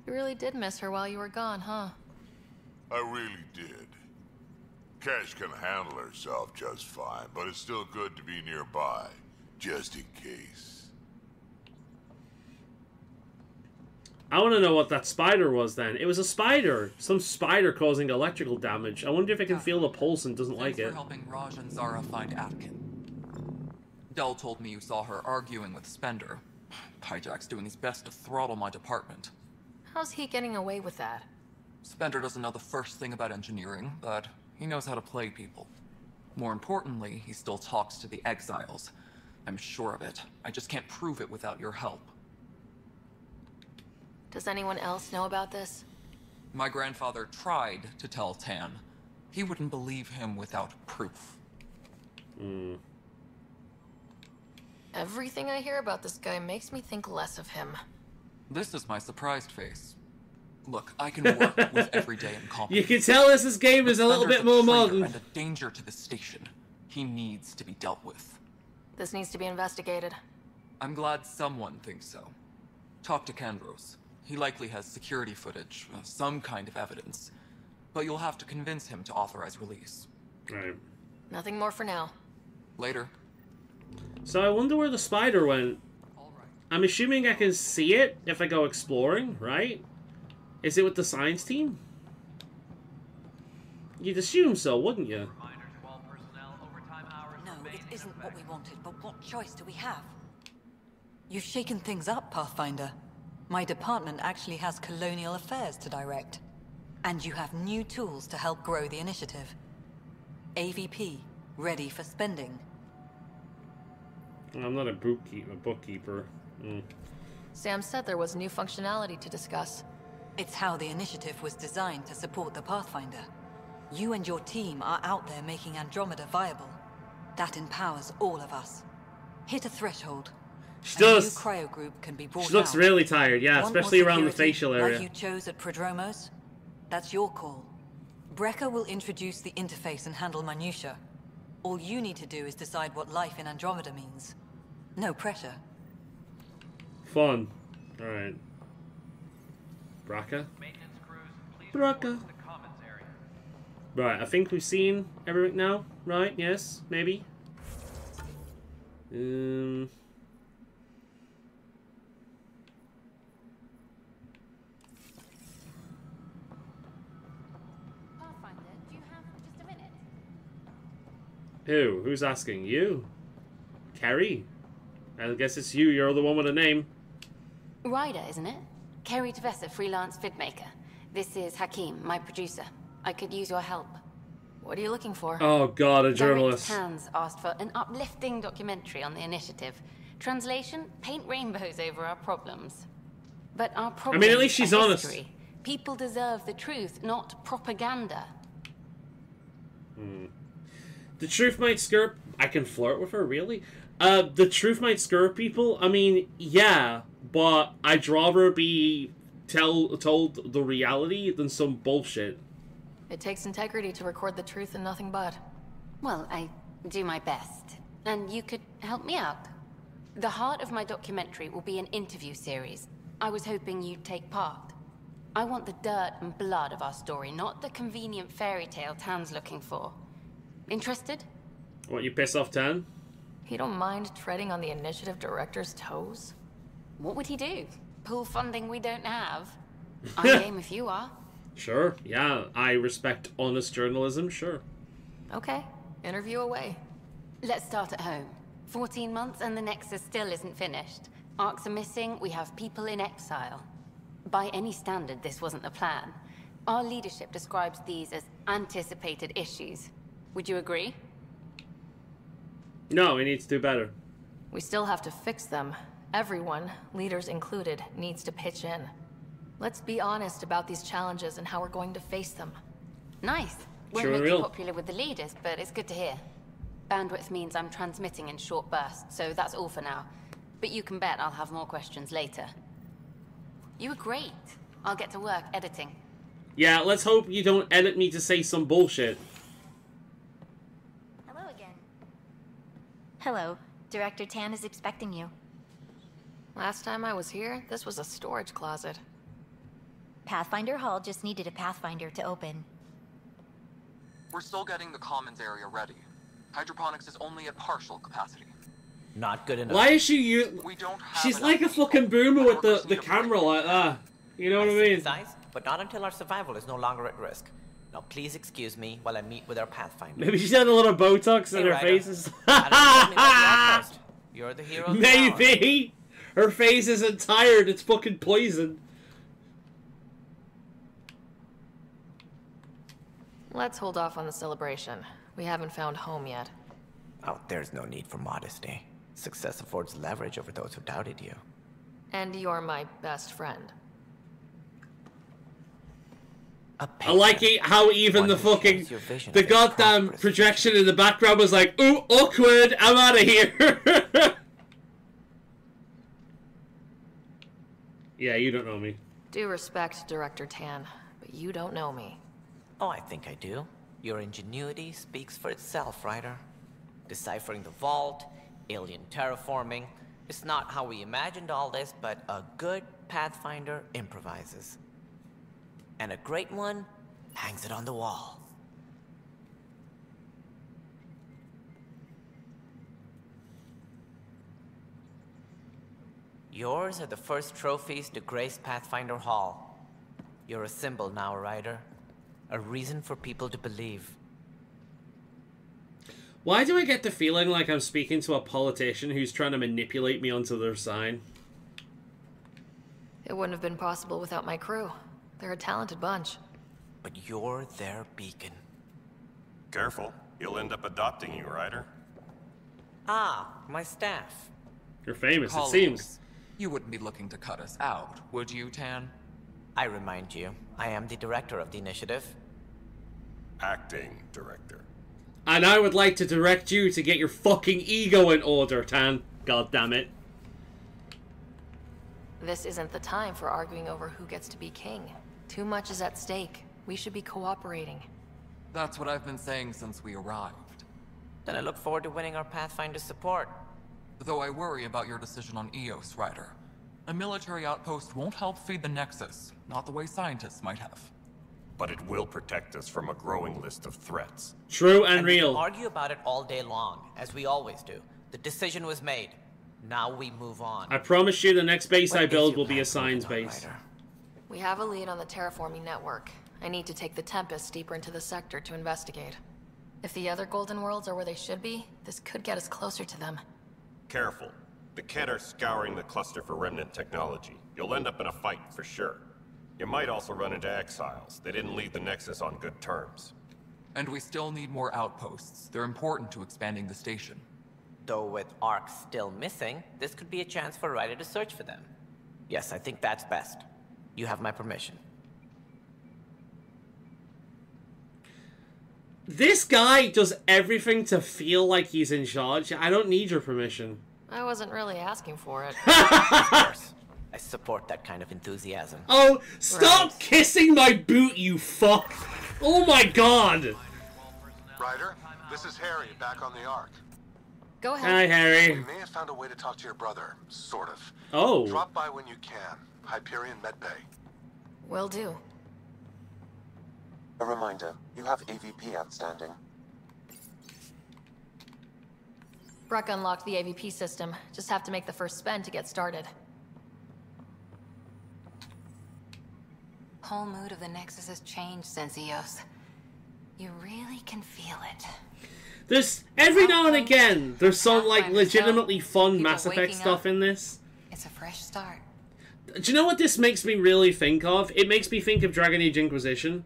You really did miss her while you were gone, huh? I really did. Cash can handle herself just fine, but it's still good to be nearby, just in case. I want to know what that spider was then. It was a spider. Some spider causing electrical damage. I wonder if it can feel the pulse and doesn't like Thanks it. for helping Raj and Zara find Atkin. Dell told me you saw her arguing with Spender. Hijack's doing his best to throttle my department. How's he getting away with that? Spender doesn't know the first thing about engineering, but he knows how to play people. More importantly, he still talks to the exiles. I'm sure of it. I just can't prove it without your help. Does anyone else know about this? My grandfather tried to tell Tan. He wouldn't believe him without proof. Everything I hear about this guy makes me think less of him. This is my surprised face. Look, I can work with everyday incompetence. You can tell this game is a little bit more modern. And a danger to the station. He needs to be dealt with. This needs to be investigated. I'm glad someone thinks so. Talk to Kandros. He likely has security footage, some kind of evidence. But you'll have to convince him to authorize release. Right. Nothing more for now. Later. So I wonder where the spider went. I'm assuming I can see it if I go exploring, right? Is it with the science team? You'd assume so, wouldn't you? No, it isn't what we wanted, but what choice do we have? You've shaken things up, Pathfinder. My department actually has colonial affairs to direct. And you have new tools to help grow the initiative. AVP, ready for spending. I'm not a bookkeeper. Sam said there was new functionality to discuss. It's how the initiative was designed to support the Pathfinder. You and your team are out there making Andromeda viable. That empowers all of us. Hit a threshold. She A does. new cryo group can be brought She looks out. really tired, yeah, Want more especially around the security, facial area. Like you chose at Prodromos? That's your call. Brecker will introduce the interface and handle minutiae. All you need to do is decide what life in Andromeda means. No pressure. Fun. Alright. Braca? Braca. Right, I think we've seen everything now, right? Yes, maybe. Pathfinder, do you have just a minute? Who? Who's asking? You? Carrie? I guess it's you. You're the one with a name. Ryder, isn't it? Kerry Tavessa, freelance vidmaker. This is Hakim, my producer. I could use your help. What are you looking for? Oh god, a journalist. Derek Tanz asked for an uplifting documentary on the initiative. Translation, paint rainbows over our problems. But our problems at least she's are honest. history. People deserve the truth, not propaganda. The truth might scare... I can flirt with her, really? The truth might scare people? I mean, yeah, but I'd rather be told the reality than some bullshit. It takes integrity to record the truth and nothing but. Well, I do my best. And you could help me out. The heart of my documentary will be an interview series. I was hoping you'd take part. I want the dirt and blood of our story, not the convenient fairy tale Tan's looking for. Interested? What, you piss off Tan? You don't mind treading on the initiative director's toes? What would he do? Pool funding we don't have? I'm game if you are. Sure, yeah, I respect honest journalism, sure. Okay, interview away. Let's start at home. 14 months and the Nexus still isn't finished. Arcs are missing, we have people in exile. By any standard, this wasn't the plan. Our leadership describes these as anticipated issues. Would you agree? No, we need to do better. We still have to fix them. Everyone, leaders included, needs to pitch in. Let's be honest about these challenges and how we're going to face them. Nice. Won't Sure make will. you popular with the leaders, but it's good to hear. Bandwidth means I'm transmitting in short bursts, so that's all for now. But you can bet I'll have more questions later. You were great. I'll get to work editing. Yeah, let's hope you don't edit me to say some bullshit. Hello again. Hello. Director Tan is expecting you. Last time I was here, this was a storage closet. Pathfinder Hall just needed a Pathfinder to open. We're still getting the commons area ready. Hydroponics is only at partial capacity. Not good enough. Why is she you? She's like a fucking boomer with the camera like that. You know what I mean? Size, but not until our survival is no longer at risk. Now please excuse me while I meet with our Pathfinder. Maybe she's had a lot of Botox in her Ryder. faces. You're the hero of the Maybe. Her face isn't tired, it's fucking poison. Let's hold off on the celebration. We haven't found home yet. Oh, there's no need for modesty. Success affords leverage over those who doubted you. And you're my best friend. I like it how even the fucking the goddamn projection in the background was like, ooh, awkward, I'm out of here. Yeah, you don't know me. Due respect, Director Tan, but you don't know me. Oh, I think I do. Your ingenuity speaks for itself, Ryder. Deciphering the vault, alien terraforming. It's not how we imagined all this, but a good Pathfinder improvises. And a great one hangs it on the wall. Yours are the first trophies to grace Pathfinder Hall. You're a symbol now, Ryder. A reason for people to believe. Why do I get the feeling like I'm speaking to a politician who's trying to manipulate me onto their side? It wouldn't have been possible without my crew. They're a talented bunch. But you're their beacon. Careful, you'll end up adopting you, Ryder. Ah, my staff. You're famous, Colleagues, it seems. You wouldn't be looking to cut us out, would you, Tan? I remind you, I am the director of the initiative. Acting director. And I would like to direct you to get your fucking ego in order, Tan. God damn it. This isn't the time for arguing over who gets to be king. Too much is at stake. We should be cooperating. That's what I've been saying since we arrived. Then I look forward to winning our Pathfinder's support. Though I worry about your decision on Eos, Ryder. A military outpost won't help feed the Nexus, not the way scientists might have. But it will protect us from a growing list of threats. True and We real. can argue about it all day long, as we always do. The decision was made. Now we move on. I promise you the next base What I is build your will be a plan science moving on, base. Ryder? We have a lead on the terraforming network. I need to take the Tempest deeper into the sector to investigate. If the other Golden Worlds are where they should be, this could get us closer to them. Careful. The Kett are scouring the cluster for remnant technology. You'll end up in a fight for sure. You might also run into exiles. They didn't leave the Nexus on good terms. And we still need more outposts. They're important to expanding the station. Though with Ark still missing, this could be a chance for Ryder to search for them. Yes, I think that's best. You have my permission. This guy does everything to feel like he's in charge. I don't need your permission. I wasn't really asking for it. Of course. I support that kind of enthusiasm. Oh, stop kissing my boot, you fuck! Oh my god! Ryder, this is Harry, back on the Ark. Go ahead. Hi, Harry. We may have found a way to talk to your brother, sort of. Oh. Drop by when you can. Hyperion Medbay. Will do. A reminder, you have AVP outstanding. Breck unlocked the AVP system. Just have to make the first spend to get started. Whole mood of the Nexus has changed since Eos. You really can feel it. There's, every now and again, there's some, like, legitimately fun People Mass Effect waking stuff up. in this. It's a fresh start. Do you know what this makes me really think of? It makes me think of Dragon Age Inquisition.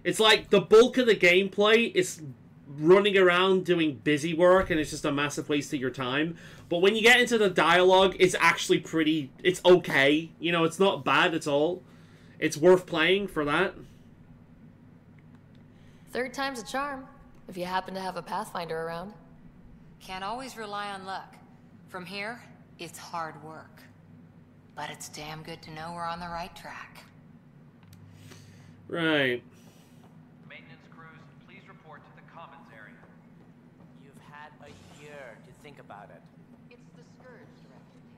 It's like the bulk of the gameplay is running around doing busy work, and it's just a massive waste of your time. But when you get into the dialogue, it's actually pretty... It's okay. You know, it's not bad at all. It's worth playing for that. Third time's a charm, if you happen to have a Pathfinder around. Can't always rely on luck. From here, it's hard work. But it's damn good to know we're on the right track. Right. Maintenance crews, please report to the commons area. You've had a year to think about it. It's the Scourge, Director Tan.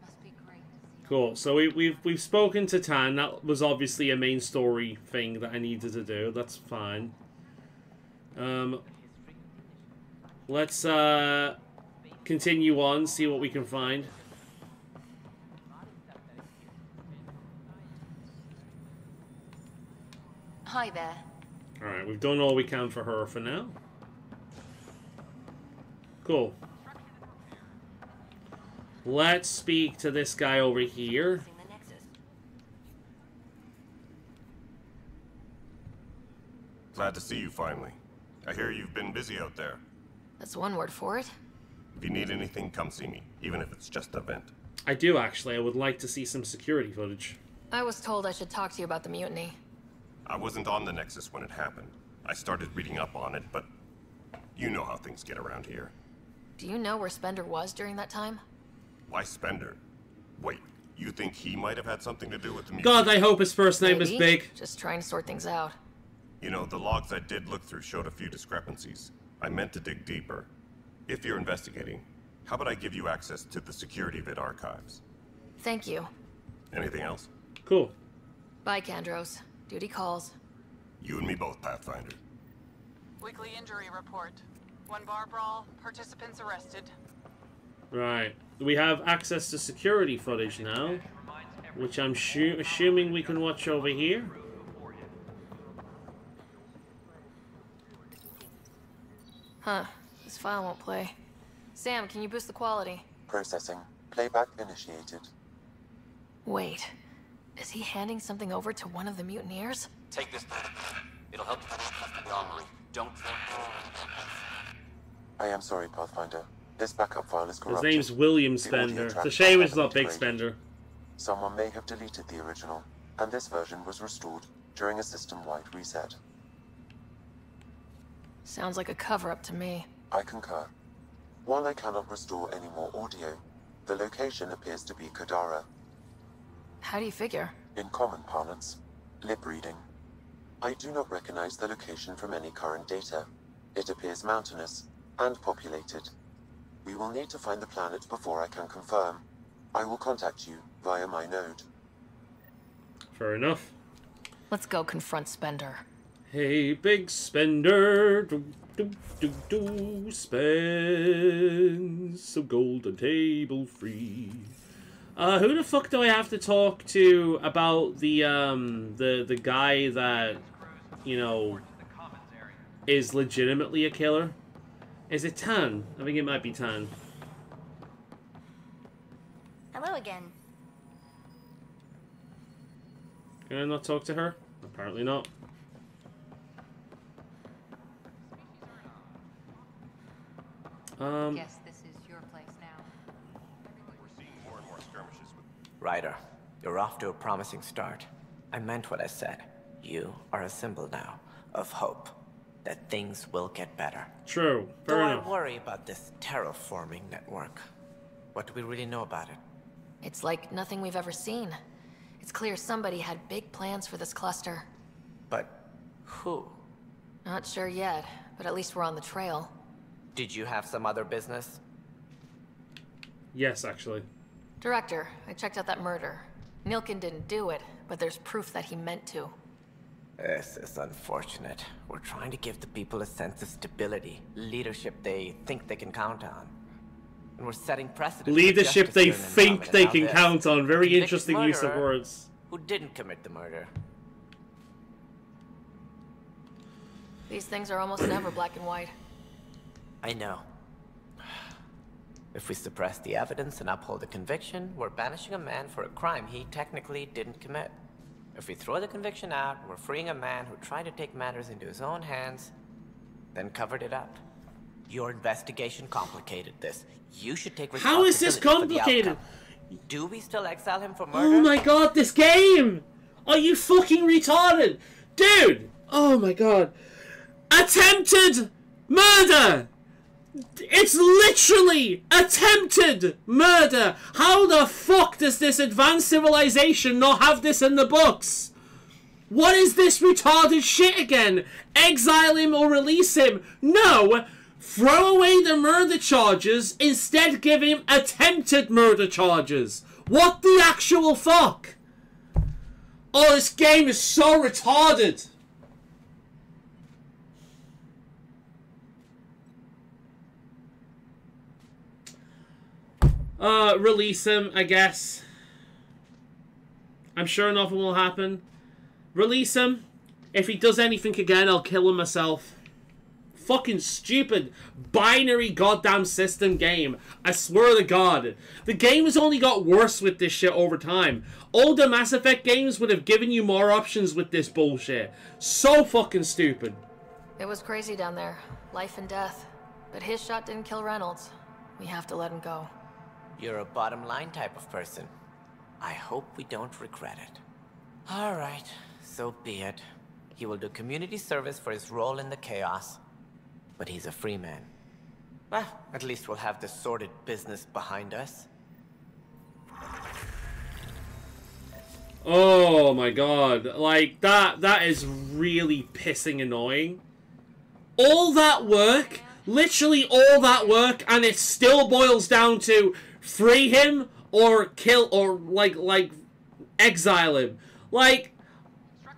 Must be great to see. Cool. So we've spoken to Tan. That was obviously a main story thing that I needed to do. That's fine. Let's continue on, see what we can find. Hi there. Alright, we've done all we can for her for now. Cool. Let's speak to this guy over here. Glad to see you finally. I hear you've been busy out there. That's one word for it. If you need anything, come see me, even if it's just a vent. I do, actually. I would like to see some security footage. I was told I should talk to you about the mutiny. I wasn't on the Nexus when it happened. I started reading up on it, but you know how things get around here. Do you know where Spender was during that time? Why Spender? Wait, you think he might have had something to do with the mutiny? God, I hope his first name is Maybe. Big. Just trying to sort things out. You know, the logs I did look through showed a few discrepancies. I meant to dig deeper. If you're investigating, how about I give you access to the security vid archives? Thank you. Anything else? Cool. Bye, Kandros. Duty calls. You and me both, Pathfinder. Weekly injury report. One bar brawl, participants arrested. Right. We have access to security footage now, which I'm assuming we can watch over here. Huh. This file won't play. Sam, can you boost the quality? Processing. Playback initiated. Wait. Is he handing something over to one of the mutineers? Take this. It'll help you. Don't. I am sorry, Pathfinder. This backup file is His corrupted. name's William The Spender. audio It's a track shame was it's not Big integrated. Spender. Someone may have deleted the original, and this version was restored during a system-wide reset. Sounds like a cover-up to me. I concur. While I cannot restore any more audio, the location appears to be Kadara. How do you figure? In common parlance, lip reading. I do not recognize the location from any current data. It appears mountainous and populated. We will need to find the planet before I can confirm. I will contact you via my node. Fair enough. Let's go confront Spender. Hey, Big Spender, spend some golden table free. Who the fuck do I have to talk to about the guy that, you know, is legitimately a killer? Is it Tan? I think it might be Tan. Hello again. Can I not talk to her? Apparently not. Guess this is your place now. We're seeing more and more skirmishes with... Ryder, you're off to a promising start. I meant what I said. You are a symbol now of hope that things will get better. True. Fair Though enough. I worry about this terraforming network. What do we really know about it? It's like nothing we've ever seen. It's clear somebody had big plans for this cluster. But who? Not sure yet, but at least we're on the trail. Did you have some other business? Yes, actually. Director, I checked out that murder. Nilkin didn't do it, but there's proof that he meant to. This is unfortunate. We're trying to give the people a sense of stability, leadership they think they can count on. And we're setting precedent. for Leadership justice they here in think Andromeda. they Now can this count on. Very convicted interesting use of murderer words. Who didn't commit the murder? These things are almost never black and white. I know. If we suppress the evidence and uphold the conviction, we're banishing a man for a crime he technically didn't commit. If we throw the conviction out, we're freeing a man who tried to take matters into his own hands, then covered it up. Your investigation complicated this. You should take responsibility. How is this complicated? Do we still exile him for murder? Oh my god, this game! Are you fucking retarded? Dude! Oh my god. Attempted murder! It's literally attempted murder! How the fuck does this advanced civilization not have this in the books? What is this retarded shit again? Exile him or release him? No! Throw away the murder charges, instead give him attempted murder charges. What the actual fuck? Oh, this game is so retarded. Release him, I guess. I'm sure nothing will happen. Release him. If he does anything again, I'll kill him myself. Fucking stupid binary goddamn system game. I swear to God. The game has only got worse with this shit over time. Older Mass Effect games would have given you more options with this bullshit. So fucking stupid. It was crazy down there. Life and death. But his shot didn't kill Reynolds. We have to let him go. You're a bottom line type of person. I hope we don't regret it. Alright, so be it. He will do community service for his role in the chaos. But he's a free man. Well, at least we'll have the sordid business behind us. Oh my god. Like, that is really pissing annoying. All that work, literally all that work, and it still boils down to free him or kill or like exile him. Like,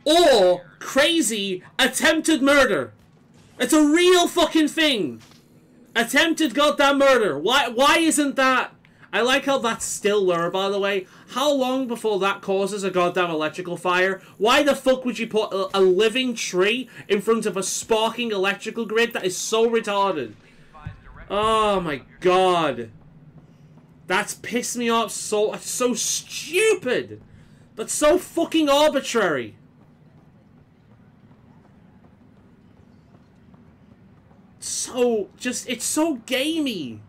or crazy attempted murder. It's a real fucking thing. Attempted goddamn murder. Why isn't that? I like how that's still there, by the way. How long before that causes a goddamn electrical fire? Why the fuck would you put a living tree in front of a sparking electrical grid? That is so retarded. Oh my god. That's pissed me off so... It's so stupid. That's so fucking arbitrary. So, just, it's so gamey.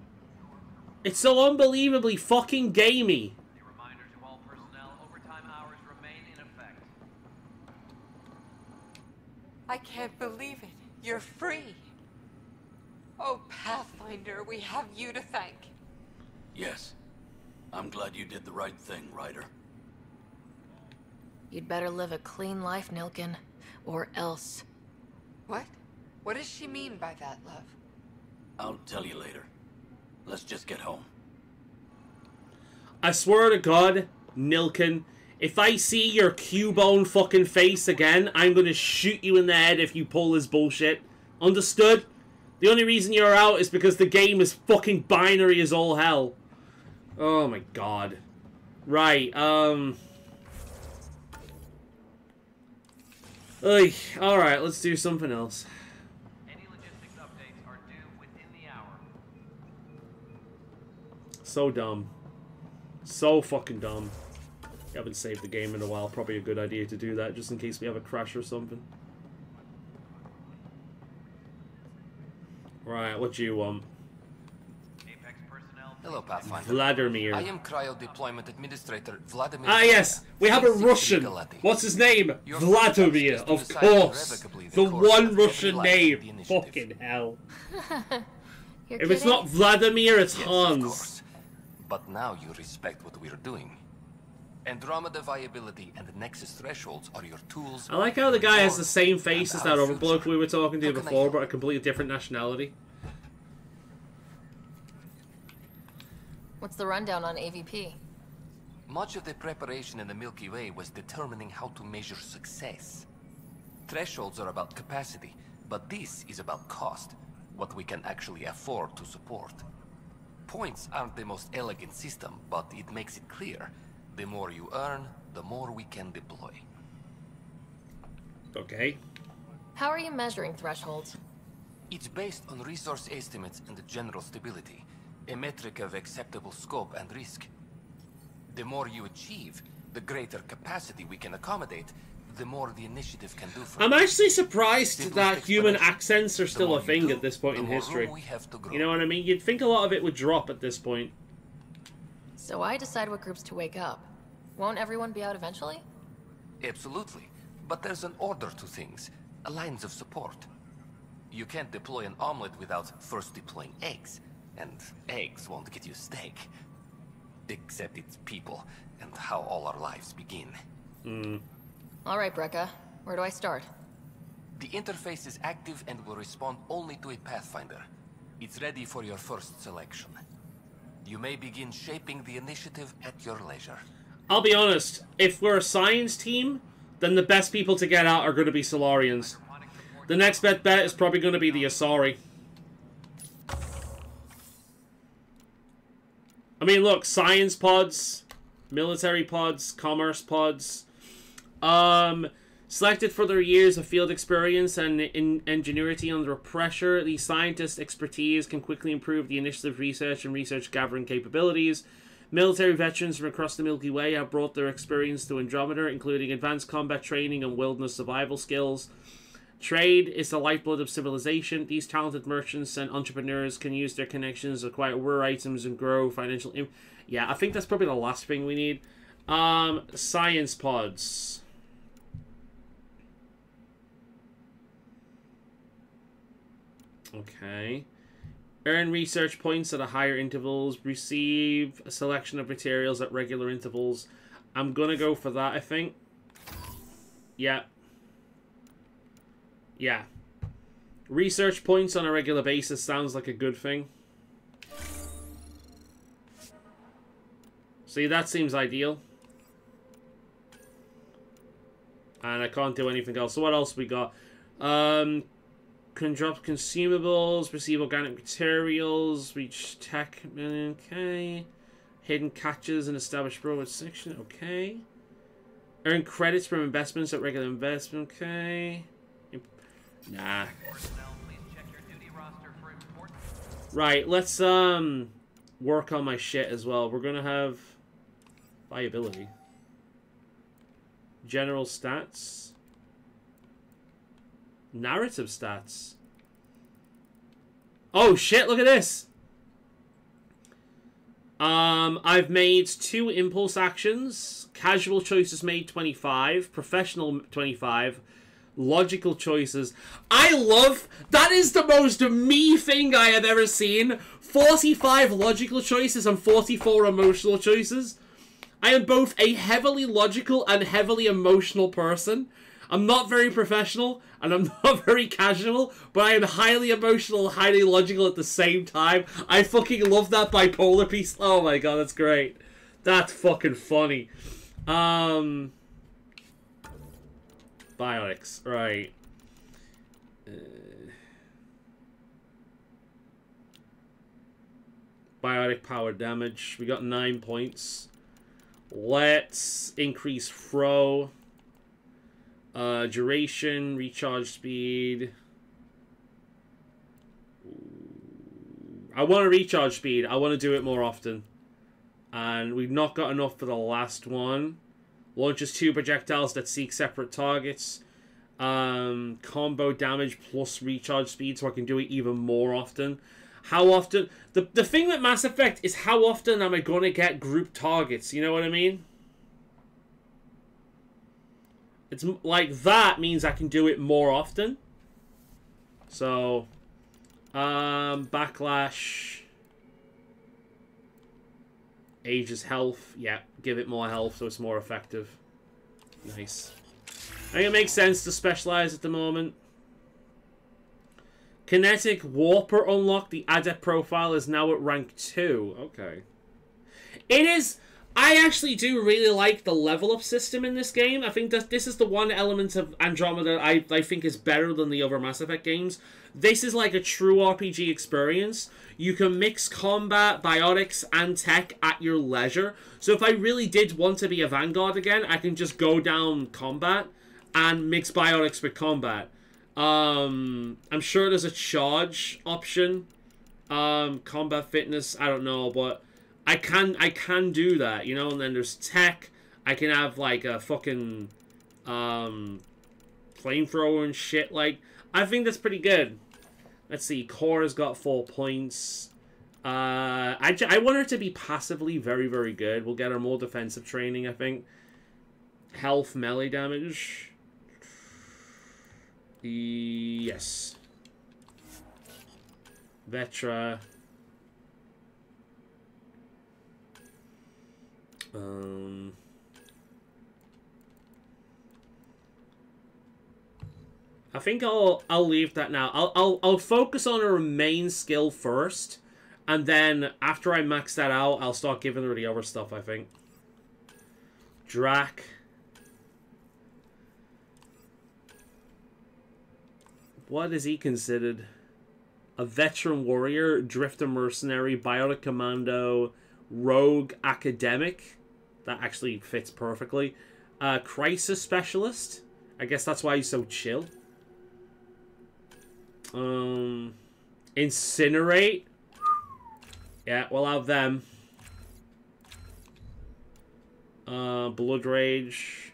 It's so unbelievably fucking gamey. I can't believe it. You're free. Oh, Pathfinder, we have you to thank. Yes. I'm glad you did the right thing, Ryder. You'd better live a clean life, Nilkin. Or else. What? What does she mean by that, love? I'll tell you later. Let's just get home. I swear to God, Nilkin, if I see your Cubone fucking face again, I'm gonna shoot you in the head if you pull this bullshit. Understood? The only reason you're out is because the game is fucking binary as all hell. Oh my god. Right, alright, let's do something else. So dumb. So fucking dumb. I haven't saved the game in a while. Probably a good idea to do that, just in case we have a crash or something. Right, what do you want? Hello, Pathfinder. Vladimir. I am Cryo Deployment Administrator Vladimir. Ah, yes! We have a Russian! What's his name? Vladimir, of course! The one Russian name! Fucking hell. If it's not Vladimir, it's Hans. But now you respect what we're doing. Andromeda viability and the Nexus thresholds are your tools. I like how the guy has the same face as that other bloke we were talking to before, but a completely different nationality. What's the rundown on AVP? Much of the preparation in the Milky Way was determining how to measure success. Thresholds are about capacity, but this is about cost, what we can actually afford to support. Points aren't the most elegant system, but it makes it clear. The more you earn, the more we can deploy. Okay. How are you measuring thresholds? It's based on resource estimates and general stability. a metric of acceptable scope and risk. The more you achieve, the greater capacity we can accommodate, the more the initiative can do for I'm you. actually surprised Simplest that human explanation. accents are The still more a you thing do, at this point the in more history. room we have to grow. You know what I mean? You'd think a lot of it would drop at this point. So I decide what groups to wake up. Won't everyone be out eventually? Absolutely. But there's an order to things, lines of support. You can't deploy an omelet without first deploying eggs. And eggs won't get you steak. Except it's people, and how all our lives begin. All right, Brekka. Where do I start? The interface is active and will respond only to a Pathfinder. It's ready for your first selection. You may begin shaping the initiative at your leisure. I'll be honest, if we're a science team, then the best people to get out are going to be Solarians. The next bet is probably going to be the Asari. I mean, look, science pods, military pods, commerce pods. Selected for their years of field experience and ingenuity under pressure, the scientists' expertise can quickly improve the initiative research and research gathering capabilities. Military veterans from across the Milky Way have brought their experience to Andromeda, including advanced combat training and wilderness survival skills. Trade is the lifeblood of civilization. These talented merchants and entrepreneurs can use their connections to acquire rare items and grow financial... Yeah, I think that's probably the last thing we need. Science pods. Okay. Earn research points at a higher intervals. Receive a selection of materials at regular intervals. I'm gonna go for that, I think. Yeah. Yeah. Research points on a regular basis sounds like a good thing. See, that seems ideal. And I can't do anything else. So what else we got? Can drop consumables, receive organic materials, reach tech, okay. Hidden catches and establish broad section, okay. Earn credits from investments at regular investment, okay. Nah. Right, let's work on my shit as well. We're gonna have viability. General stats. Narrative stats. Oh shit, look at this. I've made 2 impulse actions. Casual choices made 25. Professional 25. Logical choices. I love... That is the most me thing I have ever seen. 45 logical choices and 44 emotional choices. I am both a heavily logical and heavily emotional person. I'm not very professional, and I'm not very casual, but I am highly emotional and highly logical at the same time. I fucking love that bipolar piece. Oh my god, that's great. That's fucking funny. Biotics, right. Biotic power damage. We got 9 points. Let's increase throw. Duration, recharge speed. I want to recharge speed. I want to do it more often. And we've not got enough for the last one. Launches 2 projectiles that seek separate targets. Combo damage plus recharge speed, so I can do it even more often. How often? The thing with Mass Effect is how often am I going to get group targets? You know what I mean? It's like that means I can do it more often. So, backlash. Ages health. Yeah, give it more health so it's more effective. Nice. I think it makes sense to specialize at the moment. Kinetic Warper unlocked. The adept profile is now at rank 2. Okay. It is... I actually do really like the level up system in this game. I think that this is the one element of Andromeda I think is better than the other Mass Effect games. This is like a true RPG experience. You can mix combat, biotics, and tech at your leisure. So if I really did want to be a Vanguard again, I can just go down combat and mix biotics with combat. I'm sure there's a charge option Combat fitness, I don't know, but I can do that, you know. And then there's tech. I can have like a fucking flamethrower and shit. Like, I think that's pretty good. Let's see. Cora's got 4 points. I want her to be passively very, very good. We'll get her more defensive training, I think. Health, melee damage. Yes. Vetra. I think I'll leave that now. I'll focus on her main skill first, and then after I max that out, I'll start giving her the other stuff, I think. Drac. What is he considered? A veteran warrior, drifter mercenary, biotic commando, rogue academic. That actually fits perfectly. Crisis specialist. I guess that's why he's so chill. Incinerate. Yeah, we'll have them. Blood Rage.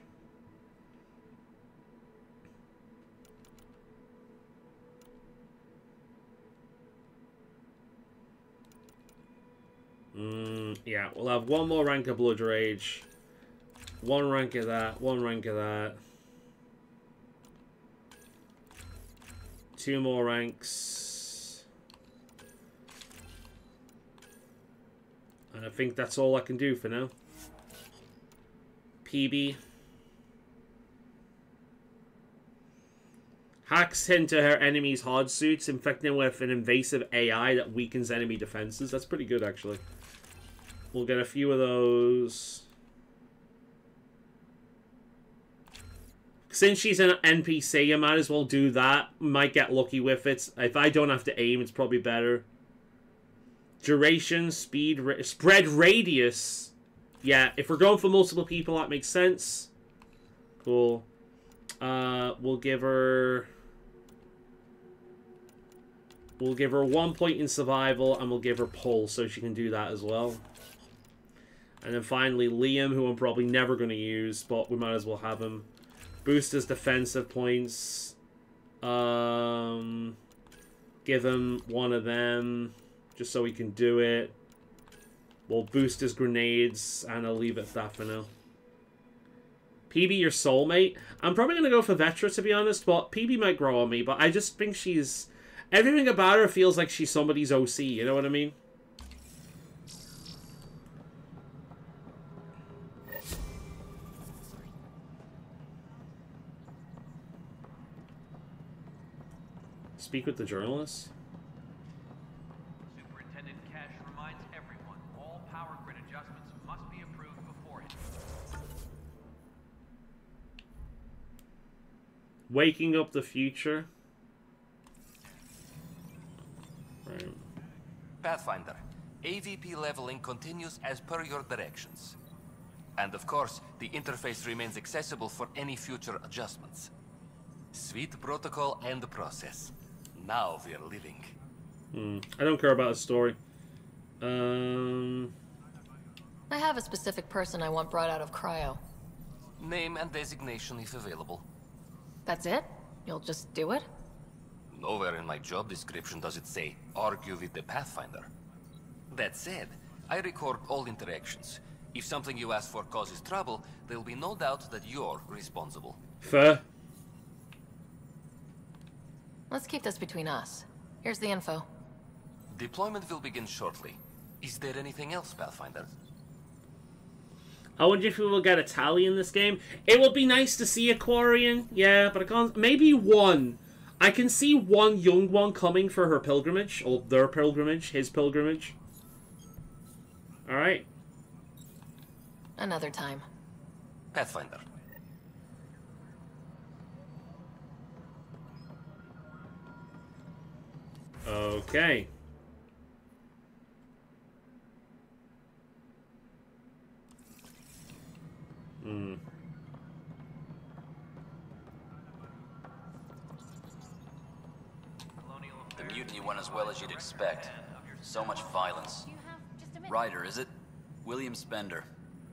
Yeah, we'll have one more rank of Blood Rage. One rank of that. One rank of that. 2 more ranks. And I think that's all I can do for now. PB. Hacks into her enemy's hard suits, infecting them with an invasive AI that weakens enemy defenses. That's pretty good, actually. We'll get a few of those. Since she's an NPC, I might as well do that. Might get lucky with it. If I don't have to aim, it's probably better. Duration, speed, spread radius. Yeah, if we're going for multiple people, that makes sense. Cool. We'll give her 1 point in survival, and we'll give her pull so she can do that as well. And then finally, Liam, who I'm probably never going to use, but we might as well have him. Boost his defensive points. Give him one of them, just so he can do it. We'll boost his grenades, and I'll leave it at that for now. PB, your soulmate? I'm probably going to go for Vetra, to be honest, but PB might grow on me, but I just think she's... Everything about her feels like she's somebody's OC, you know what I mean? Speak with the journalist. Superintendent Cash reminds everyone all power grid adjustments must be approved beforehand. Waking up the future. Right. Pathfinder, AVP leveling continues as per your directions. And of course, the interface remains accessible for any future adjustments. Sweet protocol and the process. Now we are living. I don't care about the story. I have a specific person I want brought out of cryo. Name and designation if available. That's it? You'll just do it? Nowhere in my job description does it say, argue with the Pathfinder. That said, I record all interactions. If something you ask for causes trouble, there will be no doubt that you're responsible. Fair. Let's keep this between us. Here's the info. Deployment will begin shortly. Is there anything else, Pathfinder? I wonder if we will get a tally in this game. It would be nice to see a Quarian, yeah, but I can't... Maybe one. I can see one young one coming for her pilgrimage, or their pilgrimage, his pilgrimage. Alright. Another time. Pathfinder. Okay. The mutiny went as well as you'd expect. So much violence. Ryder, is it? William Spender.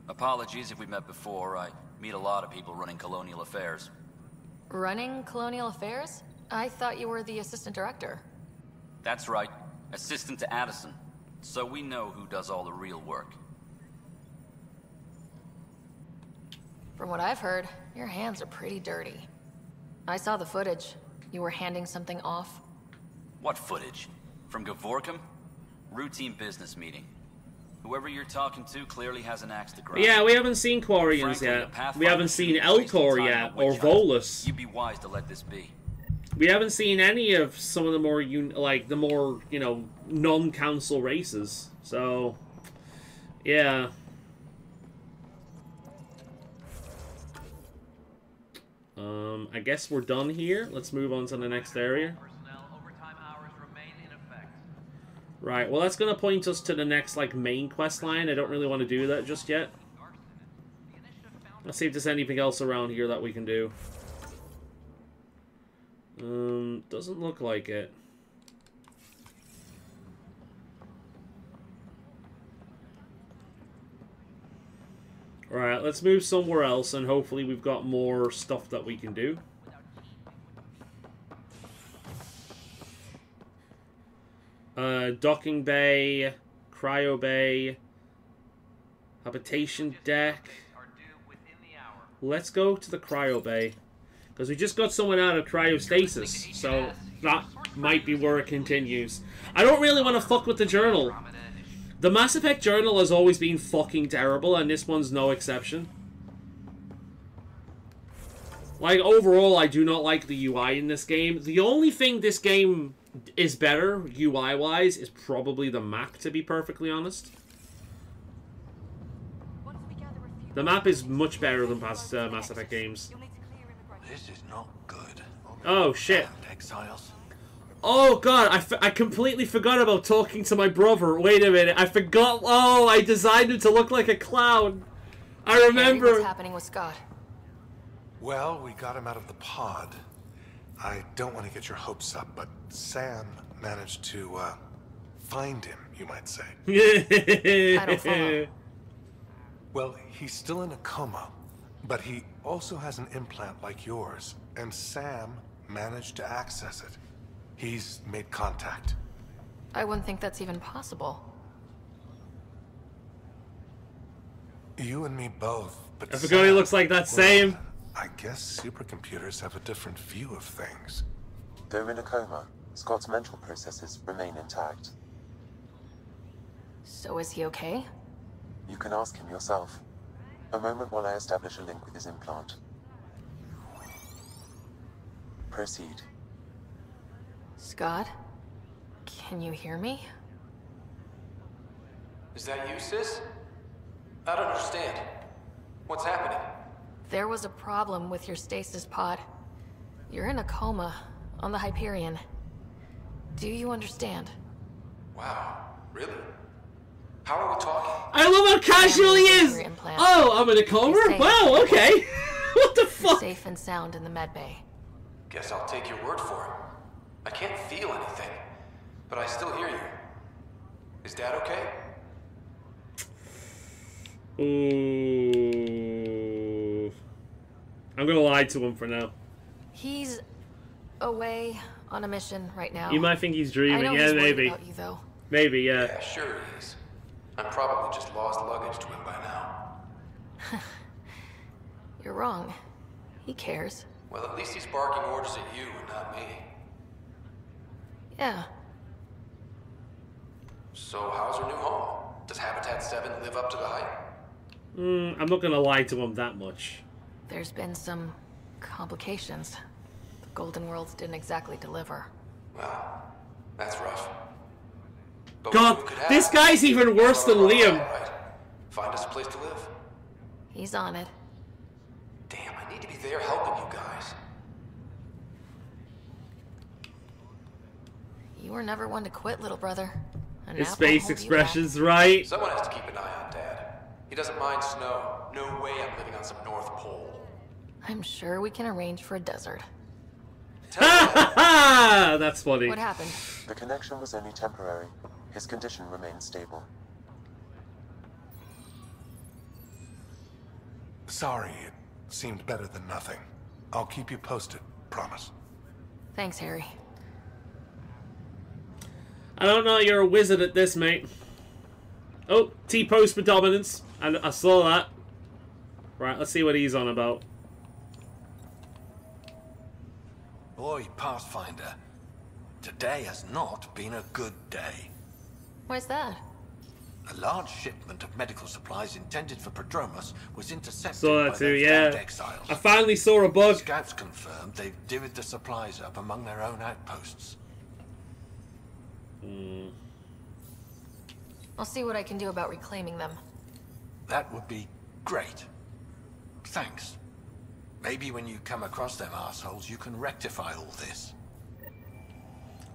Apologies if we've met before. I meet a lot of people running colonial affairs. Running Colonial Affairs? I thought you were the assistant director. That's right. Assistant to Addison. So we know who does all the real work. From what I've heard, your hands are pretty dirty. I saw the footage. You were handing something off. What footage? From Gavorkum? Routine business meeting. Whoever you're talking to clearly has an axe to grind. Yeah, we haven't seen Quarians yet. We haven't seen Elcor yet, or Volus. You'd be wise to let this be. We haven't seen any of some of the more, the more, non-council races. So, yeah. I guess we're done here. Let's move on to the next area. Right, well that's going to point us to the next, main quest line. I don't really want to do that just yet. Let's see if there's anything else around here that we can do. Doesn't look like it. Alright, let's move somewhere else, and hopefully we've got more stuff that we can do. Docking bay, cryo bay, habitation deck. Let's go to the cryo bay, because we just got someone out of cryostasis, so that might be where it continues. I don't really want to fuck with the journal. The Mass Effect journal has always been fucking terrible, and this one's no exception. Overall, I do not like the UI in this game. The only thing this game is better, UI-wise, is probably the map, to be perfectly honest. The map is much better than past Mass Effect games. This is not good. Oh, shit. Exiles. Oh, God, I completely forgot about talking to my brother. Wait a minute, I forgot. Oh, I designed him to look like a clown. I remember. Hey, what's happening with Scott? Well, we got him out of the pod. I don't want to get your hopes up, but Sam managed to, find him, you might say. I don't follow. Well, he's still in a coma, but he also has an implant like yours, and Sam managed to access it. He's made contact. I wouldn't think that's even possible. You and me both, but I forgot he looks like that same. I guess supercomputers have a different view of things. Though in a coma, Scott's mental processes remain intact. So is he okay? You can ask him yourself. A moment while I establish a link with his implant. Proceed. Scott? Can you hear me? Is that you, sis? I don't understand. What's happening? There was a problem with your stasis pod. You're in a coma on the Hyperion. Do you understand? Wow, really? How are we talking? I love how casual he is! Oh, I'm in a coma? Wow, okay. What the fuck? Safe and sound in the medbay. Guess I'll take your word for it. I can't feel anything, but I still hear you. Is Dad okay? Ooh. I'm gonna lie to him for now. He's away on a mission right now. You might think he's dreaming. I know Yeah, he's maybe. About you, though. Maybe, yeah. Yeah, sure he is. I'm probably just lost luggage to him by now. You're wrong. He cares. Well, at least he's barking orders at you and not me. Yeah. So how's her new home? Does Habitat 7 live up to the hype? I'm not gonna lie to him that much. There's been some complications. The Golden Worlds didn't exactly deliver. Well, that's rough. But God, this guy's even worse than Liam. Right. Find us a place to live. He's on it. Damn, I need to be there helping you guys. You were never one to quit, little brother. And His now face I'll hold you expressions, right? Someone has to keep an eye on Dad. He doesn't mind snow. No way I'm living on some North Pole. back. I'm sure we can arrange for a desert. Ha ha ha! That's funny. What happened? The connection was only temporary. His condition remains stable. Sorry, it seemed better than nothing. I'll keep you posted, promise. Thanks, Harry. I don't know, you're a wizard at this, mate. Oh, T-post for dominance. I saw that. Right, let's see what he's on about. Boy, Pathfinder, today has not been a good day. Why's that? A large shipment of medical supplies intended for Prodromos was intercepted Saw that by too, those yeah. damned exiles. I finally saw a bug. Scouts confirmed they've divvied the supplies up among their own outposts. I'll see what I can do about reclaiming them. That would be great. Thanks. Maybe when you come across them assholes, you can rectify all this.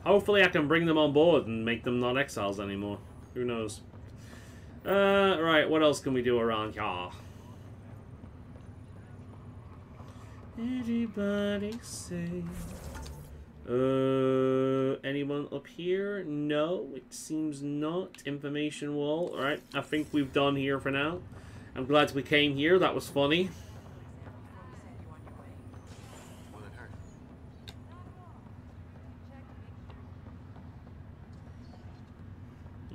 Hopefully I can bring them on board and make them not exiles anymore. Who knows? Right, what else can we do around here? Anybody say... anyone up here? No, it seems not. Information wall. Alright, I think we've done here for now. I'm glad we came here, that was funny.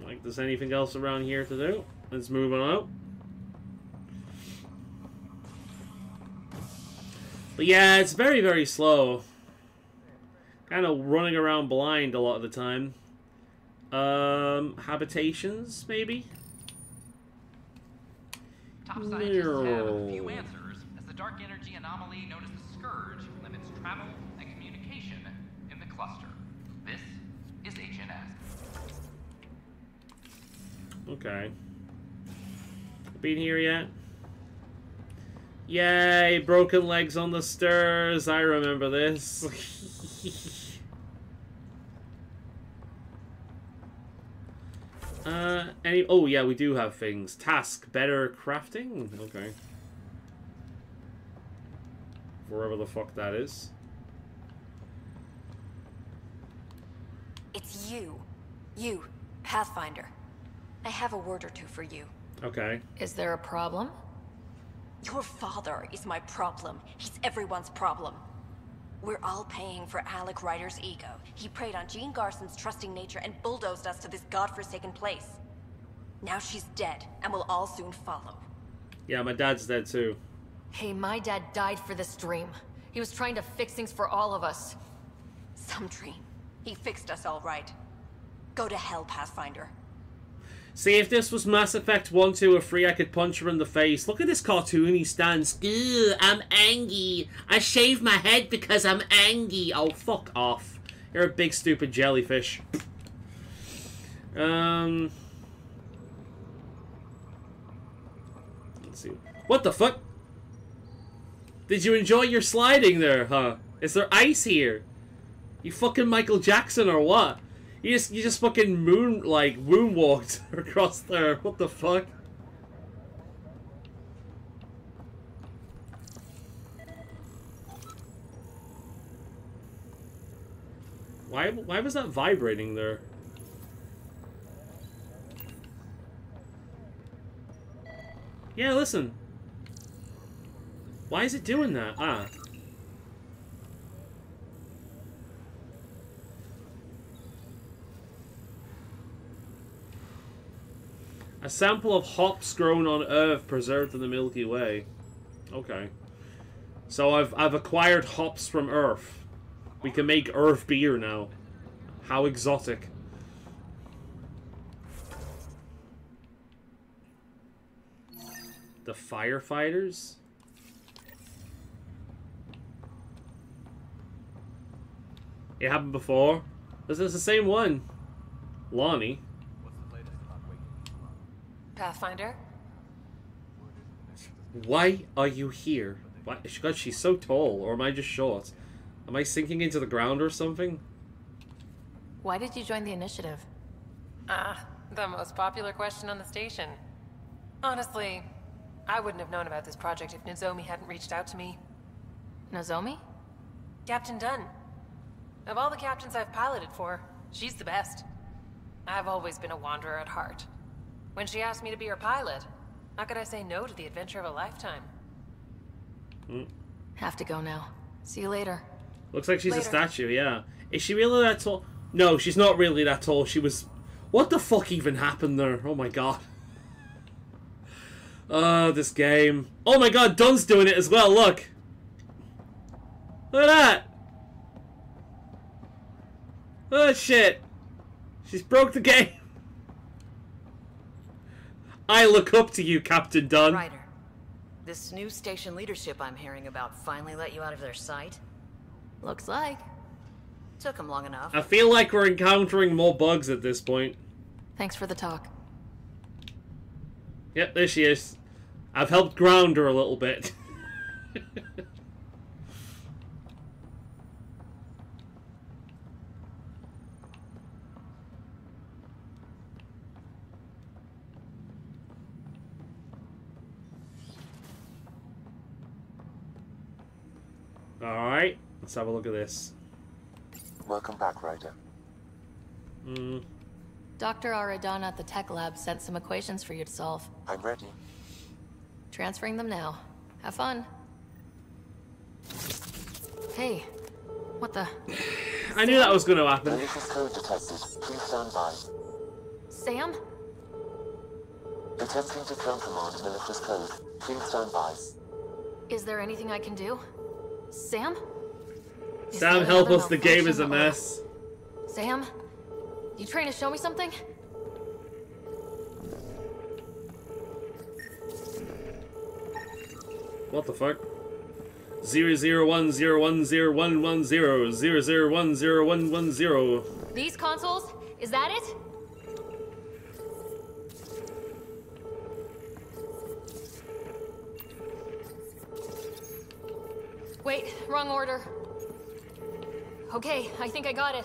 Like, there's anything else around here to do? Let's move on out. But yeah, it's very, very slow. Kind of running around blind a lot of the time. Habitations, maybe? Top scientists have a few answers, as the dark energy anomaly known as the Scourge limits travel and communication in the cluster. This is HNS. Okay. Been here yet? Yay, broken legs on the stairs. I remember this. Oh yeah, we do have things. Task, better crafting? Okay. Wherever the fuck that is. It's you. You, Pathfinder. I have a word or two for you. Okay. Is there a problem? Your father is my problem. He's everyone's problem. We're all paying for Alec Ryder's ego. He preyed on Jean Garson's trusting nature and bulldozed us to this godforsaken place. Now she's dead, and we'll all soon follow. Yeah, my dad's dead too. Hey, my dad died for this dream. He was trying to fix things for all of us. Some dream. He fixed us all right. Go to hell, Pathfinder. See, if this was Mass Effect 1, 2, or 3, I could punch her in the face. Look at this cartoony stance. Ugh, I'm angry. I shave my head because I'm angry. Oh, fuck off. You're a big, stupid jellyfish. Let's see. What the fuck? Did you enjoy your sliding there, huh? Is there ice here? You fucking Michael Jackson or what? You just fucking moonwalked across there. What the fuck? Why was that vibrating there? Yeah, listen. Why is it doing that? Ah. A sample of hops grown on Earth preserved in the Milky Way. Okay. So I've acquired hops from Earth. We can make Earth beer now. How exotic. The firefighters? It happened before. This is the same one. Lonnie. Pathfinder? Why are you here? Why? God, she's so tall. Or am I just short? Am I sinking into the ground or something? Why did you join the initiative? The most popular question on the station. Honestly, I wouldn't have known about this project if Nozomi hadn't reached out to me. Nozomi? Captain Dunn. Of all the captains I've piloted for, she's the best. I've always been a wanderer at heart. When she asked me to be her pilot, how could I say no to the adventure of a lifetime? Have to go now. See you later. Looks like she's a statue, yeah. Is she really that tall? No, she's not really that tall. She was... What the fuck even happened there? Oh my god. This game. Oh my god, Dunn's doing it as well, look. Look at that. Oh shit. She's broke the game. I look up to you, Captain Dunn. Ryder, this new station leadership I'm hearing about finally let you out of their sight? Looks like. Took them long enough. I feel like we're encountering more bugs at this point. Thanks for the talk. Yep, there she is. I've helped ground her a little bit. Alright, let's have a look at this. Welcome back, Ryder. Dr. Aradana at the tech lab sent some equations for you to solve. I'm ready. Transferring them now. Have fun. Hey, what the... I knew that was going to happen. Malicious code detected. Please stand by. Sam? Attempting to countermand malicious code. Please stand by. Is there anything I can do? Sam? Sam, help us. The game is a mess. Sam? You trying to show me something? What the fuck? 001010110 0010110. These consoles? Is that it? Wait, wrong order. Okay, I think I got it.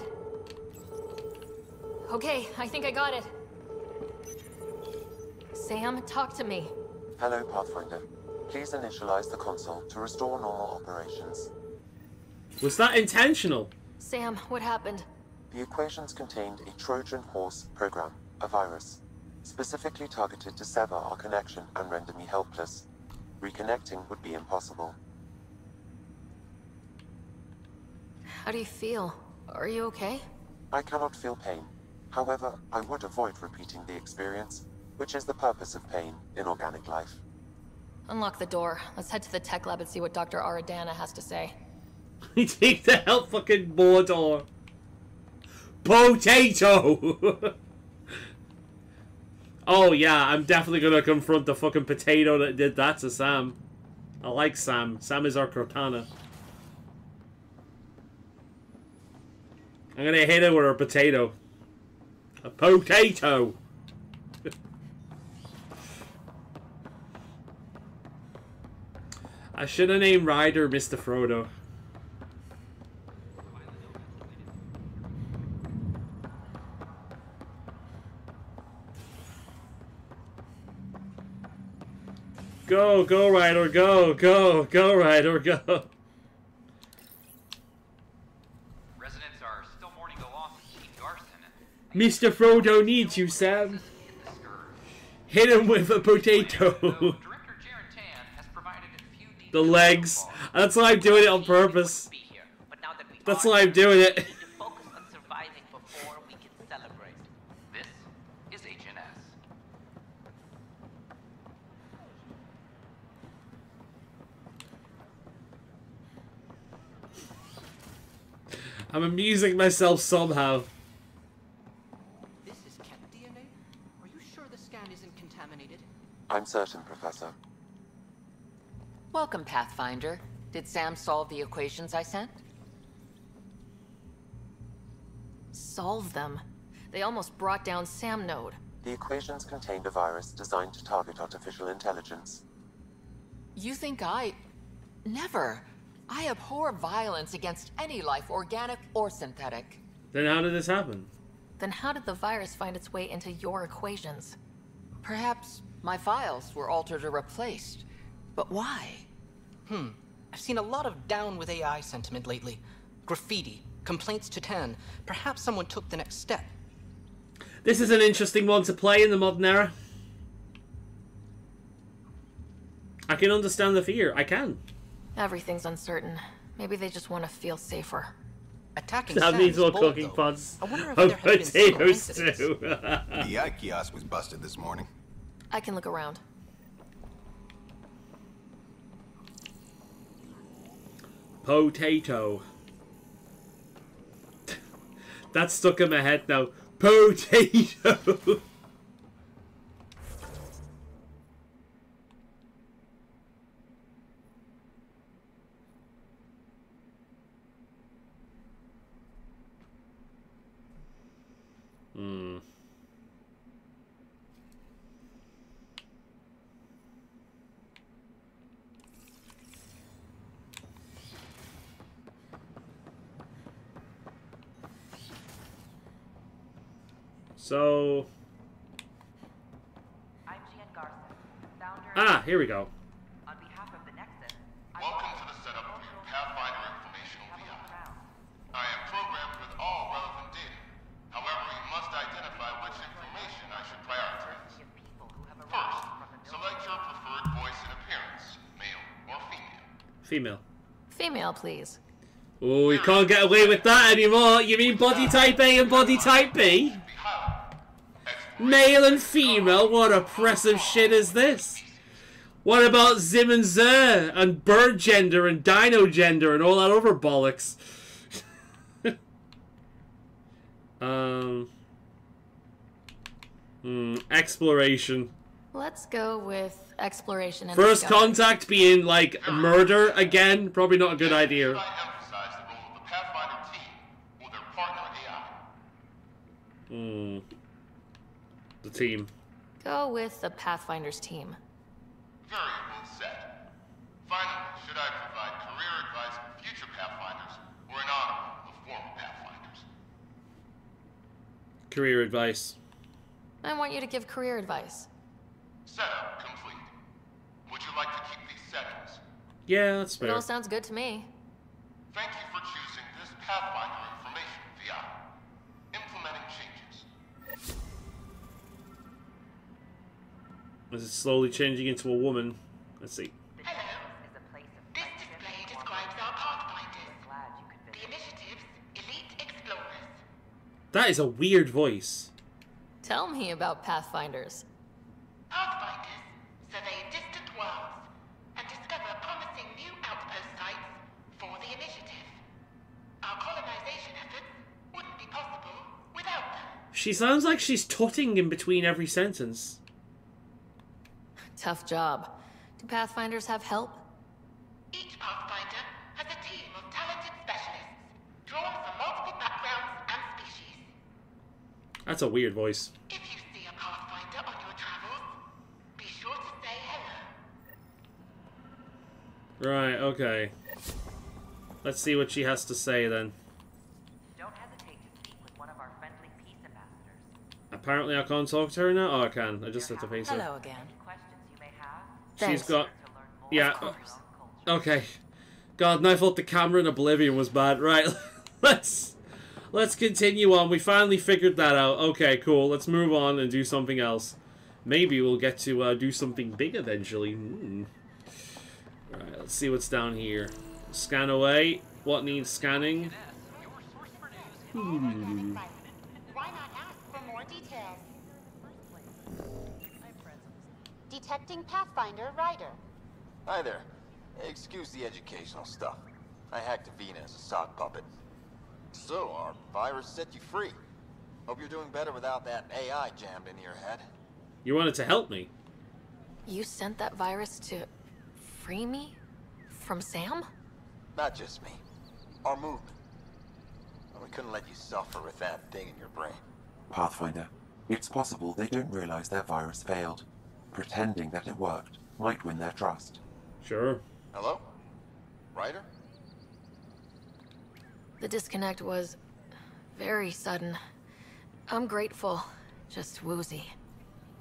Okay, I think I got it. Sam, talk to me. Hello, Pathfinder. Please initialize the console to restore normal operations. Was that intentional? Sam, what happened? The equations contained a Trojan horse program, a virus, specifically targeted to sever our connection and render me helpless. Reconnecting would be impossible. How do you feel? Are you okay? I cannot feel pain. However, I would avoid repeating the experience, which is the purpose of pain in organic life. Unlock the door. Let's head to the tech lab and see what Dr. Aradana has to say. We take the hell fucking Mordor. Potato! Oh yeah, I'm definitely gonna confront the fucking potato that did that to Sam. I like Sam. Sam is our Cortana. I'm gonna hit her with a potato. A potato! I should have named Ryder Mr. Frodo. Go, go, Ryder, go, go, go, Ryder, go. Residents are still mourning the loss of King Garson. Mr. Frodo needs you, Sam. Hit him with a potato. The legs. That's why I'm doing it on purpose. That's why I'm doing it. This is HNS. I'm amusing myself somehow. This is Ket DNA? Are you sure the scan isn't contaminated? I'm certain, Professor. Welcome, Pathfinder. Did Sam solve the equations I sent? Solve them? They almost brought down Sam Node. The equations contained a virus designed to target artificial intelligence. You think Never. I abhor violence against any life, organic or synthetic. Then how did this happen? Then how did the virus find its way into your equations? Perhaps my files were altered or replaced. But why? I've seen a lot of down with AI sentiment lately. Graffiti, complaints to 10. Perhaps someone took the next step. This is an interesting one to play in the modern era. I can understand the fear. I can. Everything's uncertain. Maybe they just want to feel safer. Attacking That Sam means is more bold, cooking though. pods I wonder if of there have been similar potatoes incidents. too. The eye kiosk was busted this morning. I can look around. Potato. That's stuck in my head now. Potato. Hmm. So... Ah, here we go. Welcome to the setup of your Pathfinder Informational VI. I am programmed with all relevant data. However, you must identify which information I should prioritize. First, select your preferred voice and appearance, male or female. Female. Female, please. Oh, you can't get away with that anymore. You mean body type A and body type B? Male and female? What oppressive shit is this? What about Zim and Zer and bird gender and dino gender and all that other bollocks? Exploration. Let's go with exploration and First discovery. contact being like murder again, probably not a good idea. Emphasize the role of the Pathfinder team or their partner AI. The team. Go with the Pathfinder's team. Variable set. Finally, should I provide career advice for future Pathfinders or an honor of former Pathfinders? Career advice. I want you to give career advice. Setup complete. Would you like to keep these settings? Yeah, that's It fair. all sounds good to me. Thank you for choosing this Pathfinder information VI. Implementing changes. This is slowly changing into a woman. Let's see. This display describes our Pathfinders. The initiative's elite explorers. That is a weird voice. Tell me about Pathfinders. Pathfinders survey distant worlds and discover promising new outpost sites for the initiative. Our colonization efforts wouldn't be possible without them. She sounds like she's tutting in between every sentence. Tough job. Do Pathfinders have help? Each Pathfinder has a team of talented specialists drawn from multiple backgrounds and species. That's a weird voice. If you see a Pathfinder on your travels, be sure to say hello. Right, okay. Let's see what she has to say then. Don't hesitate to speak with one of our friendly peace ambassadors. Apparently I can't talk to her now? Oh, I can. I just have to face her. Hello again. She's got... Yeah. Okay. God, and I thought the camera in Oblivion was bad. Right, let's continue on. We finally figured that out. Okay, cool. Let's move on and do something else. Maybe we'll get to do something big eventually. Alright, let's see what's down here. Scan away. What needs scanning? Why not ask for more details? Detecting Pathfinder Rider. Hi there. Excuse the educational stuff. I hacked Avina as a sock puppet. So, our virus set you free. Hope you're doing better without that AI jammed into your head. You wanted to help me. You sent that virus to free me? From Sam? Not just me. Our movement. We couldn't let you suffer with that thing in your brain. Pathfinder, it's possible they don't realize their virus failed. Pretending that it worked might win their trust. Sure. Hello? Ryder? The disconnect was very sudden. I'm grateful, just woozy.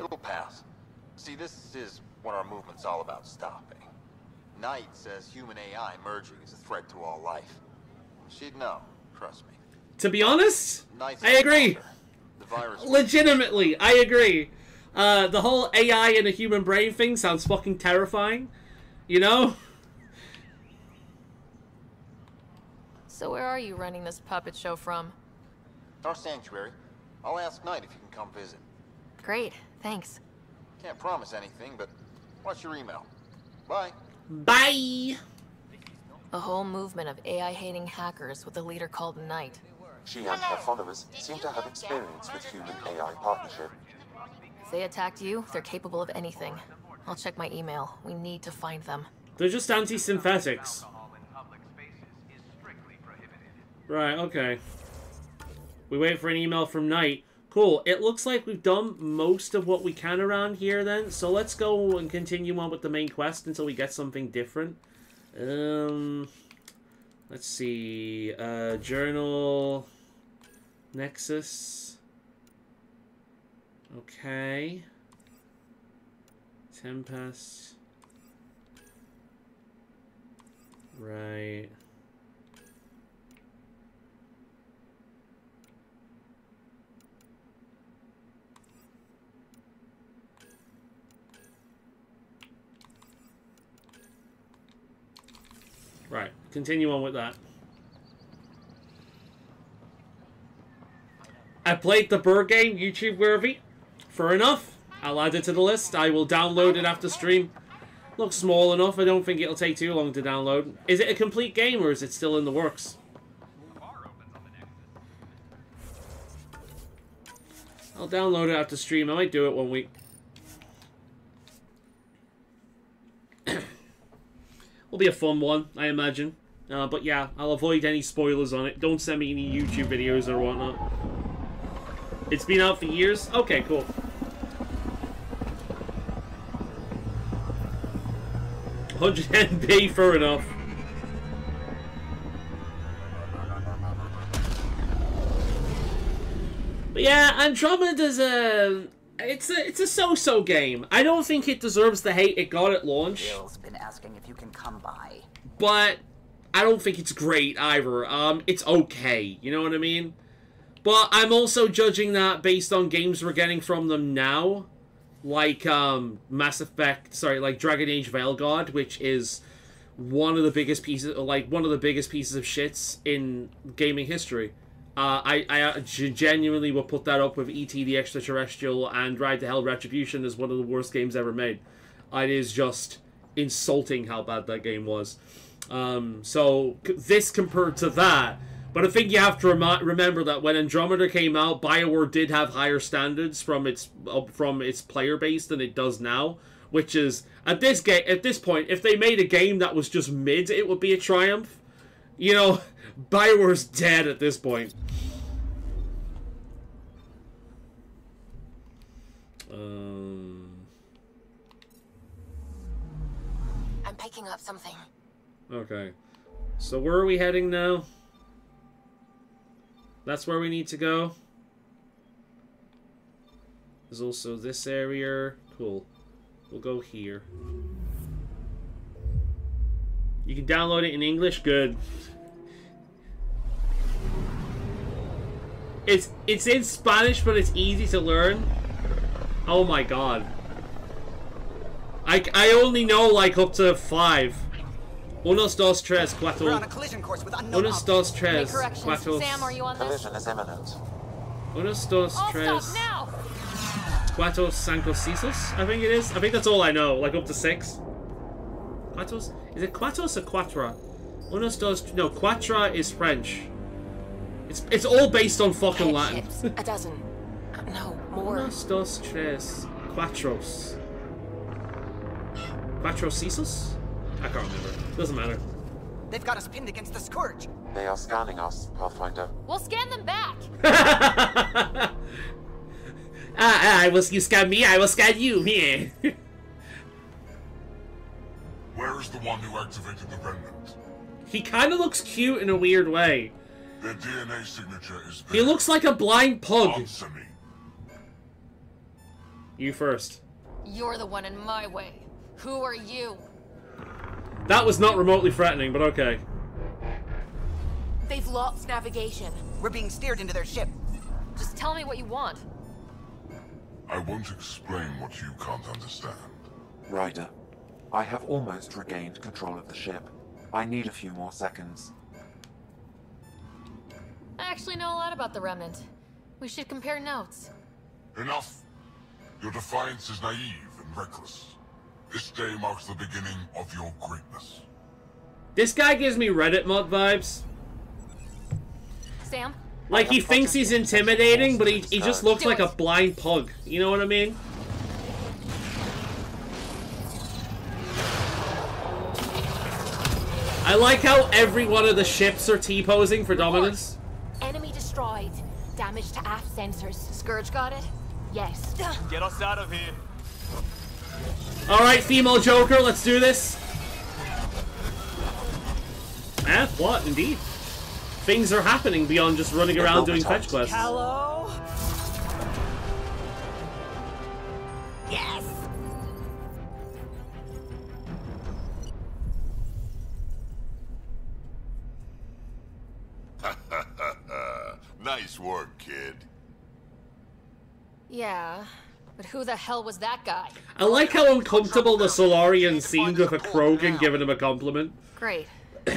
It'll pass. See, this is what our movement's all about stopping. Knight says human AI merging is a threat to all life. She'd know, trust me. To be honest, Knight's I agree. the virus. Legitimately, I agree. The whole AI in a human brain thing sounds fucking terrifying. You know? So where are you running this puppet show from? Our sanctuary. I'll ask Knight if you can come visit. Great, thanks. Can't promise anything, but watch your email. Bye. Bye! A whole movement of AI-hating hackers with a leader called Knight. She and her followers seem to have experience with human-AI partnership. If they attacked you, they're capable of anything. I'll check my email. We need to find them. They're just anti-synthetics. Right, okay. We wait for an email from Knight. Cool. It looks like we've done most of what we can around here then. So let's go and continue on with the main quest until we get something different. Let's see. Journal. Nexus. Okay. Tempest. Right. Right, continue on with that. I played the bird game, YouTube worthy. Fair enough. I'll add it to the list. I will download it after stream. Looks small enough. I don't think it'll take too long to download. Is it a complete game or is it still in the works? I'll download it after stream. I might do it one week. Will be a fun one, I imagine. But yeah, I'll avoid any spoilers on it. Don't send me any YouTube videos or whatnot. It's been out for years? Okay, cool. $110p, fair enough. But yeah, Andromeda's it's a so-so game. I don't think it deserves the hate it got at launch. Bill's been asking if you can come by. But I don't think it's great either. It's okay, you know what I mean? But I'm also judging that based on games we're getting from them now, like Mass Effect, like Dragon Age Veilguard, which is one of the biggest pieces of shits in gaming history. I genuinely will put that up with E.T. the Extraterrestrial and Ride to Hell Retribution as one of the worst games ever made. It is just insulting how bad that game was. So this compared to that, but I think you have to remember that when Andromeda came out, BioWare did have higher standards from its player base than it does now, which is at this point, if they made a game that was just mid, it would be a triumph. You know, BioWare's dead at this point. I'm picking up something. Okay. So where are we heading now? That's where we need to go. There's also this area. Cool. We'll go here. You can download it in English? Good. It's in Spanish, but it's easy to learn. Oh my god. I only know like up to 5. Unos, dos, tres, cuatro. We're on a collision course with unknown Unos, dos, tres, cuatro. Sam, are you on this? Collision is imminent. Unos, dos, tres. Stop now. Cuatro, cinco, seis, I think it is. I think that's all I know. Like up to 6. Cuatros? Is it cuatros or quatra? Unos, dos. No, quatra is French. It's all based on fucking Latin. Ships. A dozen. No, more. Unos, dos, tres, cuatros. Cuatro sesos? I can't remember. Doesn't matter. They've got us pinned against the Scourge. They are scanning us, Pathfinder. We'll scan them back. You scan me, I will scan you. Yeah. Where is the one who activated the remnant? He kind of looks cute in a weird way. Their DNA signature is there. He looks like a blind pug. Answer me. You first. You're the one in my way. Who are you? That was not remotely threatening, but okay. They've lost navigation. We're being steered into their ship. Just tell me what you want. I won't explain what you can't understand. Ryder, I have almost regained control of the ship. I need a few more seconds. I actually know a lot about the Remnant. We should compare notes. Enough! Your defiance is naive and reckless. This day marks the beginning of your greatness. This guy gives me Reddit mod vibes. Sam? Like, he thinks he's intimidating, but he just looks like a blind pug. You know what I mean? I like how every one of the ships are T-posing for dominance. Enemy destroyed. Damage to aft sensors. Scourge got it? Yes. Get us out of here. Alright, female Joker, let's do this. What? Indeed. Things are happening beyond just running around doing fetch quests. Hello? Yes! Nice work, kid. Yeah, but who the hell was that guy? I like how uncomfortable the Solarian seemed with a Krogan giving him a compliment. Great.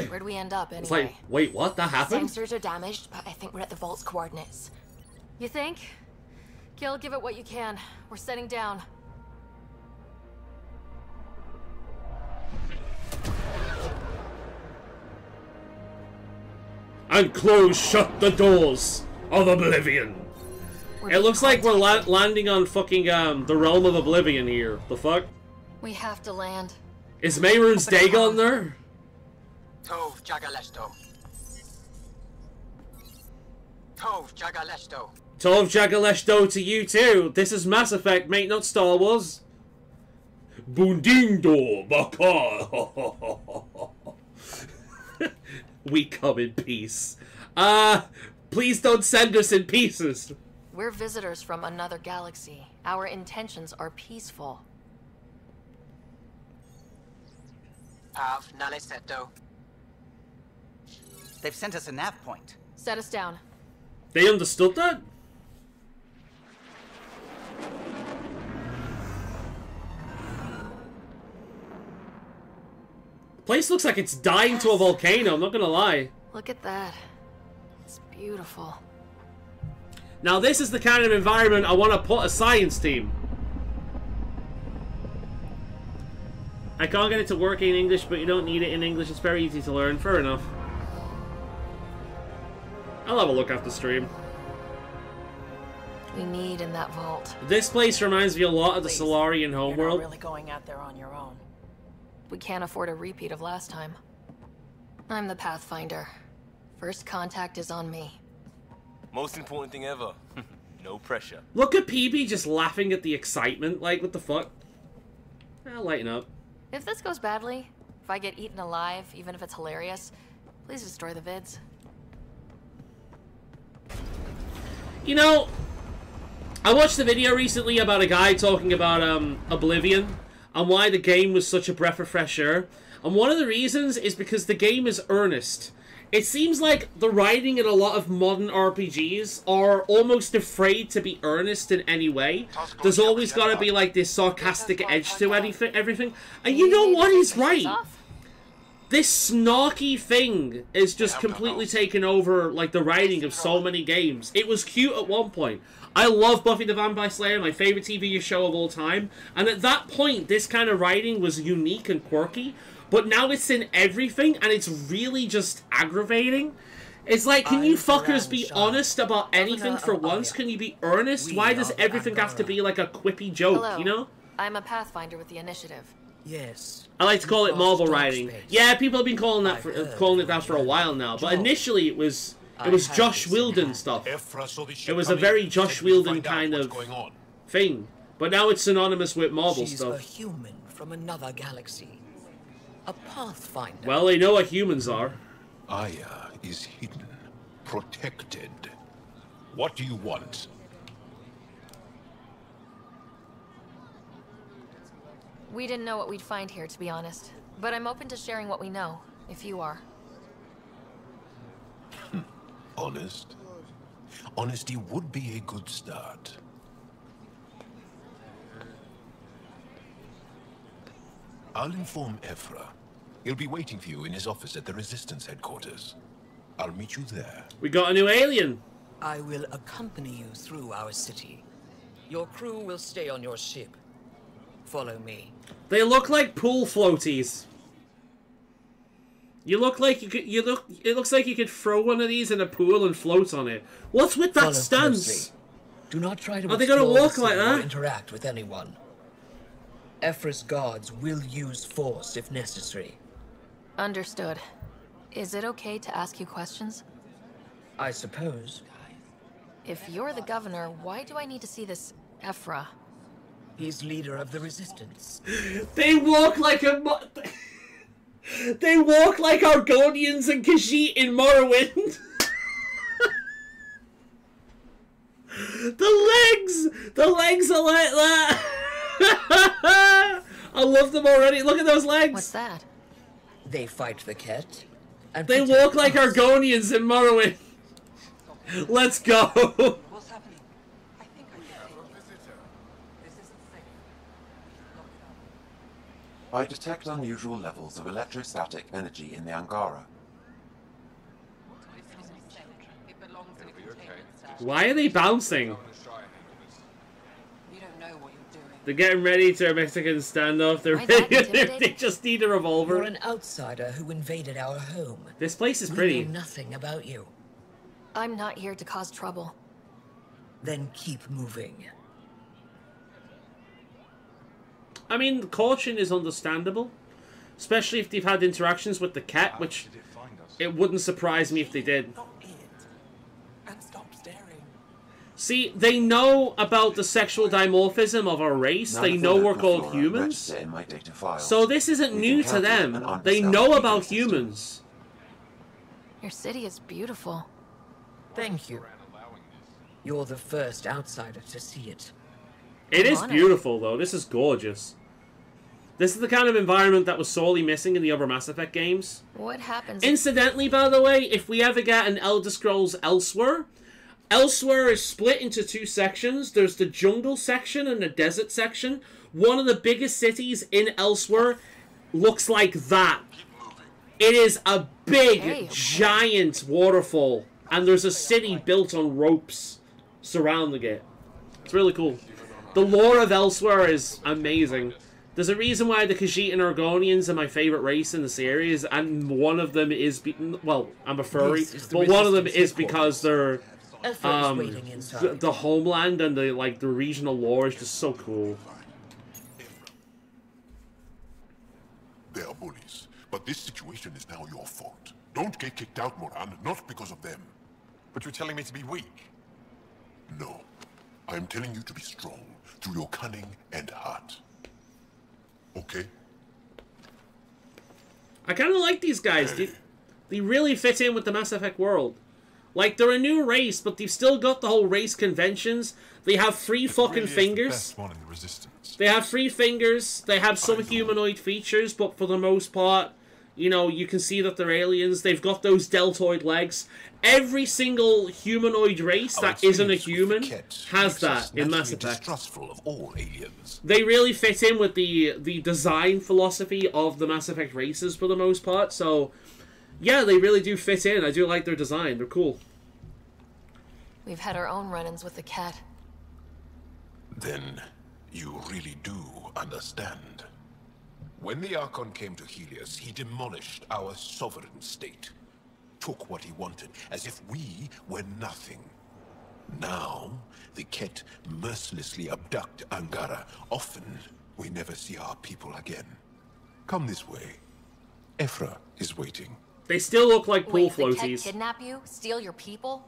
Where'd we end up, anyway? It's like, wait, what? That happened? Sensors are damaged, but I think we're at the vault's coordinates. You think? Gil, give it what you can. We're setting down. And close shut the doors of Oblivion. It looks like we're landing on fucking, the Realm of Oblivion here. The fuck? We have to land. Is Mehrunes Dagon there? Tov Jagalesto. Tov Jagalesto. Tov Jagaleshto to you too. This is Mass Effect, mate, not Star Wars. Bundindo Baka. We come in peace. Please don't send us in pieces. We're visitors from another galaxy. Our intentions are peaceful. Av Naleseto. They've sent us a nav point. Set us down. They understood that? The place looks like it's dying to a volcano, I'm not gonna lie. Look at that. It's beautiful. Now this is the kind of environment I want to put a science team. I can't get it to work in English, but you don't need it in English. It's very easy to learn. Fair enough. I'll have a look after stream. We need in that vault. This place reminds me a lot of the Solarian homeworld. You're really going out there on your own. We can't afford a repeat of last time. I'm the Pathfinder. First contact is on me. Most important thing ever. No pressure. Look at PB just laughing at the excitement. Like, what the fuck? I'll lighten up. If this goes badly, if I get eaten alive, even if it's hilarious, please destroy the vids. You know, I watched a video recently about a guy talking about Oblivion and why the game was such a breath of fresh air. And one of the reasons is because the game is earnest. It seems like the writing in a lot of modern RPGs are almost afraid to be earnest in any way. There's always got to be like this sarcastic edge to everything. And you know what? He's right. This snarky thing is just completely taken over like the writing of so many games. It was cute at one point. I love Buffy the Vampire Slayer, my favorite TV show of all time. And at that point, this kind of writing was unique and quirky. But now it's in everything, and it's really just aggravating. It's like, can you fuckers be honest about anything for once? Can you be earnest? Why does everything have to be like a quippy joke, Hello. you know? I'm a Pathfinder with the Initiative. Yes. I like to call it Marvel writing. Yeah, people have been calling that for a while now. But initially, it was Josh Whedon stuff. It was a very Josh Whedon kind of thing. But now it's synonymous with Marvel stuff. She's a human from another galaxy. A Pathfinder. Well, they know what humans are. Aya is hidden, protected. What do you want? We didn't know what we'd find here, to be honest. But I'm open to sharing what we know, if you are. Honest? honesty would be a good start. I'll inform Ephra. He'll be waiting for you in his office at the Resistance headquarters. I'll meet you there. We got a new alien. I will accompany you through our city. Your crew will stay on your ship. Follow me. They look like pool floaties. You look like you could. It looks like you could throw one of these in a pool and float on it. What's with that Follow stance? closely. Do not try to. Are they gonna explore walk the like city or that? interact with anyone. Ephra's guards will use force if necessary. Understood. Is it okay to ask you questions? I suppose. If you're the governor, why do I need to see this Ephra? He's leader of the Resistance. They walk like a. They walk like Argonians and Khajiit in Morrowind. The legs are like that. I love them already. Look at those legs. What's that? They fight the Ket. And they walk like Argonians in Morrowind. Let's go. What's happening? I think I can. This isn't safe. I detect unusual levels of electrostatic energy in the Angara. Why are they bouncing? You don't know what you're doing. They're getting ready to a Mexican standoff. They just need a revolver. You're an outsider who invaded our home. This place is We pretty. know nothing about you. I'm not here to cause trouble. Then keep moving. I mean, the caution is understandable. Especially if they've had interactions with the cat, which it wouldn't surprise me if they did. And stop staring. See, they know about the sexual dimorphism of our race. None They of the know we're local called flora humans. register in my data files. So this isn't We've new to encountered them. an They undiscovered know about ecosystem. humans. Your city is beautiful. Thank you. You're the first outsider to see it. It is beautiful, though. This is gorgeous. This is the kind of environment that was sorely missing in the other Mass Effect games. What happens? Incidentally, by the way, if we ever get an Elder Scrolls Elsewhere, Elsewhere is split into two sections. There's the jungle section and the desert section. One of the biggest cities in Elsewhere looks like that. It is a big, giant waterfall. And there's a city built on ropes surrounding it. It's really cool. The lore of Elsewhere is amazing. There's a reason why the Khajiit and Argonians are my favorite race in the series, and one of them is... well, I'm a furry, but one of them is because they're... the homeland and the regional lore is just so cool. They are bullies, but this situation is now your fault. Don't get kicked out, Moran, not because of them. But you're telling me to be weak? No. I am telling you to be strong, through your cunning and heart. Okay? I kind of like these guys. They really fit in with the Mass Effect world. Like, they're a new race, but they've still got the whole race conventions. They have three fucking fingers. The best one in the Resistance. They have 3 fingers. They have some humanoid features, but for the most part, you know, you can see that they're aliens. They've got those deltoid legs. Every single humanoid race that isn't a human has that in Mass Effect. Distrustful of all aliens. They really fit in with the design philosophy of the Mass Effect races for the most part. So, yeah, they really do fit in. I do like their design. They're cool. We've had our own run-ins with the cat. Then you really do understand. When the Archon came to Helios, he demolished our sovereign state. Took what he wanted, as if we were nothing. Now, the Ket mercilessly abduct Angara. Often, we never see our people again. Come this way. Ephra is waiting. They still look like pool Wait, the cat floaties. kidnap you? Steal your people?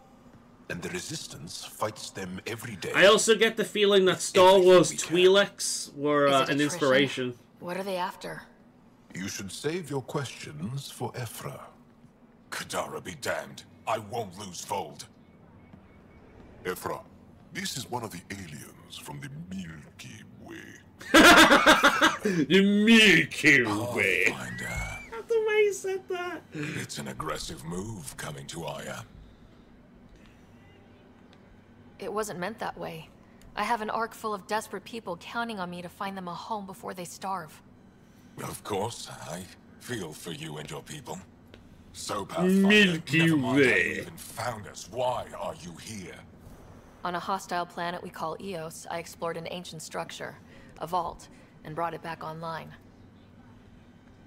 And the Resistance fights them every day. I also get the feeling that Star Wars Twi'leks were Is it an attrition? inspiration. What are they after? You should save your questions for Ephra. Kadara be damned. I won't lose Fold. Ephra, this is one of the aliens from the Milky Way. The Milky Way. Find her. The way he said that. It's an aggressive move coming to Aya. It wasn't meant that way. I have an ark full of desperate people counting on me to find them a home before they starve. Of course, I feel for you and your people. So, Pathfinder, never mind how you even found us. Why are you here? On a hostile planet we call Eos, I explored an ancient structure, a vault, and brought it back online.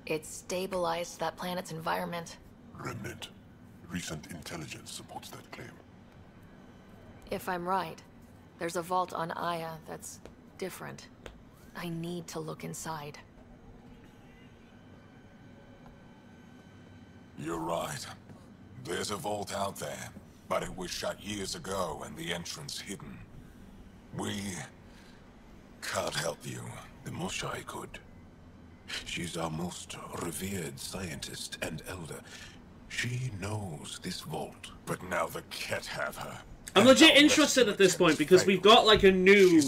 It stabilized that planet's environment. Remnant. Recent intelligence supports that claim. If I'm right, there's a vault on Aya that's different. I need to look inside. You're right. There's a vault out there, but it was shut years ago and the entrance hidden. We can't help you. The Moshai could. She's our most revered scientist and elder. She knows this vault, but now the Ket have her. I'm legit interested at this point because we've got like a new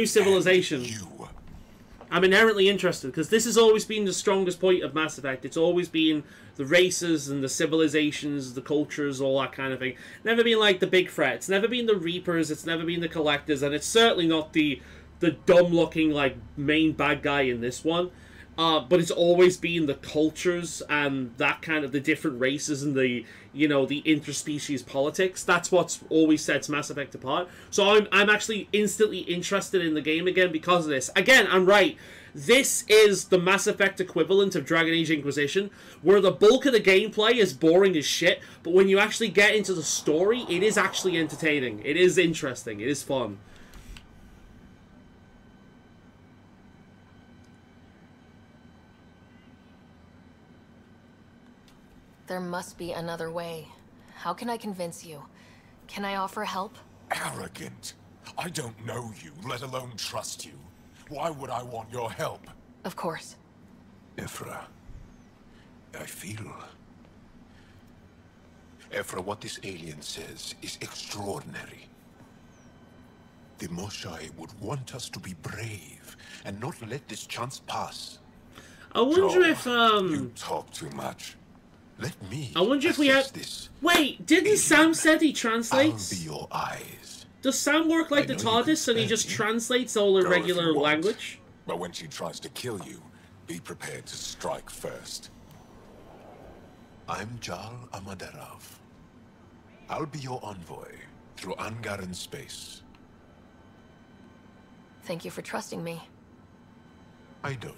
civilization. I'm inherently interested because this has always been the strongest point of Mass Effect. It's always been the races and the civilizations, the cultures, all that kind of thing. Never been like the big threat. It's never been the Reapers. It's never been the Collectors, and it's certainly not the dumb-looking like main bad guy in this one. But it's always been the cultures and that kind of the different races and the, you know, the interspecies politics. That's what's always sets Mass Effect apart. So I'm actually instantly interested in the game again because of this. Again, I'm right. This is the Mass Effect equivalent of Dragon Age Inquisition, where the bulk of the gameplay is boring as shit, but when you actually get into the story, it is actually entertaining. It is interesting. It is fun. There must be another way. How can I convince you? Can I offer help? Arrogant. I don't know you, let alone trust you. Why would I want your help? Of course. Ephra, I feel... Ephra, what this alien says is extraordinary. The Moshai would want us to be brave and not let this chance pass. I wonder if, You talk too much. Let me I wonder if we have... this. Wait, didn't Sam said he translates? I'll be your eyes. Does Sam work like the TARDIS and he just translates all the regular language? But when she tries to kill you, be prepared to strike first. I'm Jal Amaderov. I'll be your envoy through Angaran space. Thank you for trusting me. I don't.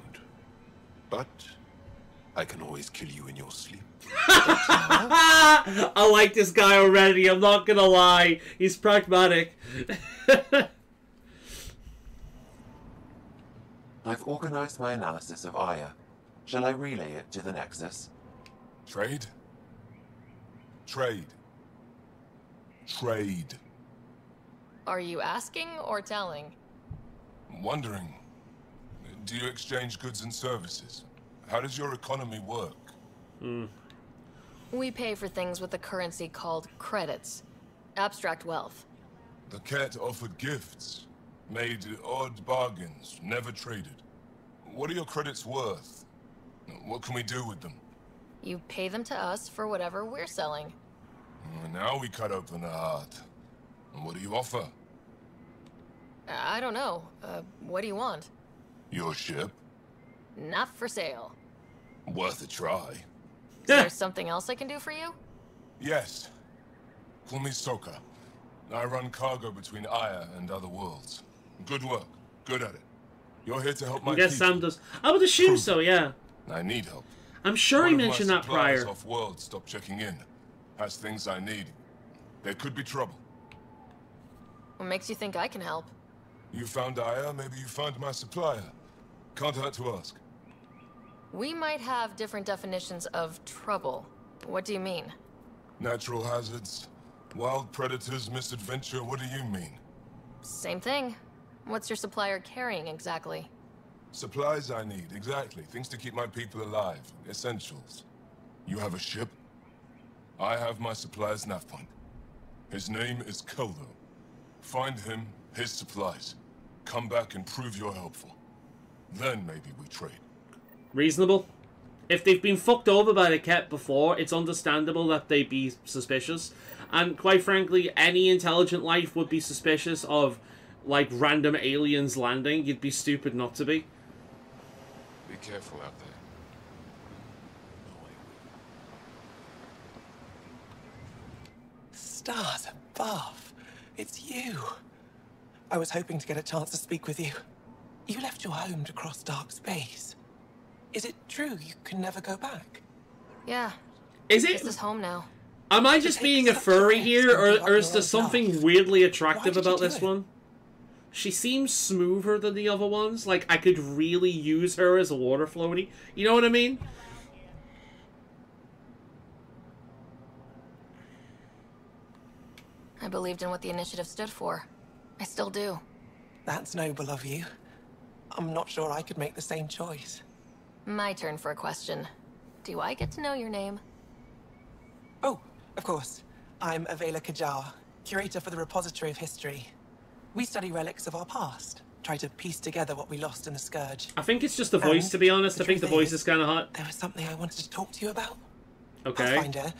But I can always kill you in your sleep. I like this guy already, I'm not gonna lie. He's pragmatic. I've organized my analysis of Aya. Shall I relay it to the Nexus? Trade? Trade. Trade. Are you asking or telling? Wondering, do you exchange goods and services? How does your economy work? We pay for things with a currency called credits. Abstract wealth. The Ket offered gifts, made odd bargains, never traded. What are your credits worth? What can we do with them? You pay them to us for whatever we're selling. Now we cut open the heart. What do you offer? I don't know. What do you want? Your ship? Not for sale. Worth a try. Is there something else I can do for you? Yes. Call me Soka. I run cargo between Aya and other worlds. Good work. Good at it. You're here to help my I guess people. Sam does. I would assume so, yeah. I need help. I'm sure he mentioned that prior. Off world stopped checking in. Has things I need. There could be trouble. What makes you think I can help? You found Aya, maybe you found my supplier. Can't hurt to ask. We might have different definitions of trouble. What do you mean? Natural hazards, wild predators, misadventure, what do you mean? Same thing. What's your supplier carrying exactly? Supplies I need, exactly. Things to keep my people alive. Essentials. You have a ship? I have my supplier's nav point. His name is Koldo. Find him, his supplies. Come back and prove you're helpful. Then maybe we trade. Reasonable. If they've been fucked over by the Kett before, it's understandable that they'd be suspicious. And quite frankly, any intelligent life would be suspicious of, like, random aliens landing. You'd be stupid not to be. Be careful out there. Stars above. It's you. I was hoping to get a chance to speak with you. You left your home to cross dark space. Is it true you can never go back? Yeah. Is it? This is home now. Am I just being a furry here, or is there something weirdly attractive about this one? She seems smoother than the other ones. Like, I could really use her as a water floaty. You know what I mean? I believed in what the initiative stood for. I still do. That's noble of you. I'm not sure I could make the same choice. My turn for a question. Do I get to know your name? Oh, of course. I'm Avela Kajar, curator for the Repository of History. We study relics of our past, try to piece together what we lost in the Scourge. I think it's just the voice, to be honest. I think the voice is kind of hot. There was something I wanted to talk to you about. Okay. Pathfinder,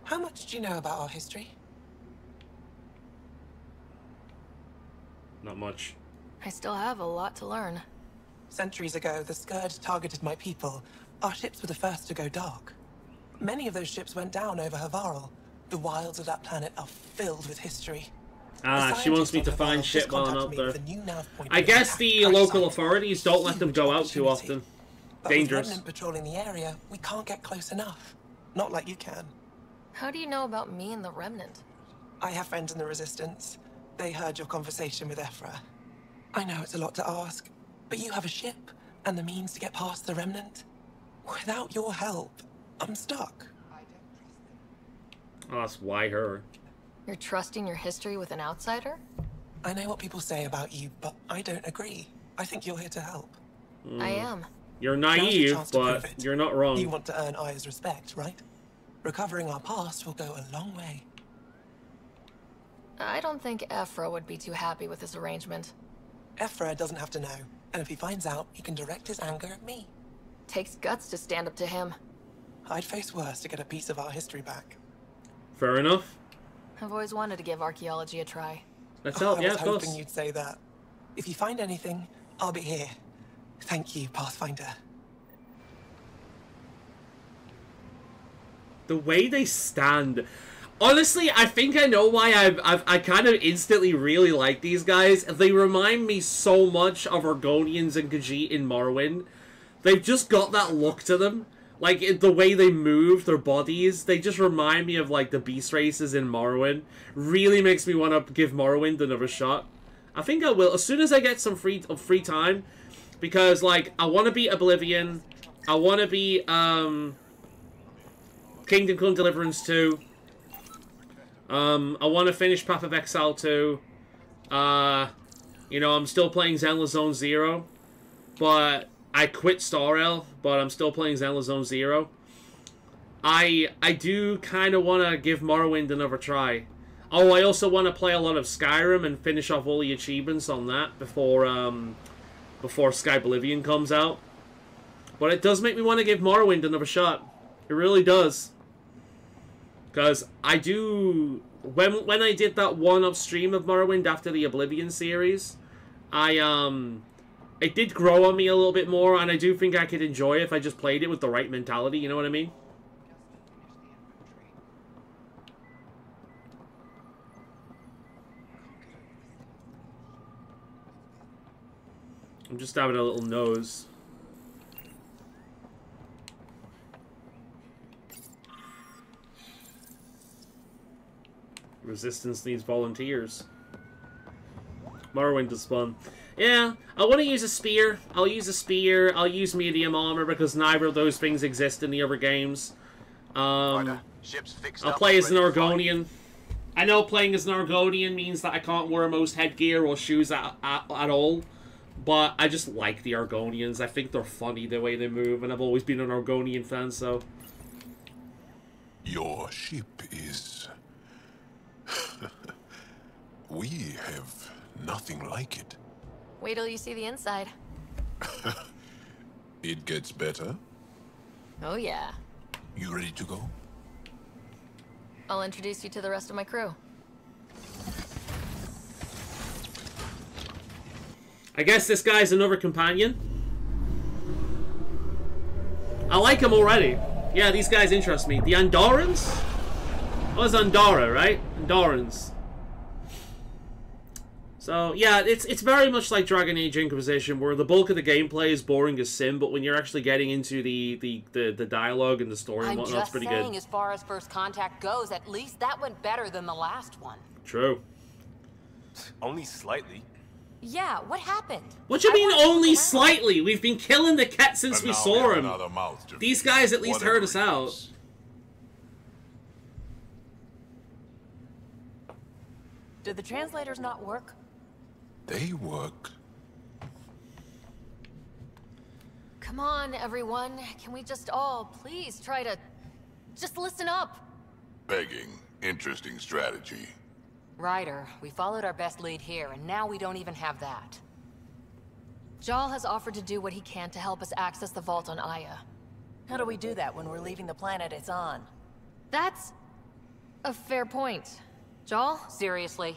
how much do you know about our history? Not much. I still have a lot to learn. Centuries ago, the Scourge targeted my people. Our ships were the first to go dark. Many of those ships went down over Havarl. The wilds of that planet are filled with history. Ah, she wants me to find shit while I'm out there. I guess the local authorities don't let them go out too often. Dangerous. With Remnant patrolling the area, we can't get close enough. Not like you can. How do you know about me and the Remnant? I have friends in the Resistance. They heard your conversation with Ephra. I know it's a lot to ask, but you have a ship and the means to get past the Remnant. Without your help, I'm stuck. Oh, that's why her. You're trusting your history with an outsider? I know what people say about you, but I don't agree. I think you're here to help. I am. You're naive, but you're not wrong. You want to earn Aya's respect, right? Recovering our past will go a long way. I don't think Ephra would be too happy with this arrangement. Ephra doesn't have to know, and if he finds out, he can direct his anger at me. Takes guts to stand up to him. I'd face worse to get a piece of our history back. Fair enough. I've always wanted to give archaeology a try. Let's help, yeah, of course. I was hoping you'd say that. If you find anything, I'll be here. Thank you, Pathfinder. The way they stand. Honestly, I think I know why I kind of instantly really like these guys. They remind me so much of Argonians and Khajiit in Morrowind. They've just got that look to them. Like, the way they move, their bodies, they just remind me of, like, the beast races in Morrowind. Really makes me want to give Morrowind another shot. I think I will, as soon as I get some free time. Because, like, I want to beat Oblivion. I want to beat, Kingdom Come Deliverance 2. I want to finish Path of Exile 2. You know, I'm still playing Zenless Zone 0. But I quit Starrail, but I'm still playing Zenless Zone 0. I do kind of want to give Morrowind another try. Oh, I also want to play a lot of Skyrim and finish off all the achievements on that before Sky Oblivion comes out. But it does make me want to give Morrowind another shot. It really does. Because I do... When I did that one-up stream of Morrowind after the Oblivion series, it did grow on me a little bit more, and I do think I could enjoy it if I just played it with the right mentality, you know what I mean? I'm just having a little nose. Resistance needs volunteers. Morrowind is fun. Yeah, I want to use a spear. I'll use a spear. I'll use medium armor because neither of those things exist in the other games. I'll play as an Argonian. I know playing as an Argonian means that I can't wear most headgear or shoes at all. But I just like the Argonians. I think they're funny the way they move, and I've always been an Argonian fan, so... Your ship is... We have nothing like it. Wait till you see the inside. It gets better? Oh yeah. You ready to go? I'll introduce you to the rest of my crew. I guess this guy's another companion. I like him already. Yeah, these guys interest me. The Andorrans? Oh, it's Andorra, right? Andorrans. So, yeah, it's very much like Dragon Age Inquisition, where the bulk of the gameplay is boring as sin, but when you're actually getting into the dialogue and the story and whatnot, it's pretty good. I'm just saying, as far as First Contact goes, at least that went better than the last one. True. Only slightly. Yeah, what happened? What you mean only slightly? We've been killing the cat since we saw him. These guys at least heard us out. Did the translators not work? They work. Come on, everyone. Can we just all please try to just listen up? Begging. Interesting strategy. Ryder, we followed our best lead here, and now we don't even have that. Jal has offered to do what he can to help us access the vault on Aya. How do we do that when we're leaving the planet it's on? That's a fair point. Jal? Seriously?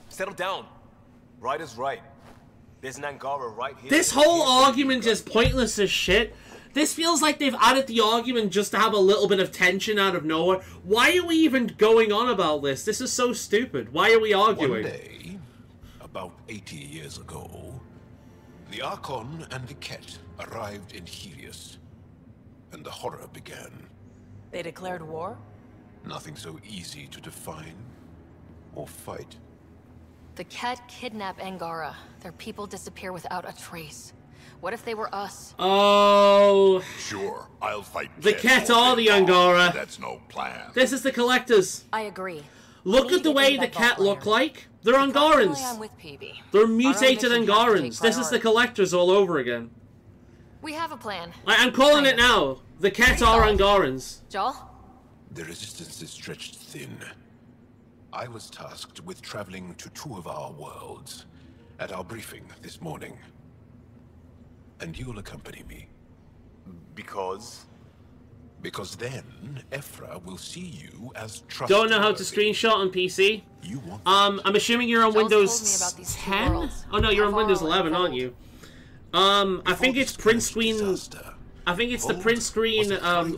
Settle down. Ryder's right. There's an Angara right here. This whole argument is pointless as shit. This feels like they've added the argument just to have a little bit of tension out of nowhere. Why are we even going on about this? This is so stupid. Why are we arguing? One day, about 80 years ago, the Archon and the Ket arrived in Helios, and the horror began. They declared war? Nothing so easy to define or fight. The Ket kidnap Angara. Their people disappear without a trace. What if they were us? Oh. Sure, I'll fight the Ket are the Angara. That's no plan. This is the Collectors. I agree. Look at the way the Ket look like. They're Angarans. I'm with PB. They're mutated Angarans. This is the Collectors all over again. We have a plan. I'm calling it now. The Ket are Angarans. Jal? The resistance is stretched thin. I was tasked with traveling to 2 of our worlds at our briefing this morning. And you'll accompany me. Because? Because then, Ephra will see you as trustworthy. Don't know how to screenshot on PC? You want I'm assuming you're on Windows 10? Oh no, you're on Windows 11, aren't you? I think it's print screen... I think it's the print screen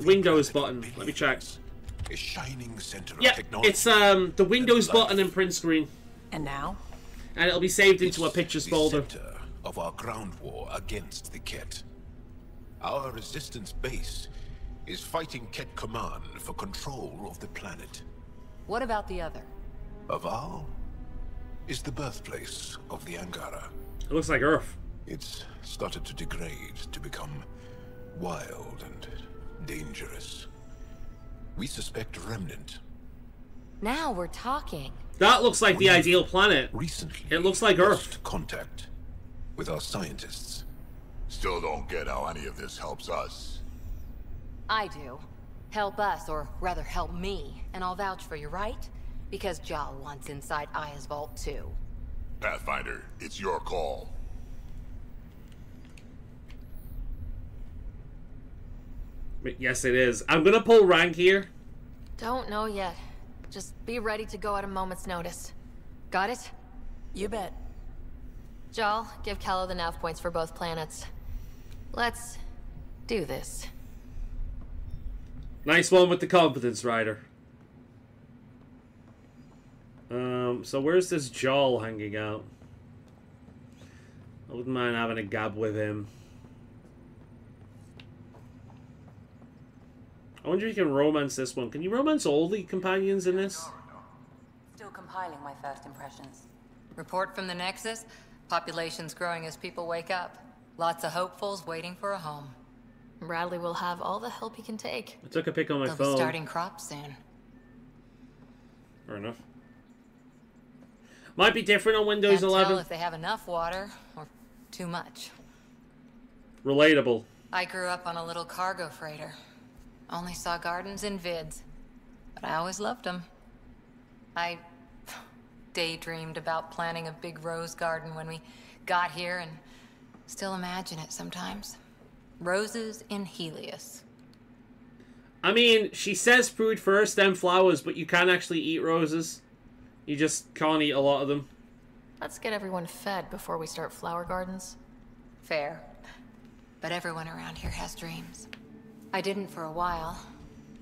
Windows button. Let me check. A shining center of Yeah, technology. it's the Windows button and print screen. And now? And it'll be saved into a pictures folder. Of our ground war against the Ket. Our resistance base is fighting Ket Command for control of the planet. What about the other? Aval is the birthplace of the Angara. It looks like Earth. It's started to degrade, to become wild and dangerous. We suspect a remnant. Now we're talking. That looks like the ideal planet. Recently, it looks like Earth. Contact with our scientists. Still don't get how any of this helps us. I do. Help us, or rather help me, and I'll vouch for you, right? Because Jal wants inside Aya's vault too. Pathfinder, it's your call. Yes, it is. I'm gonna pull rank here. Don't know yet. Just be ready to go at a moment's notice. Got it? You bet. Jal, give Callow the nav points for both planets. Let's do this. Nice one with the confidence, Ryder. So where's this Jal hanging out? I wouldn't mind having a gab with him. I wonder if you can romance this one. Can you romance all the companions in this? Still compiling my first impressions. Report from the Nexus. Population's growing as people wake up. Lots of hopefuls waiting for a home. Bradley will have all the help he can take. I took a pic on my They'll phone. be starting crops soon. Fair enough. Might be different on Windows Can't 11. tell if they have enough water or too much. Relatable. I grew up on a little cargo freighter. Only saw gardens in vids, but I always loved them. I daydreamed about planting a big rose garden when we got here and still imagine it sometimes. Roses in Helios. I mean, she says food first, then flowers, but you can't actually eat roses. You just can't eat a lot of them. Let's get everyone fed before we start flower gardens. Fair. But everyone around here has dreams. I didn't for a while.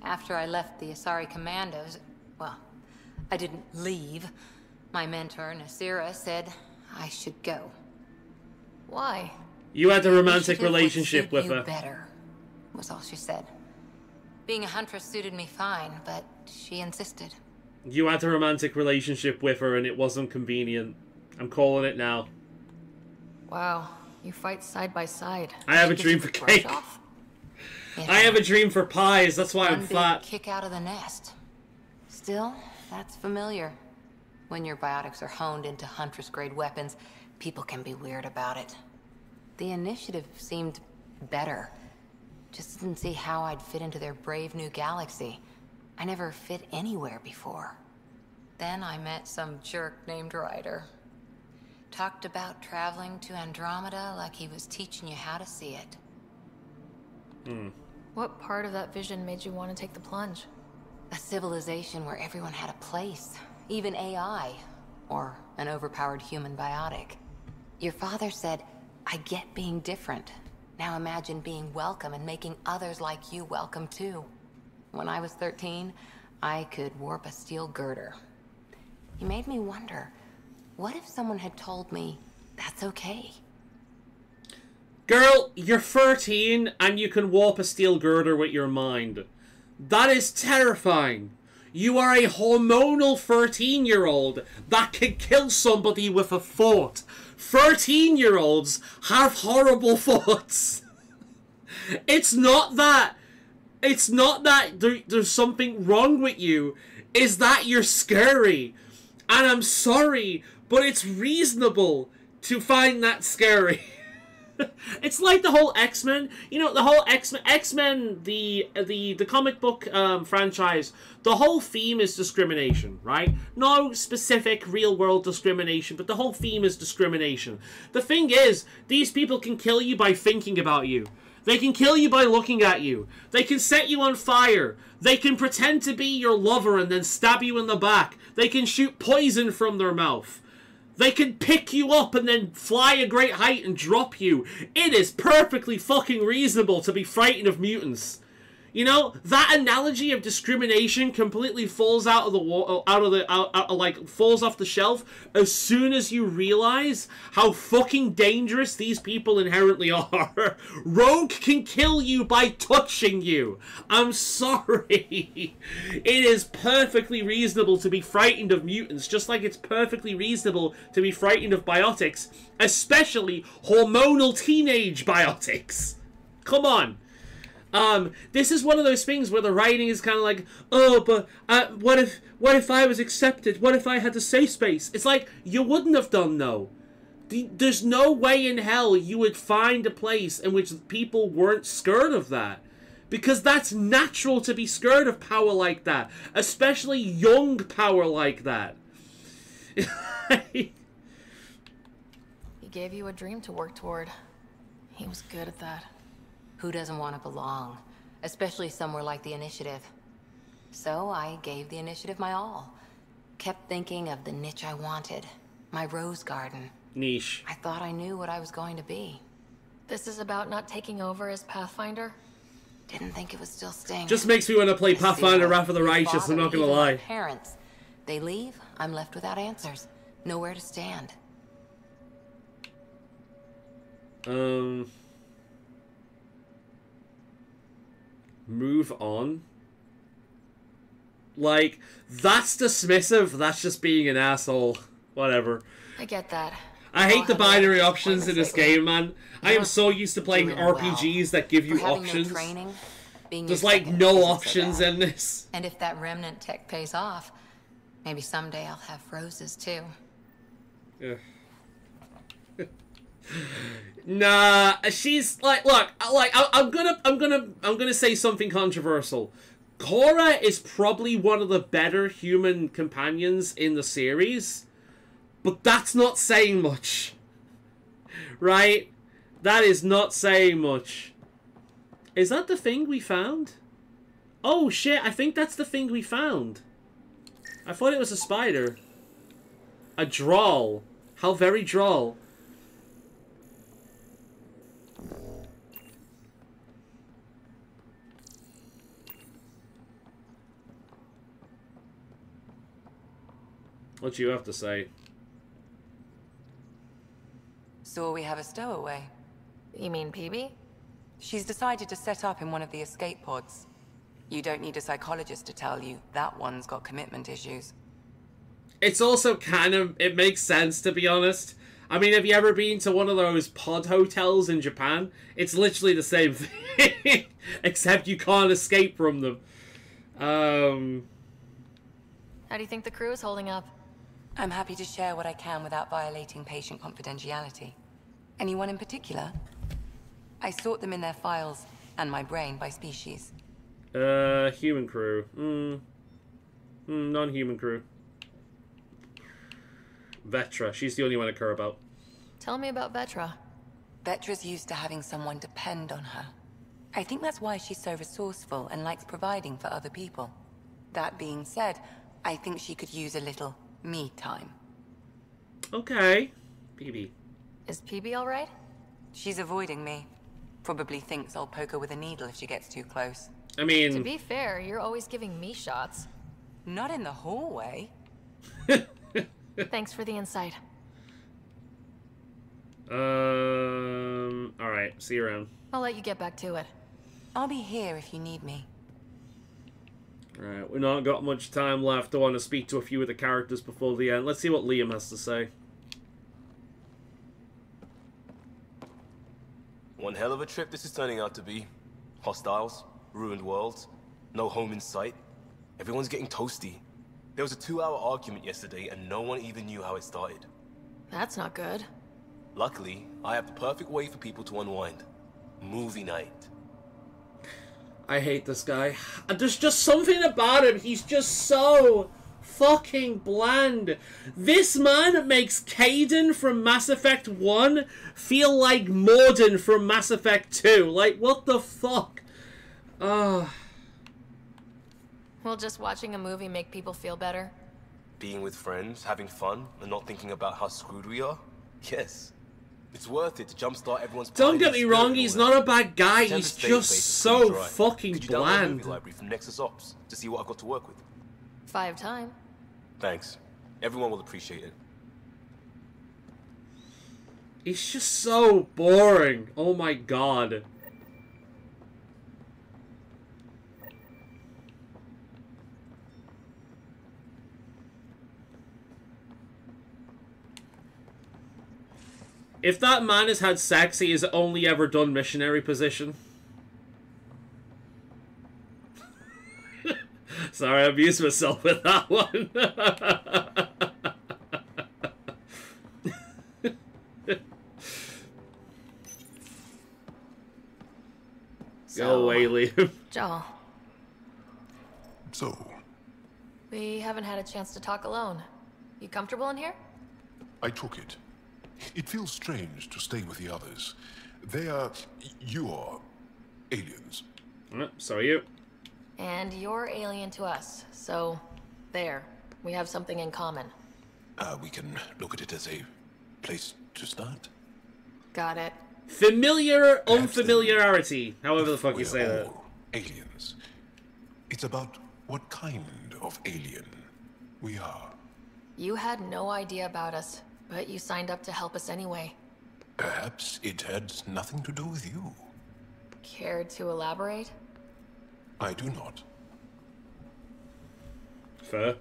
After I left the Asari Commandos, well, I didn't leave. My mentor, Nasira, said I should go. Why? You had a romantic relationship with you her. Better, was all she said. Being a huntress suited me fine, but she insisted. You had a romantic relationship with her and it wasn't convenient. I'm calling it now. Wow, you fight side by side. I have a dream for cake. I have a dream for pies, that's why I'm fat. Kick out of the nest. Still, that's familiar. When your biotics are honed into Huntress-grade weapons, people can be weird about it. The initiative seemed better. Just didn't see how I'd fit into their brave new galaxy. I never fit anywhere before. Then I met some jerk named Ryder. Talked about traveling to Andromeda like he was teaching you how to see it. What part of that vision made you want to take the plunge? A civilization where everyone had a place, even AI, or an overpowered human biotic. Your father said, I get being different. Now imagine being welcome and making others like you welcome too. When I was 13, I could warp a steel girder. He made me wonder, what if someone had told me that's okay? Girl, you're 13 and you can warp a steel girder with your mind. That is terrifying. You are a hormonal 13-year-old that can kill somebody with a thought. 13-year-olds have horrible thoughts. It's not that there's something wrong with you. It's that you're scary. And I'm sorry, but it's reasonable to find that scary. It's like the whole X-Men, you know, the whole X-Men, the comic book franchise. The whole theme is discrimination, right? No specific real-world discrimination, but the whole theme is discrimination. The thing is, these people can kill you by thinking about you. They can kill you by looking at you. They can set you on fire. They can pretend to be your lover and then stab you in the back. They can shoot poison from their mouth. They can pick you up and then fly a great height and drop you. It is perfectly fucking reasonable to be frightened of mutants. You know, that analogy of discrimination completely falls out of the falls off the shelf as soon as you realize how fucking dangerous these people inherently are. Rogue can kill you by touching you. I'm sorry. It is perfectly reasonable to be frightened of mutants, just like it's perfectly reasonable to be frightened of biotics, especially hormonal teenage biotics. Come on. This is one of those things where the writing is kind of like, oh, but what if I was accepted? What if I had a safe space? It's like, you wouldn't have done, though. There's no way in hell you would find a place in which people weren't scared of that. Because that's natural to be scared of power like that. Especially young power like that. He gave you a dream to work toward. He was good at that. Who doesn't want to belong? Especially somewhere like the Initiative. So I gave the Initiative my all. Kept thinking of the niche I wanted. My rose garden. Niche. I thought I knew what I was going to be. This is about not taking over as Pathfinder? Didn't think it would still sting. Just makes me want to play Pathfinder Wrath of the Righteous, I'm not gonna lie. Parents. They leave, I'm left without answers. Nowhere to stand. Move on? Like, that's dismissive. That's just being an asshole. Whatever. I get that. I hate the binary options in this game, man. I am so used to playing RPGs that give you options. There's like no options in this. And if that remnant tech pays off, maybe someday I'll have roses too. Yeah. Nah, she's like, look, I'm gonna say something controversial. Cora is probably one of the better human companions in the series, but that's not saying much, right? That is not saying much. Is that the thing we found? Oh shit, I think that's the thing we found. I thought it was a spider. A droll. How very droll. What do you have to say? So we have a stowaway. You mean PB? She's decided to set up in one of the escape pods. You don't need a psychologist to tell you that one's got commitment issues. It's also kind of, it makes sense, to be honest. I mean, have you ever been to one of those pod hotels in Japan? It's literally the same thing, except you can't escape from them. How do you think the crew is holding up? I'm happy to share what I can without violating patient confidentiality. Anyone in particular? I sort them in their files and my brain by species. Human crew. Non-human crew. Vetra. She's the only one I care about. Tell me about Vetra. Vetra's used to having someone depend on her. I think that's why she's so resourceful and likes providing for other people. That being said, I think she could use a little me time. Okay. PB. Is PB alright? She's avoiding me. Probably thinks I'll poke her with a needle if she gets too close. I mean... To be fair, you're always giving me shots. Not in the hallway. Thanks for the insight. Alright. See you around. I'll let you get back to it. I'll be here if you need me. Alright, we've not got much time left. I want to speak to a few of the characters before the end. Let's see what Liam has to say. One hell of a trip this is turning out to be. Hostiles, ruined worlds, no home in sight. Everyone's getting toasty. There was a 2-hour argument yesterday and no one even knew how it started. That's not good. Luckily, I have the perfect way for people to unwind. Movie night. I hate this guy. There's just something about him. He's just so fucking bland. This man makes Kaidan from Mass Effect 1 feel like Mordin from Mass Effect 2. Like, what the fuck? Will just watching a movie make people feel better? Being with friends, having fun, and not thinking about how screwed we are? Yes. It's worth it to jumpstart everyone's... Don't get me wrong, he's not a bad guy. He's just so fucking Could you download the bland. movie library from Nexus Ops to see what I've got to work with? 5 time. Thanks. Everyone will appreciate it. He's just so boring. Oh my god. If that man has had sex, he has only ever done missionary position. Sorry, I abused myself with that one. Go away, Liam. Joel. So, We haven't had a chance to talk alone. You comfortable in here? I took it. It feels strange to stay with the others. They are... you are... aliens. So are you. And you're alien to us, so there. We have something in common. We can look at it as a place to start. Got it. Familiar unfamiliarity. However the fuck you say that. Aliens. It's about what kind of alien we are. You had no idea about us, but you signed up to help us anyway. Perhaps it had nothing to do with you. Care to elaborate? I do not. Fair.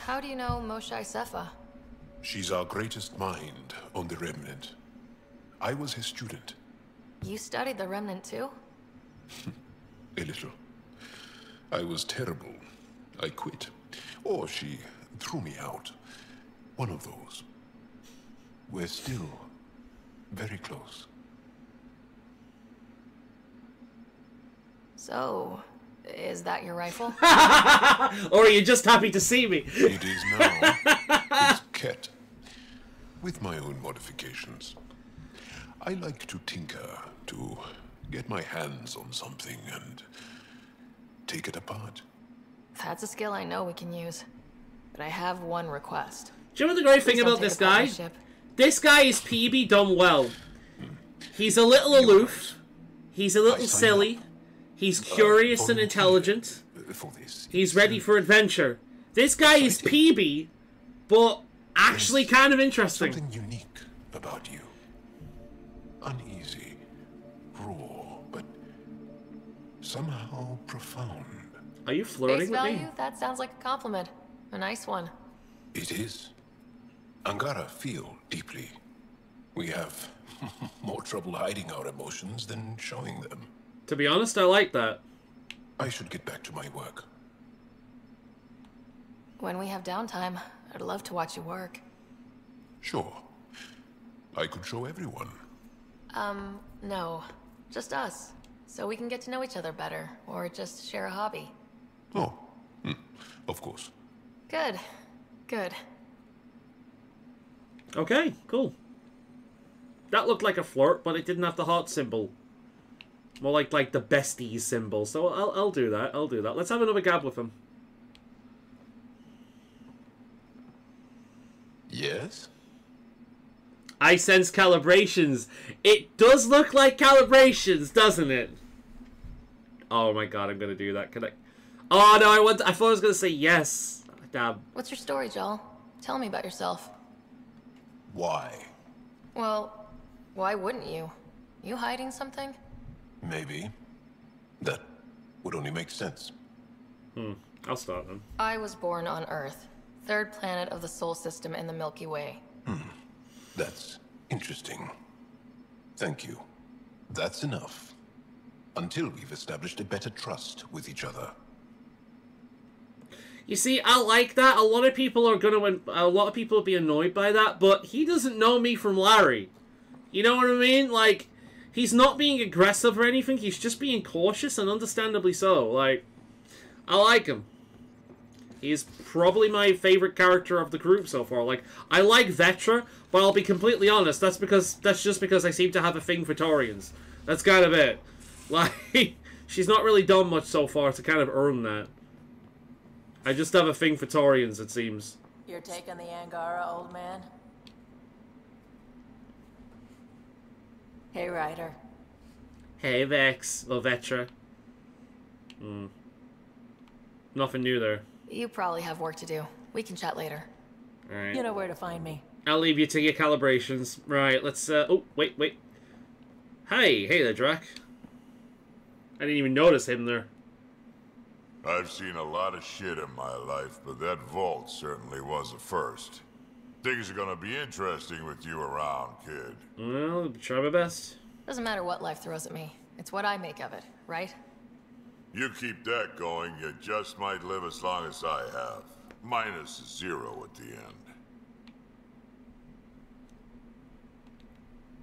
How do you know Moshae Sefa? She's our greatest mind on the Remnant. I was his student. You studied the Remnant too? A little. I was terrible. I quit. Or she threw me out. One of those. We're still very close. So, is that your rifle? Or are you just happy to see me? It is now. It's Ket. With my own modifications. I like to tinker, to get my hands on something and take it apart. That's a skill I know we can use. But I have one request. Do you know what the great thing Please about don't this take apart guy? my ship. This guy is PB done well. He's a little aloof. He's a little silly. He's curious and intelligent. He's ready for adventure. This guy is PB, but actually kind of interesting. Something unique about you. Uneasy, raw, but somehow profound. Are you flirting Face with value? me? That sounds like a compliment. A nice one. It is. Angara feel deeply. We have more trouble hiding our emotions than showing them. To be honest, I like that. I should get back to my work. When we have downtime, I'd love to watch you work. Sure. I could show everyone. No. Just us. So we can get to know each other better, or just share a hobby. Oh, of course. Good. Good. Okay, cool. That looked like a flirt, but it didn't have the heart symbol. More like the besties symbol. So I'll do that. I'll do that. Let's have another gab with him. Yes? I sense calibrations. It does look like calibrations, doesn't it? Oh my god, I'm gonna do that. Can I? Oh no, I thought I was gonna say yes. Damn. What's your story, Joel? Tell me about yourself. Why? Well, why wouldn't you? You hiding something? Maybe. That would only make sense. I'll start then. I was born on Earth, third planet of the Sol system in the Milky Way. That's interesting. Thank you. That's enough. Until we've established a better trust with each other. You see, I like that. A lot of people will be annoyed by that, but he doesn't know me from Larry. You know what I mean? Like, he's not being aggressive or anything. He's just being cautious, and understandably so. Like, I like him. He's probably my favorite character of the group so far. Like, I like Vetra, but I'll be completely honest. That's just because I seem to have a thing for Taurians. That's kind of it. Like, she's not really done much so far to kind of earn that. I just have a thing for Taurians, it seems. You're taking the Angara, old man? Hey, Ryder. Hey, Vex. Or Vetra. Nothing new there. You probably have work to do. We can chat later. Alright. You know where to find me. I'll leave you to your calibrations. Right, let's, oh, wait. Hey there, Drac. I didn't even notice him there. I've seen a lot of shit in my life, but that vault certainly was a first. Things are gonna be interesting with you around, kid. Well, try my best. Doesn't matter what life throws at me. It's what I make of it, right? You keep that going, you just might live as long as I have. Minus 0 at the end.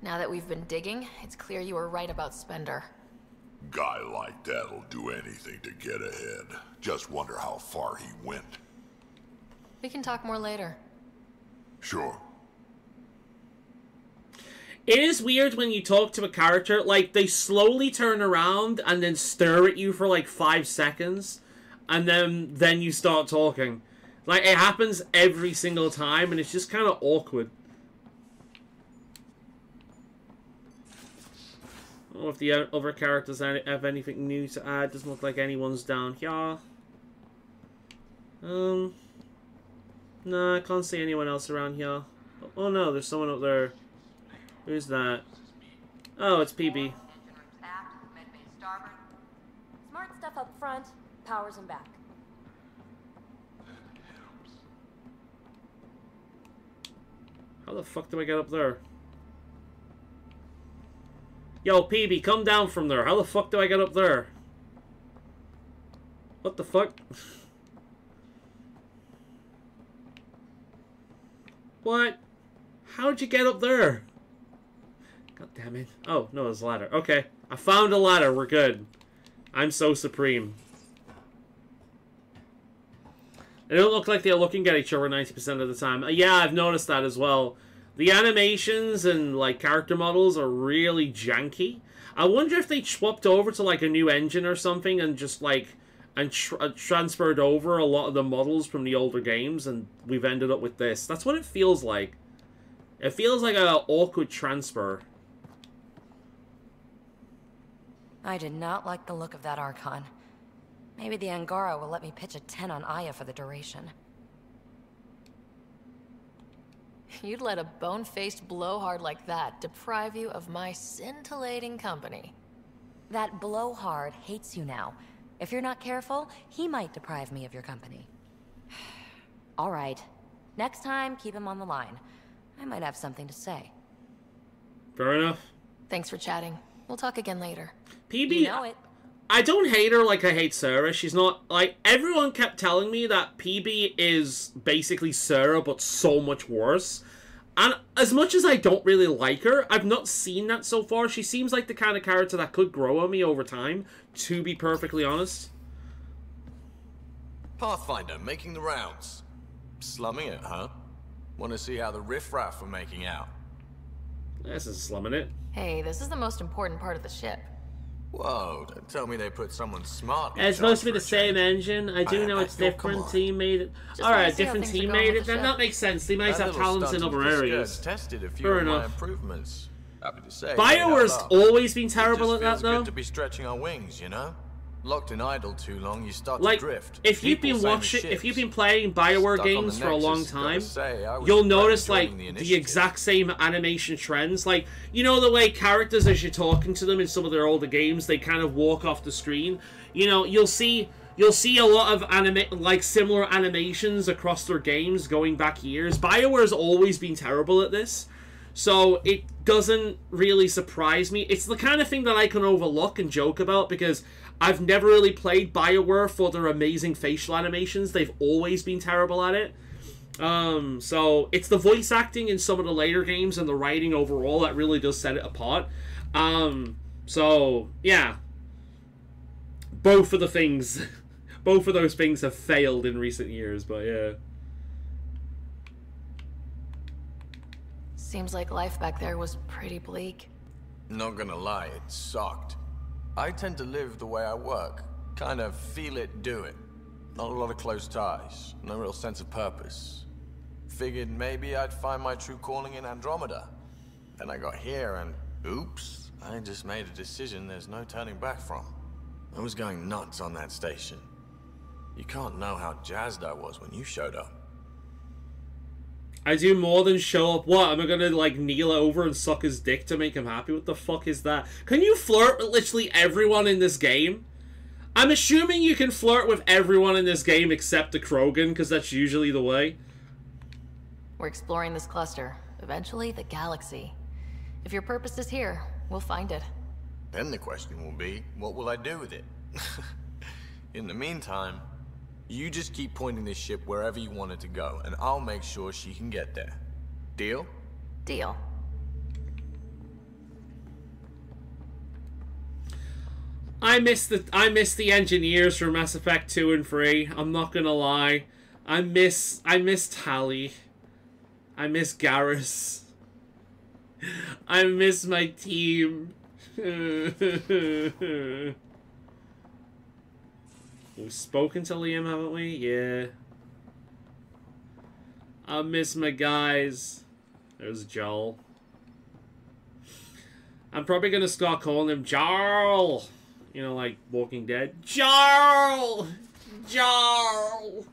Now that we've been digging, it's clear you were right about Spender. Guy like that'll do anything to get ahead. Just wonder how far he went. We can talk more later. Sure. It is weird when you talk to a character, like, they slowly turn around and then stare at you for, like, 5 seconds, and then you start talking. Like, it happens every single time, and it's just kind of awkward. I don't know if the other characters have anything new to add. Doesn't look like anyone's down here. No, I can't see anyone else around here. Oh no, there's someone up there. Who's that? Oh, it's PB. Smart stuff up front, powers in back. How the fuck do I get up there? Yo, PB, come down from there. How the fuck do I get up there? What the fuck? What? How'd you get up there? God damn it. Oh, no, there's a ladder. Okay. I found a ladder. We're good. I'm so supreme. They don't look like they're looking at each other 90% of the time. Yeah, I've noticed that as well. The animations and like character models are really janky. I wonder if they swapped over to like a new engine or something and just like transferred over a lot of the models from the older games, and we've ended up with this. That's what it feels like. It feels like an awkward transfer. I did not like the look of that Archon. Maybe the Angara will let me pitch a 10 on Aya for the duration. You'd let a bone-faced blowhard like that deprive you of my scintillating company. That blowhard hates you now. If you're not careful, he might deprive me of your company. All right. Next time, keep him on the line. I might have something to say. Fair enough. Thanks for chatting. We'll talk again later. PB, You know it. I don't hate her like I hate Sarah. She's not, like, everyone kept telling me that PB is basically Sarah, but so much worse. And as much as I don't really like her, I've not seen that so far. She seems like the kind of character that could grow on me over time, to be perfectly honest. Pathfinder, making the rounds. Slumming it, huh? Want to see how the riffraff are making out? This is slumming it. Hey, this is the most important part of the ship. Whoa, don't tell me they put someone smart in It's supposed to be charge the for a same change. engine. I do know it's different. Team made it. Alright, different team made it. Then that makes sense. They might That have little talents in stunt other with the areas. skirts tested a few Fair of my enough. improvements. Happy to say. BioWare's always been terrible at that, Feels though. good to be stretching our wings, you know? Locked in idle too long, you start Like, to drift. if you've People been same as watching, if ships. you've been playing BioWare Stuck on the games for a long Nexus, gotta time, say, I was you'll quite notice enjoying like the the initiative. exact same animation trends. Like, you know the way characters, as you're talking to them in some of their older games, they kind of walk off the screen. You know, you'll see a lot of similar animations across their games going back years. BioWare's always been terrible at this, so it doesn't really surprise me. It's the kind of thing that I can overlook and joke about because I've never really played BioWare for their amazing facial animations. They've always been terrible at it. So it's the voice acting in some of the later games and the writing overall that really does set it apart. So yeah, both of the things, both of those things have failed in recent years. But yeah. Seems like life back there was pretty bleak. Not gonna lie, it sucked. I tend to live the way I work. Kind of feel it, do it. Not a lot of close ties. No real sense of purpose. Figured maybe I'd find my true calling in Andromeda. Then I got here and, oops, I just made a decision there's no turning back from. I was going nuts on that station. You can't know how jazzed I was when you showed up. I do more than show up. What? Am I gonna, like, kneel over and suck his dick to make him happy? What the fuck is that? Can you flirt with literally everyone in this game? I'm assuming you can flirt with everyone in this game except the Krogan, because that's usually the way. We're exploring this cluster. Eventually, the galaxy. If your purpose is here, we'll find it. Then the question will be, what will I do with it? In the meantime, you just keep pointing this ship wherever you want it to go, and I'll make sure she can get there. Deal? Deal. I miss the engineers from Mass Effect 2 and 3. I'm not gonna lie. I miss Tali. I miss Garrus. I miss my team. We've spoken to Liam, haven't we? Yeah. I miss my guys. There's Joel. I'm probably gonna start calling him Jarl. You know, like Walking Dead. Jarl! Jarl!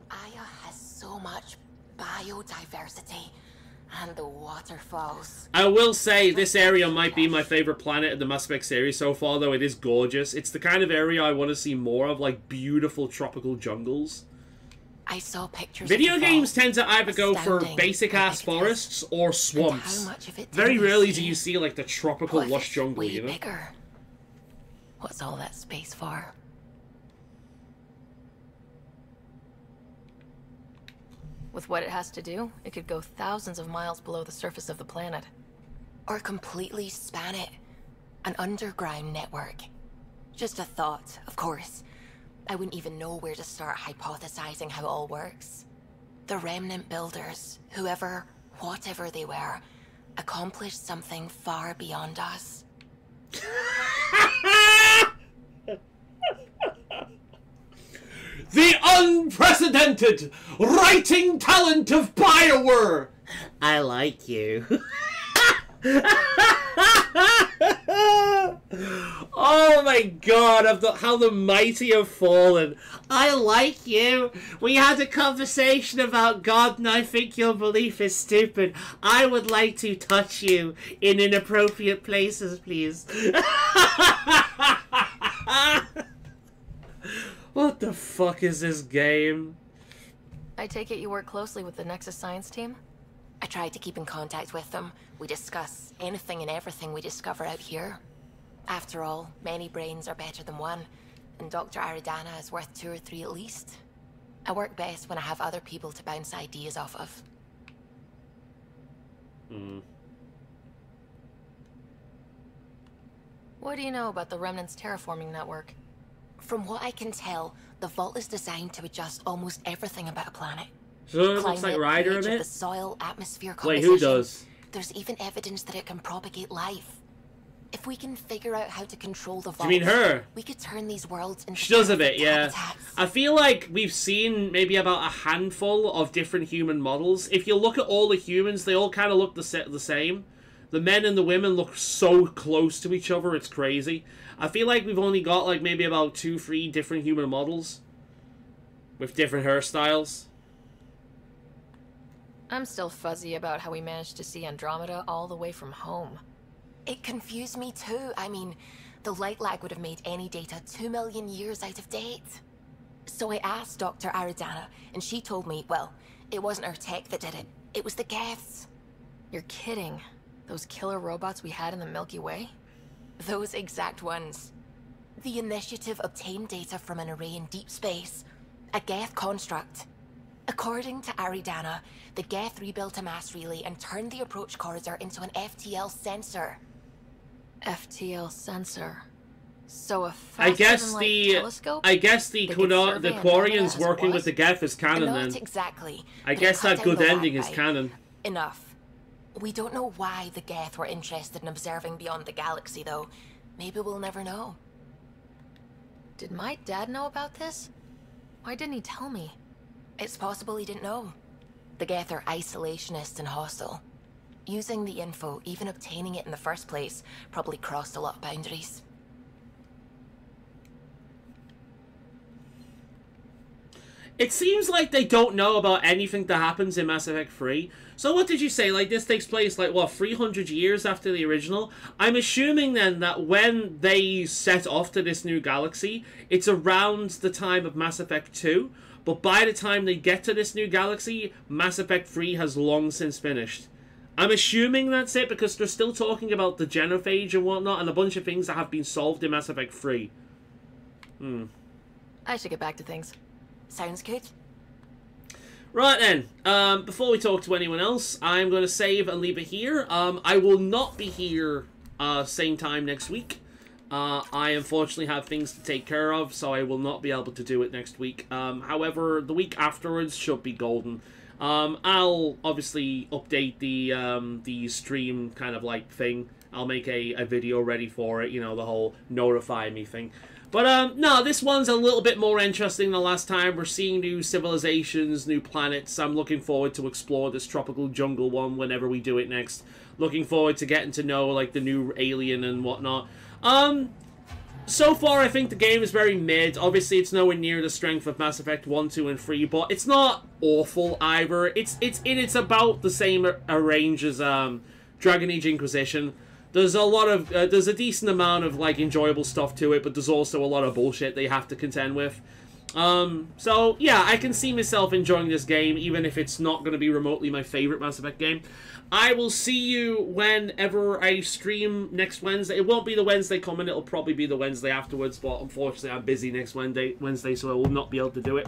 Aya has so much biodiversity and the waterfalls. I will say, this area might be my favorite planet in the Mass Effect series so far, though it is gorgeous. It's the kind of area I want to see more of, like beautiful tropical jungles. I saw pictures Video of the games vault. tend to either go for Astounding basic-ass forests or swamps. how much of it Very did we rarely see? do you see, like, the tropical What if lush it's jungle, way you know? Bigger. What's all that space for? With what it has to do, it could go thousands of miles below the surface of the planet. Or completely span it. An underground network. Just a thought, of course. I wouldn't even know where to start hypothesizing how it all works. The Remnant builders, whoever, whatever they were, accomplished something far beyond us. The unprecedented writing talent of Bioware! I like you. Oh my god, how the mighty have fallen. I like you. We had a conversation about God and I think your belief is stupid. I would like to touch you in inappropriate places, please. What the fuck is this game? I take it you work closely with the Nexus Science team? I try to keep in contact with them. We discuss anything and everything we discover out here. After all, many brains are better than one, and Dr. Aridana is worth 2 or 3 at least. I work best when I have other people to bounce ideas off of. What do you know about the Remnant's terraforming network? From what I can tell, the vault is designed to adjust almost everything about a planet. So it looks like Ryder a bit? The soil, atmosphere, wait, who does? There's even evidence that it can propagate life. If we can figure out how to control the vault, Do you mean her? We could turn these worlds into She does a bit, yeah. habitats. I feel like we've seen maybe about a handful of different human models. If you look at all the humans, they all kind of look the same. The men and the women look so close to each other, it's crazy. I feel like we've only got like maybe about 2-3 different human models with different hairstyles. I'm still fuzzy about how we managed to see Andromeda all the way from home. It confused me too. I mean, the light lag would have made any data 2 million years out of date. So I asked Dr. Aridana, and she told me, well, it wasn't her tech that did it. It was the Geths. You're kidding. Those killer robots we had in the Milky Way? Those exact ones. The Initiative obtained data from an array in deep space. A Geth construct. According to Aridana, the Geth rebuilt a mass relay and turned the approach corridor into an FTL sensor. FTL sensor. So a I guess telescope? I guess the Quarians working with the Geth is canon then. Not exactly. I guess that good ending is canon. Enough. We don't know why the Geth were interested in observing beyond the galaxy, though. Maybe we'll never know. Did my dad know about this? Why didn't he tell me? It's possible he didn't know. The Geth are isolationist and hostile. Using the info, even obtaining it in the first place, probably crossed a lot of boundaries. It seems like they don't know about anything that happens in Mass Effect 3. So what did you say? Like, this takes place, like, what, 300 years after the original? I'm assuming, then, that when they set off to this new galaxy, it's around the time of Mass Effect 2. But by the time they get to this new galaxy, Mass Effect 3 has long since finished. I'm assuming that's it, because they're still talking about the genophage and whatnot, and a bunch of things that have been solved in Mass Effect 3. I should get back to things. Sounds good. Right then, before we talk to anyone else, I'm going to save and leave it here. I will not be here same time next week. I unfortunately have things to take care of, so I will not be able to do it next week. However, the week afterwards should be golden. I'll obviously update the stream kind of like thing. I'll make a video ready for it, you know, the whole notify me thing. But, no, this one's a little bit more interesting than last time. We're seeing new civilizations, new planets. I'm looking forward to explore this tropical jungle one whenever we do it next. Looking forward to getting to know, like, the new alien and whatnot. So far, I think the game is very mid. Obviously, it's nowhere near the strength of Mass Effect 1, 2, and 3, but it's not awful either. It's about the same range as, Dragon Age Inquisition. There's a lot of, there's a decent amount of, like, enjoyable stuff to it, but there's also a lot of bullshit they have to contend with. So, yeah, I can see myself enjoying this game, even if it's not going to be remotely my favorite Mass Effect game. I will see you whenever I stream next Wednesday. It won't be the Wednesday coming, it'll probably be the Wednesday afterwards, but unfortunately I'm busy next Wednesday, so I will not be able to do it.